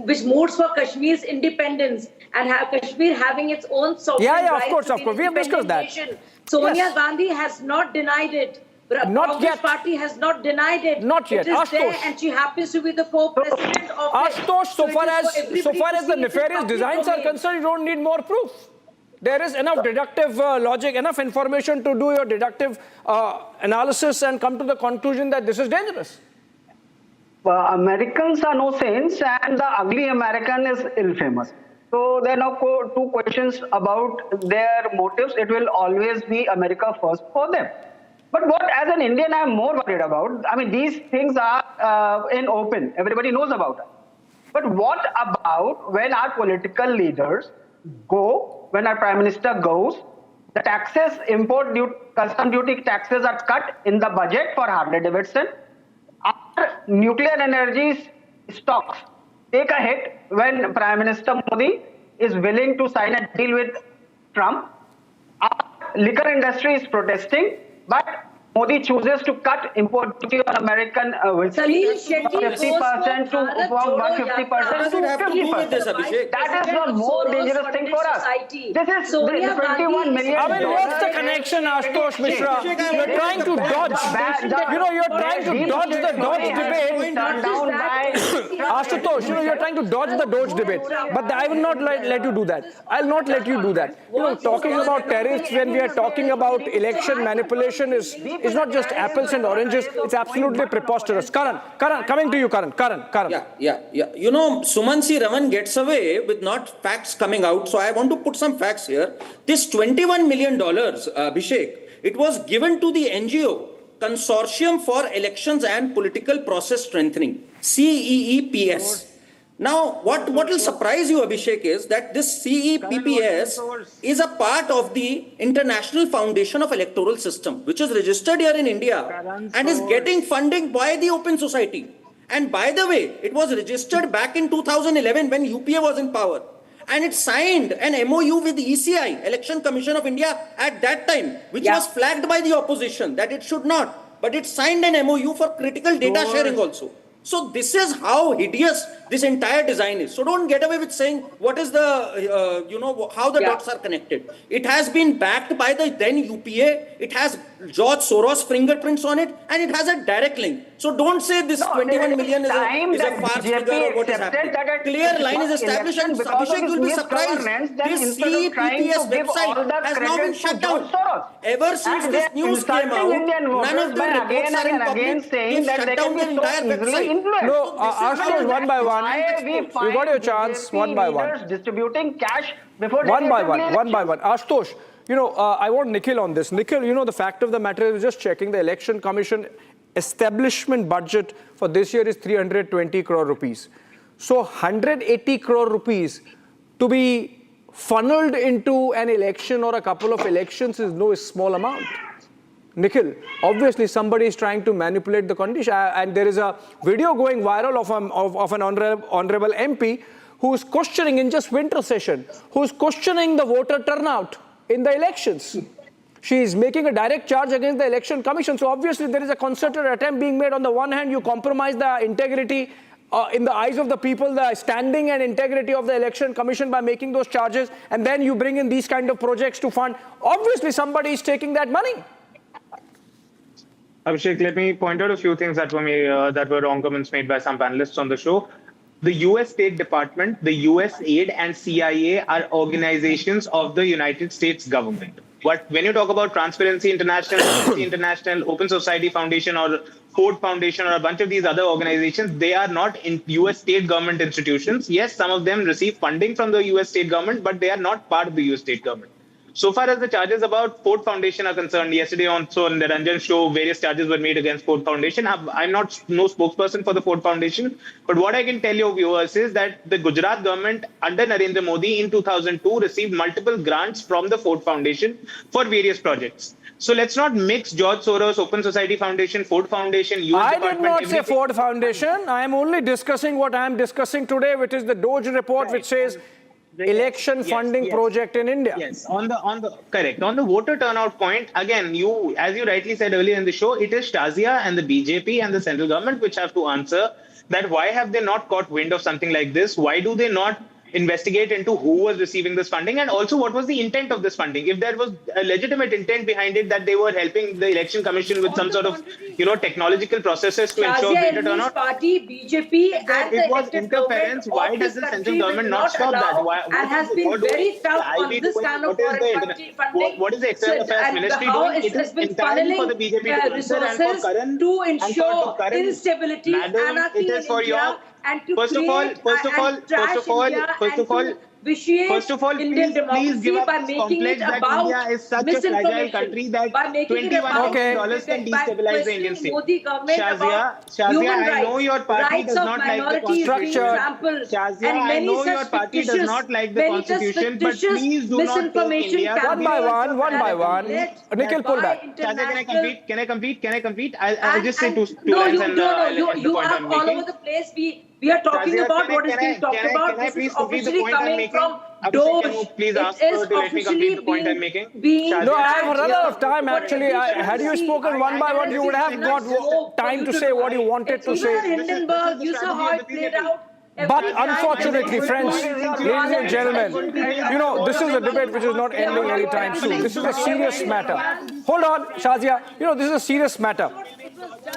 which moves for Kashmir's independence and Kashmir having its own sovereign of course. We have discussed that. Sonia Gandhi has not denied it. Not yet. Party has not denied it. Not yet. It is there, and she happens to be the co-president of Ashutosh, it. so far as the nefarious designs are concerned, you don't need more proof. There is enough deductive logic, enough information to do your deductive analysis and come to the conclusion that this is dangerous. Americans are no saints, and the ugly American is ill-famous. So there are now two questions about their motives. It will always be America first for them. But what, as an Indian, I am more worried about, I mean, these things are in open. Everybody knows about it. But what about when our political leaders go, when our Prime Minister goes, the taxes, import duty, custom duty taxes are cut in the budget for Harley-Davidson. Our nuclear energy stocks take a hit when Prime Minister Modi is willing to sign a deal with Trump. Our liquor industry is protesting, but Modi chooses to cut import duty on American whiskey from 50% to 150% to 50%. That is the more dangerous thing for us. This is $21 million. I mean, what's the connection, Ashutosh Mishra? You're trying to dodge. You're trying to dodge the Dodge debate. Ashutosh, you're trying to dodge the Dodge debate. But I will not let you do that. I'll not let you do that. Talking about tariffs when we are talking about election manipulation is not just apples and oranges. It's absolutely preposterous. Karan, coming to you, Karan. Yeah. Sumansi Raman gets away with not facts coming out. So I want to put some facts here. This $21 million, Abhishek, it was given to the NGO, Consortium for Elections and Political Process Strengthening, CEEPS. Now, what will surprise you, Abhishek, is that this CEPPS is a part of the International Foundation of Electoral System, which is registered here in India and is getting funding by the Open Society. And by the way, it was registered back in 2011 when UPA was in power. And it signed an MOU with the ECI, Election Commission of India, at that time, which was flagged by the opposition that it should not. But it signed an MOU for critical data sharing also. So this is how hideous this entire design is. So don't get away with saying what is the, how the dots are connected. It has been backed by the then UPA. It has George Soros fingerprints on it, and it has a direct link. So don't say this 21 million is a farce figure or what is happening. Clear line is established, and Abhishek will be surprised. This CEPPS website has now been shut down. Ever since this news came out, none of the reports are in public. They've shut down the entire website. No, Ashutosh, one by one. You got your chance, one by one. Distributing cash before one by one. Ashutosh, I want Nikhil on this. Nikhil, the fact of the matter is, just checking the Election Commission establishment budget for this year is 320 crore rupees. So 180 crore rupees to be funneled into an election or a couple of elections is no small amount. Nikhil, obviously somebody is trying to manipulate the condition, and there is a video going viral of an honorable MP who is questioning in just winter session, who is questioning the voter turnout in the elections. She is making a direct charge against the Election Commission. So obviously there is a concerted attempt being made. On the one hand, you compromise the integrity in the eyes of the people, the standing and integrity of the Election Commission by making those charges, and then you bring in these kind of projects to fund. Obviously somebody is taking that money. Abhishek, let me point out a few things that were wrong comments made by some panelists on the show. The US State Department, the USAID, and CIA are organizations of the United States government. But when you talk about Transparency International, Amnesty International, Open Society Foundation, or Ford Foundation, or a bunch of these other organizations, they are not in US state government institutions. Yes, some of them receive funding from the US state government, but they are not part of the US state government. So far as the charges about Ford Foundation are concerned, yesterday also on the Ranjan show, various charges were made against Ford Foundation. I'm not no spokesperson for the Ford Foundation, but what I can tell your viewers is that the Gujarat government under Narendra Modi in 2002 received multiple grants from the Ford Foundation for various projects. So let's not mix George Soros, Open Society Foundation, Ford Foundation, US I Department. did not say Ford Foundation. I am only discussing what I am discussing today, which is the Doge report, which says election funding project in India. Yes, on the correct. On the voter turnout point, again, as you rightly said earlier in the show, it is Shazia and the BJP and the central government which have to answer that why have they not caught wind of something like this? Why do they not investigate into who was receiving this funding, and also what was the intent of this funding? If there was a legitimate intent behind it that they were helping the election commission with some sort of technological processes to ensure greater turnout, party, BJP, and it was interference. Why does the central government not stop that? Why, and has been very tough on this kind of foreign funding. What is the External Affairs Ministry doing? It is entirely for the BJP to answer and for Karan to ensure instability, anarchy in India. And to first of all, Indian democracy by making it about India is such a fragile country that $21 billion can destabilize the Indian state. Shazia, I know your party does not like the constitution. Shazia, I know your party does not like the constitution, but please do not take India one by one. Nikhil, pull back. Shazia, can I complete? I'll just say two lines and you are all over the place. We are talking about what is being talked about. This is officially coming from Doge. Please ask her to let me complete the point I'm making. No, I have run out of time actually. Had you spoken one by one, you would have got time to say what you wanted to say. Hindenburg, you saw how it played out. But unfortunately, friends, ladies and gentlemen, this is a debate which is not ending anytime soon. This is a serious matter. Hold on, Shazia. This is a serious matter.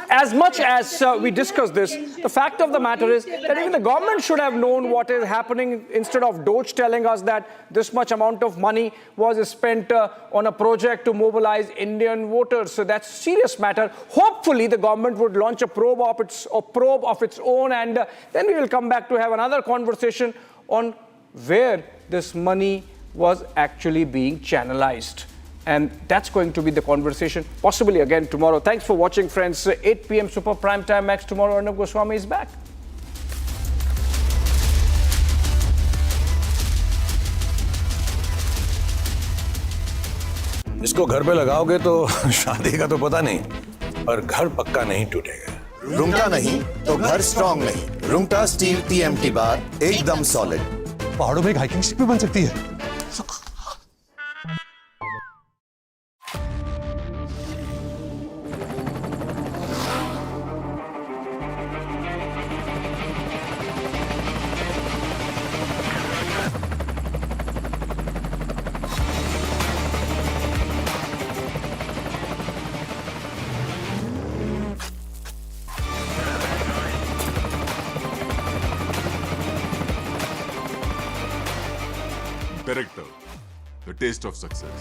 As much as we discuss this, the fact of the matter is that even the government should have known what is happening instead of Doge telling us that this much amount of money was spent on a project to mobilize Indian voters. So that's a serious matter. Hopefully, the government would launch a probe of its own, and then we will come back to have another conversation on where this money was actually being channelized. And that's going to be the conversation, possibly again tomorrow. Thanks for watching, friends. 8 p.m. Super Prime Time Max tomorrow. Arnab Goswami is back. इसको घर पे लगाओगे तो शादी का तो पता नहीं, पर घर पक्का नहीं टूटेगा। रुंगटा नहीं तो घर स्ट्रॉन्ग नहीं। रुंगटा स्टील TMT बार एकदम सॉलिड। पहाड़ों में एक हाइकिंग स्टिक भी बन सकती है। Director, the taste of success.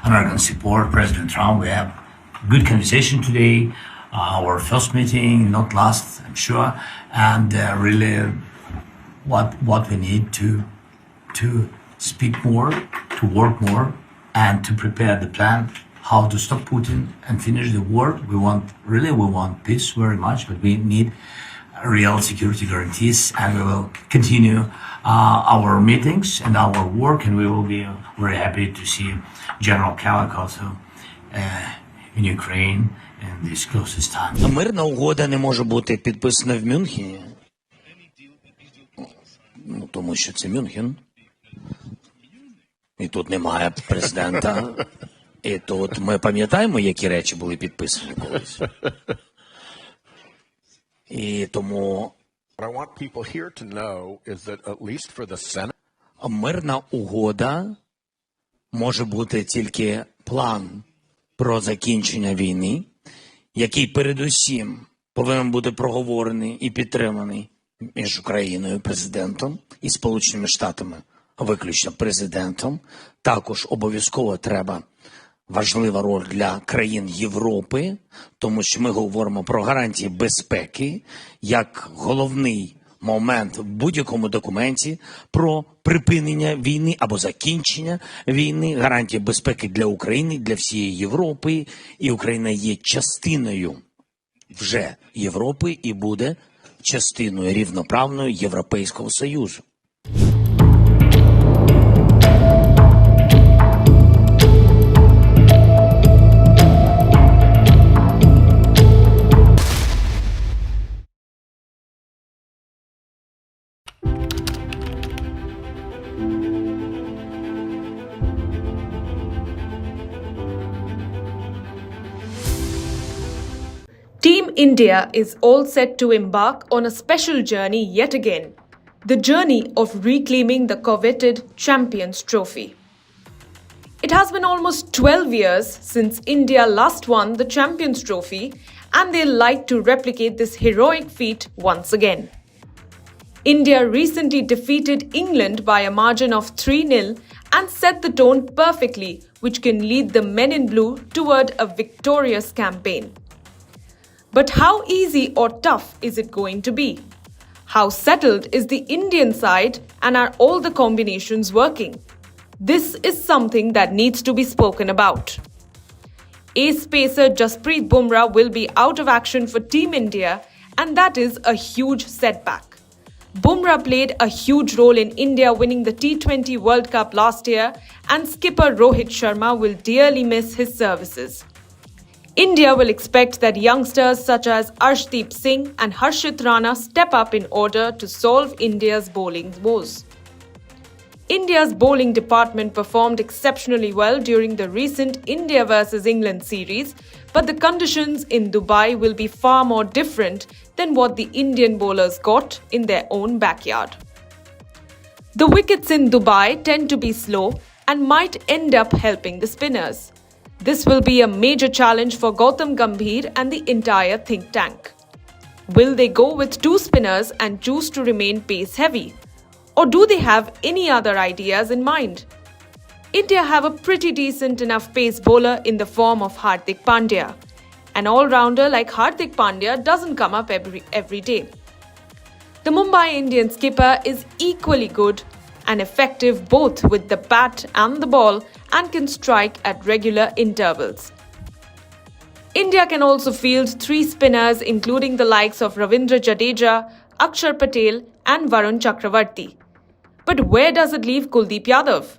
American support President Trump. We have good conversation today. Our first meeting, not last, I'm sure, and really what we need to speak more, to work more, and to prepare the plan how to stop Putin and finish the war. We want peace very much, but we need real security guarantees, and we will continue our meetings and our work, and we will be very happy to see General Kalak also in Ukraine in this closest time. Мирна угода не може бути підписана в Мюнхені. Ну, тому що це Мюнхен. І тут немає президента. І то от ми пам'ятаємо, які речі були підписані колись. І тому What I want people here to know is that at least for the Senate, мирна угода може бути тільки план про закінчення війни, який передусім повинен бути проговорений і підтриманий між Україною, президентом, і Сполученими Штатами, виключно президентом. Також обов'язково треба важлива роль для країн Європи, тому що ми говоримо про гарантії безпеки як головний момент в будь-якому документі про припинення війни або закінчення війни, гарантії безпеки для України, для всієї Європи. І Україна є частиною вже Європи і буде частиною рівноправною Європейського Союзу. Team India is all set to embark on a special journey yet again, the journey of reclaiming the coveted Champions Trophy. It has been almost 12 years since India last won the Champions Trophy, and they'd like to replicate this heroic feat once again. India recently defeated England by a margin of 3-0 and set the tone perfectly, which can lead the men in blue toward a victorious campaign. But how easy or tough is it going to be? How settled is the Indian side, and are all the combinations working? This is something that needs to be spoken about. Ace pacer Jasprit Bumrah will be out of action for Team India, and that is a huge setback. Bumrah played a huge role in India winning the T20 World Cup last year, and skipper Rohit Sharma will dearly miss his services. India will expect that youngsters such as Arshdeep Singh and Harshit Rana step up in order to solve India's bowling woes. India's bowling department performed exceptionally well during the recent India vs England series, but the conditions in Dubai will be far more different than what the Indian bowlers got in their own backyard. The wickets in Dubai tend to be slow and might end up helping the spinners. This will be a major challenge for Gautam Gambhir and the entire think tank. Will they go with two spinners and choose to remain pace heavy? Or do they have any other ideas in mind? India have a pretty decent enough pace bowler in the form of Hardik Pandya. An all-rounder like Hardik Pandya doesn't come up every day. The Mumbai Indian skipper is equally good and effective both with the bat and the ball, and can strike at regular intervals. India can also field three spinners including the likes of Ravindra Jadeja, Akshar Patel and Varun Chakravarti. But where does it leave Kuldeep Yadav?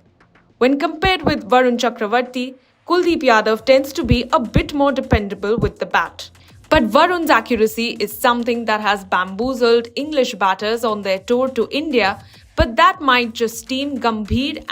When compared with Varun Chakravarti, Kuldeep Yadav tends to be a bit more dependable with the bat. But Varun's accuracy is something that has bamboozled English batters on their tour to India, but that might just steam Gambhir